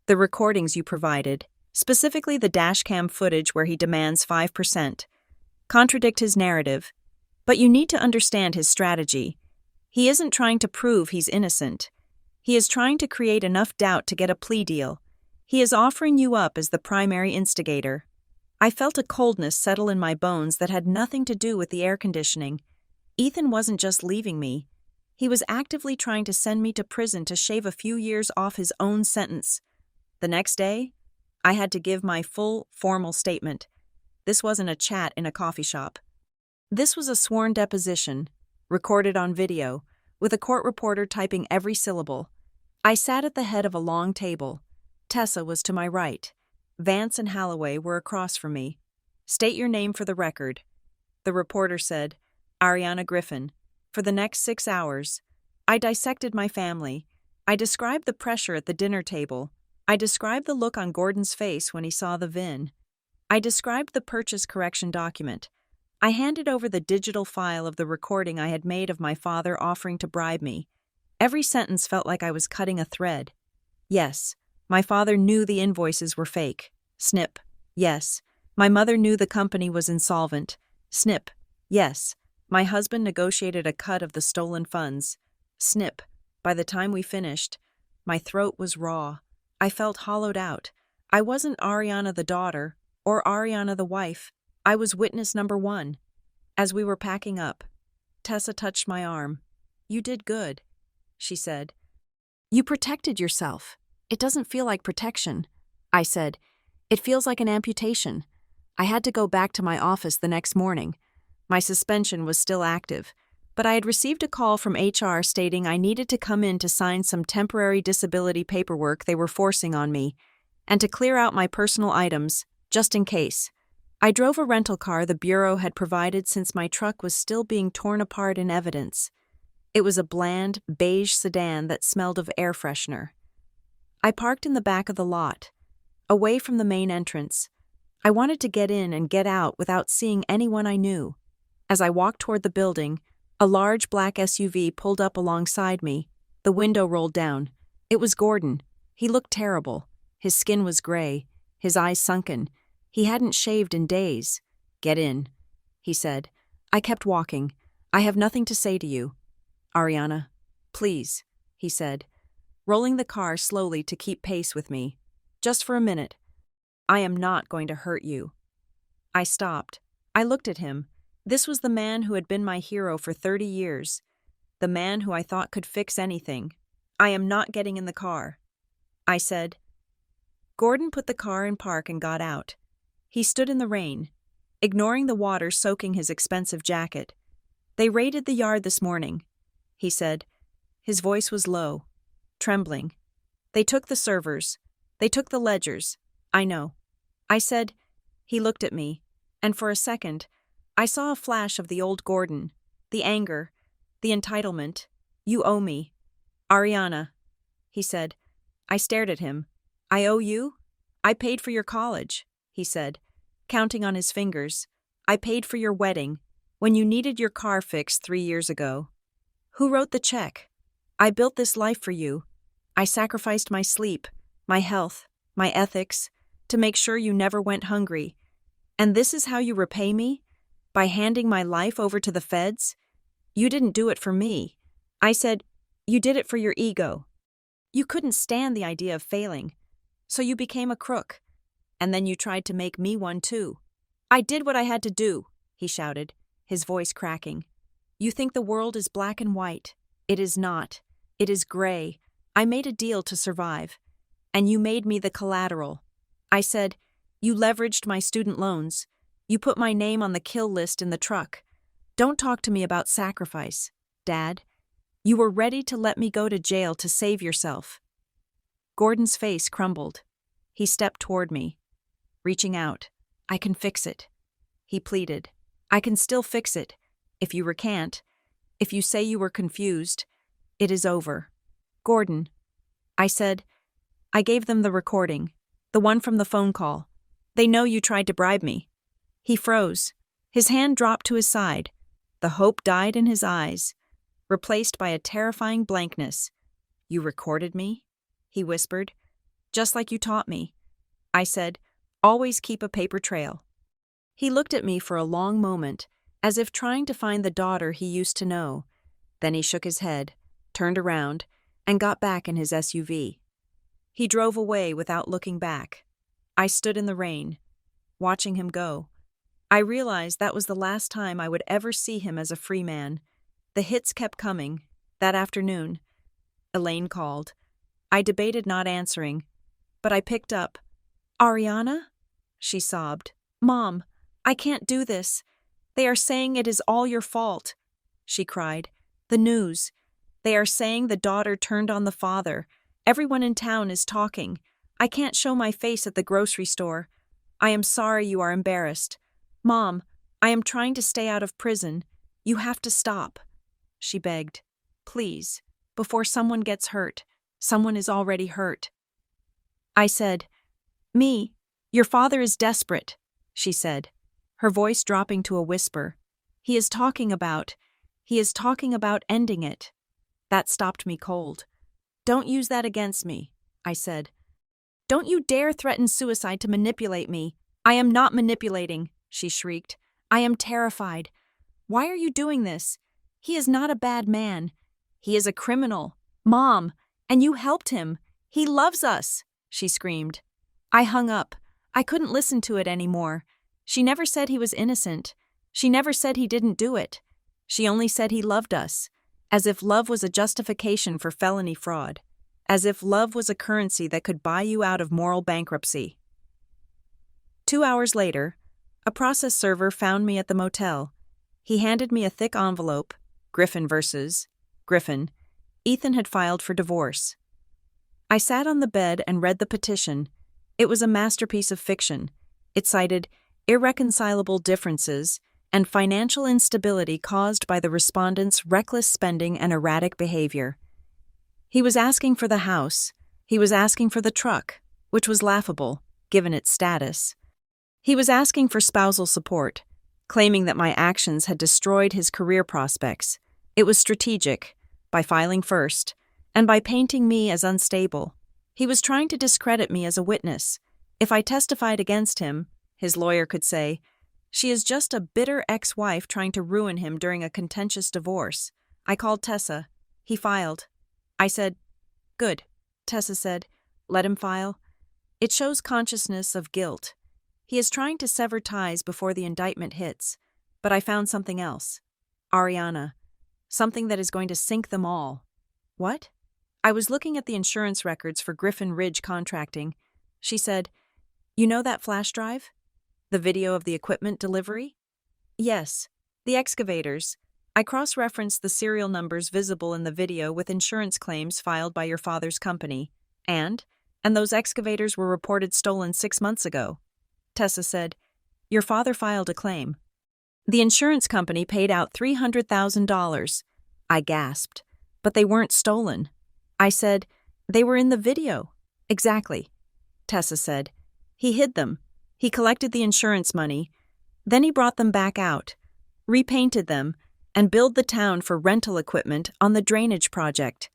The recordings you provided, specifically the dashcam footage where he demands 5%, contradict his narrative. But you need to understand his strategy. He isn't trying to prove he's innocent. He is trying to create enough doubt to get a plea deal. He is offering you up as the primary instigator. I felt a coldness settle in my bones that had nothing to do with the air conditioning. Ethan wasn't just leaving me. He was actively trying to send me to prison to shave a few years off his own sentence. The next day, I had to give my full, formal statement. This wasn't a chat in a coffee shop. This was a sworn deposition, recorded on video, with a court reporter typing every syllable. I sat at the head of a long table. Tessa was to my right. Vance and Holloway were across from me. State your name for the record. The reporter said, Ariana Griffin. For the next 6 hours, I dissected my family. I described the pressure at the dinner table. I described the look on Gordon's face when he saw the VIN. I described the purchase correction document. I handed over the digital file of the recording I had made of my father offering to bribe me. Every sentence felt like I was cutting a thread. Yes, my father knew the invoices were fake. Snip. Yes. My mother knew the company was insolvent. Snip. Yes. My husband negotiated a cut of the stolen funds. Snip. By the time we finished, my throat was raw. I felt hollowed out. I wasn't Ariana the daughter, or Ariana the wife. I was witness number 1. As we were packing up, Tessa touched my arm. You did good, she said. You protected yourself. It doesn't feel like protection, I said. It feels like an amputation. I had to go back to my office the next morning. My suspension was still active, but I had received a call from HR stating I needed to come in to sign some temporary disability paperwork they were forcing on me, and to clear out my personal items, just in case. I drove a rental car the Bureau had provided since my truck was still being torn apart in evidence. It was a bland, beige sedan that smelled of air freshener. I parked in the back of the lot, away from the main entrance. I wanted to get in and get out without seeing anyone I knew. As I walked toward the building, a large black SUV pulled up alongside me. The window rolled down. It was Gordon. He looked terrible. His skin was gray, his eyes sunken. He hadn't shaved in days. Get in, he said. I kept walking. I have nothing to say to you. Ariana, please, he said, rolling the car slowly to keep pace with me. Just for a minute. I am not going to hurt you. I stopped. I looked at him. This was the man who had been my hero for 30 years. The man who I thought could fix anything. I am not getting in the car, I said. Gordon put the car in park and got out. He stood in the rain, ignoring the water soaking his expensive jacket. They raided the yard this morning, he said. His voice was low, trembling. They took the servers. They took the ledgers. I know. I said. He looked at me, and for a second, I saw a flash of the old Gordon, the anger, the entitlement. You owe me. Ariana, he said. I stared at him. I owe you? I paid for your college, he said, counting on his fingers. I paid for your wedding, when you needed your car fixed 3 years ago. Who wrote the check? I built this life for you. I sacrificed my sleep, my health, my ethics, to make sure you never went hungry. And this is how you repay me? By handing my life over to the feds? You didn't do it for me. I said, you did it for your ego. You couldn't stand the idea of failing, so you became a crook. And then you tried to make me one too. I did what I had to do, he shouted, his voice cracking. You think the world is black and white. It is not. It is gray. I made a deal to survive. And you made me the collateral. I said, "You leveraged my student loans. You put my name on the kill list in the truck. Don't talk to me about sacrifice, Dad. You were ready to let me go to jail to save yourself." Gordon's face crumbled. He stepped toward me, reaching out. "I can fix it," he pleaded. "I can still fix it. If you recant, if you say you were confused, it is over." "Gordon," I said, "I gave them the recording, the one from the phone call. They know you tried to bribe me." He froze. His hand dropped to his side. The hope died in his eyes, replaced by a terrifying blankness. "You recorded me?" he whispered. "Just like you taught me." I said, "Always keep a paper trail." He looked at me for a long moment, as if trying to find the daughter he used to know. Then he shook his head, turned around, and got back in his SUV. He drove away without looking back. I stood in the rain, watching him go. I realized that was the last time I would ever see him as a free man. The hits kept coming. That afternoon, Elaine called. I debated not answering, but I picked up. "Ariana?" she sobbed. "Mom, I can't do this. They are saying it is all your fault," she cried. "The news. They are saying the daughter turned on the father. Everyone in town is talking. I can't show my face at the grocery store. I am sorry you are embarrassed. Mom, I am trying to stay out of prison. You have to stop," she begged. "Please, before someone gets hurt. Someone is already hurt." I said, "Me, your father is desperate," she said, her voice dropping to a whisper. He is talking about ending it." That stopped me cold. "Don't use that against me," I said. "Don't you dare threaten suicide to manipulate me." "I am not manipulating," she shrieked. "I am terrified. Why are you doing this? He is not a bad man. He is a criminal. Mom, and you helped him. He loves us," she screamed. I hung up. I couldn't listen to it anymore. She never said he was innocent. She never said he didn't do it. She only said he loved us, as if love was a justification for felony fraud, as if love was a currency that could buy you out of moral bankruptcy. 2 hours later, a process server found me at the motel. He handed me a thick envelope. Griffin versus Griffin. Ethan had filed for divorce. I sat on the bed and read the petition. It was a masterpiece of fiction. It cited irreconcilable differences and financial instability caused by the respondent's reckless spending and erratic behavior. He was asking for the house. He was asking for the truck, which was laughable, given its status. He was asking for spousal support, claiming that my actions had destroyed his career prospects. It was strategic, by filing first, and by painting me as unstable. He was trying to discredit me as a witness. If I testified against him, his lawyer could say, "She is just a bitter ex-wife trying to ruin him during a contentious divorce." I called Tessa. He filed. I said, "Good." Tessa said, "Let him file. It shows consciousness of guilt. He is trying to sever ties before the indictment hits. But I found something else. Ariana. Something that is going to sink them all." "What?" I was looking at the insurance records for Griffin Ridge Contracting. She said, "You know that flash drive? The video of the equipment delivery?" "Yes. The excavators. I cross-referenced the serial numbers visible in the video with insurance claims filed by your father's company. And those excavators were reported stolen 6 months ago." Tessa said, "Your father filed a claim. The insurance company paid out $300,000. I gasped. "But they weren't stolen." I said, "They were in the video." "Exactly." Tessa said, "He hid them. He collected the insurance money. Then he brought them back out, repainted them, and billed the town for rental equipment on the drainage project."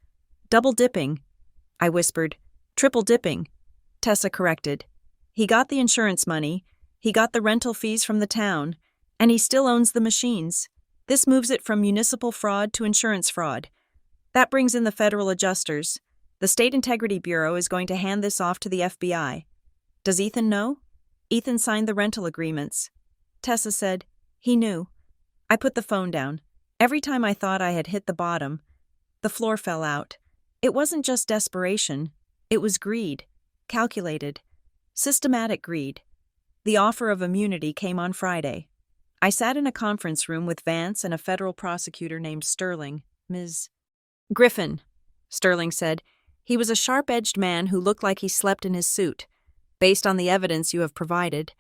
"Double dipping," I whispered. "Triple dipping," Tessa corrected. "He got the insurance money, he got the rental fees from the town, and he still owns the machines. This moves it from municipal fraud to insurance fraud. That brings in the federal adjusters. The State Integrity Bureau is going to hand this off to the FBI. Does Ethan know?" "Ethan signed the rental agreements." Tessa said, "He knew." I put the phone down. Every time I thought I had hit the bottom, the floor fell out. It wasn't just desperation. It was greed. Calculated. Systematic greed. The offer of immunity came on Friday. I sat in a conference room with Vance and a federal prosecutor named Sterling. Ms. Griffin, Sterling said. He was a sharp-edged man who looked like he slept in his suit. Based on the evidence you have provided,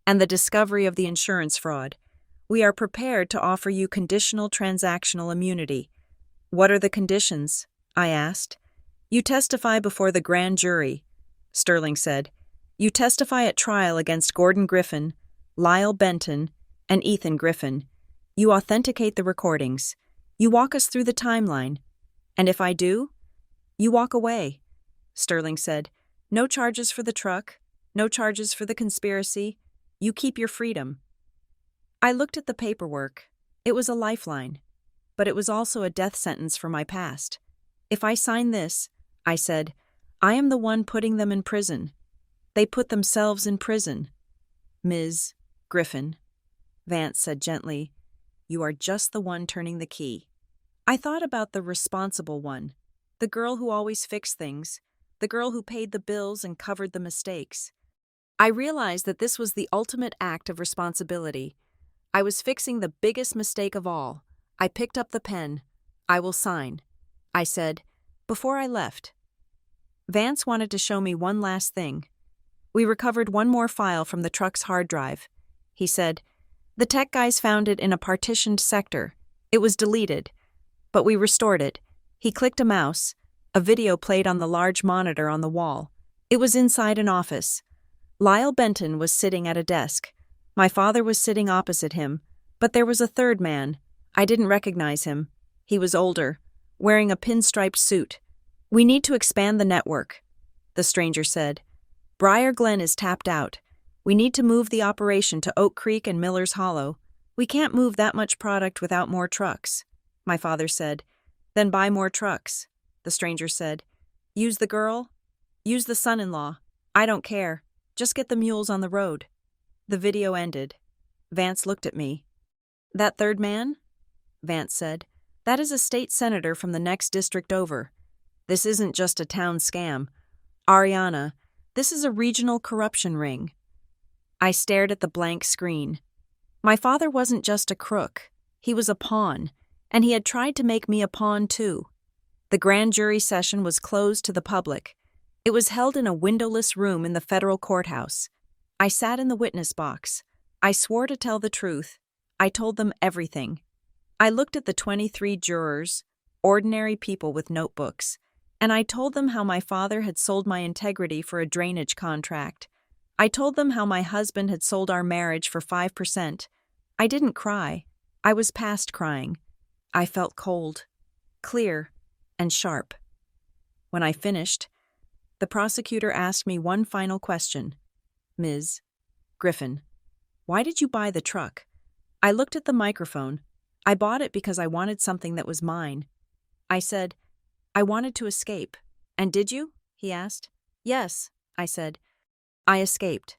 and the discovery of the insurance fraud, we are prepared to offer you conditional transactional immunity. What are the conditions? I asked. You testify before the grand jury, Sterling said. You testify at trial against Gordon Griffin, Lyle Benton, and Ethan Griffin. You authenticate the recordings. You walk us through the timeline. And if I do, you walk away, Sterling said. No charges for the truck, no charges for the conspiracy. You keep your freedom. I looked at the paperwork. It was a lifeline, but it was also a death sentence for my past. If I sign this, I said, I am the one putting them in prison. They put themselves in prison. Ms. Griffin, Vance said gently, you are just the one turning the key. I thought about the responsible one, the girl who always fixed things, the girl who paid the bills and covered the mistakes. I realized that this was the ultimate act of responsibility. I was fixing the biggest mistake of all. I picked up the pen. I will sign, I said, before I left. Vance wanted to show me one last thing. We recovered one more file from the truck's hard drive. He said, the tech guys found it in a partitioned sector. It was deleted, but we restored it. He clicked a mouse. A video played on the large monitor on the wall. It was inside an office. Lyle Benton was sitting at a desk. My father was sitting opposite him, but there was a third man. I didn't recognize him. He was older, wearing a pinstriped suit. We need to expand the network, the stranger said. Briar Glen is tapped out. We need to move the operation to Oak Creek and Miller's Hollow. We can't move that much product without more trucks, my father said. Then buy more trucks, the stranger said. Use the girl. Use the son-in-law. I don't care. Just get the mules on the road. The video ended. Vance looked at me. That third man? Vance said. That is a state senator from the next district over. This isn't just a town scam. Ariana, this is a regional corruption ring. I stared at the blank screen. My father wasn't just a crook. He was a pawn, and he had tried to make me a pawn too. The grand jury session was closed to the public. It was held in a windowless room in the federal courthouse. I sat in the witness box. I swore to tell the truth. I told them everything. I looked at the 23 jurors, ordinary people with notebooks, and I told them how my father had sold my integrity for a drainage contract. I told them how my husband had sold our marriage for 5%. I didn't cry. I was past crying. I felt cold, clear, and sharp. When I finished, the prosecutor asked me one final question. Ms. Griffin, why did you buy the truck? I looked at the microphone. I bought it because I wanted something that was mine. I said, I wanted to escape. And did you? He asked. Yes, I said. I escaped.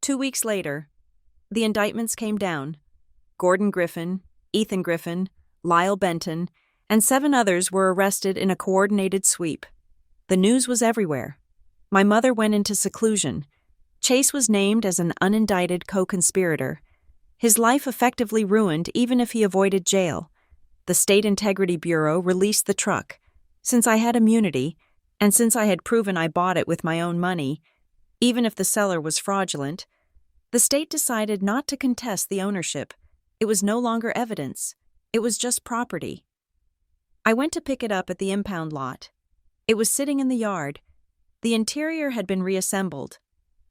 2 weeks later, the indictments came down. Gordon Griffin, Ethan Griffin, Lyle Benton, and 7 others were arrested in a coordinated sweep. The news was everywhere. My mother went into seclusion. Chase was named as an unindicted co-conspirator. His life effectively ruined even if he avoided jail. The State Integrity Bureau released the truck. Since I had immunity, and since I had proven I bought it with my own money, even if the seller was fraudulent, the state decided not to contest the ownership. It was no longer evidence. It was just property. I went to pick it up at the impound lot. It was sitting in the yard. The interior had been reassembled,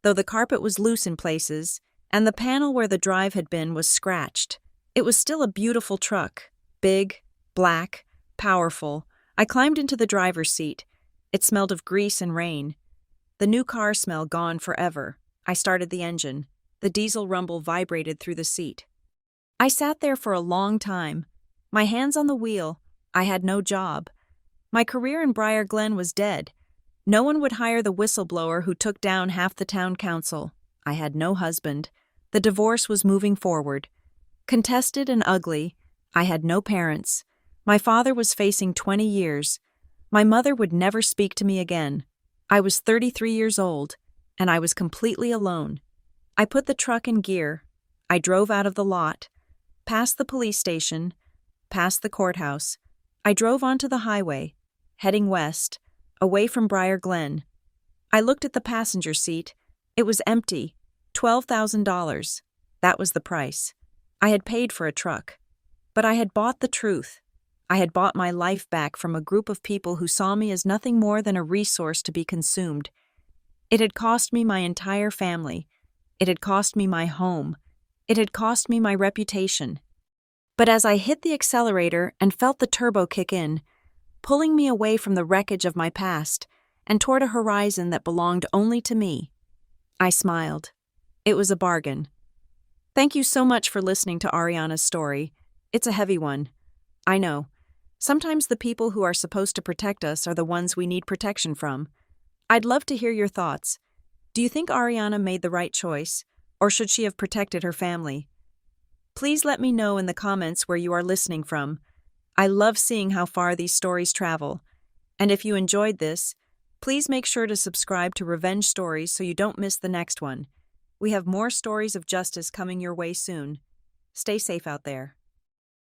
though the carpet was loose in places, and the panel where the drive had been was scratched. It was still a beautiful truck, big, black, powerful. I climbed into the driver's seat. It smelled of grease and rain. The new car smell gone forever. I started the engine. The diesel rumble vibrated through the seat. I sat there for a long time, my hands on the wheel. I had no job. My career in Briar Glen was dead. No one would hire the whistleblower who took down half the town council. I had no husband. The divorce was moving forward. Contested and ugly, I had no parents. My father was facing 20 years. My mother would never speak to me again. I was 33 years old. and I was completely alone. I put the truck in gear. I drove out of the lot, past the police station, past the courthouse. I drove onto the highway, heading west, away from Briar Glen. I looked at the passenger seat. It was empty. $12,000. That was the price. I had paid for a truck. But I had bought the truth. I had bought my life back from a group of people who saw me as nothing more than a resource to be consumed. It had cost me my entire family. It had cost me my home. It had cost me my reputation. But as I hit the accelerator and felt the turbo kick in, pulling me away from the wreckage of my past and toward a horizon that belonged only to me, I smiled. It was a bargain. Thank you so much for listening to Ariana's story. It's a heavy one. I know. Sometimes the people who are supposed to protect us are the ones we need protection from. I'd love to hear your thoughts. Do you think Ariana made the right choice, or should she have protected her family? Please let me know in the comments where you are listening from. I love seeing how far these stories travel. And if you enjoyed this, please make sure to subscribe to Revenge Stories so you don't miss the next one. We have more stories of justice coming your way soon. Stay safe out there.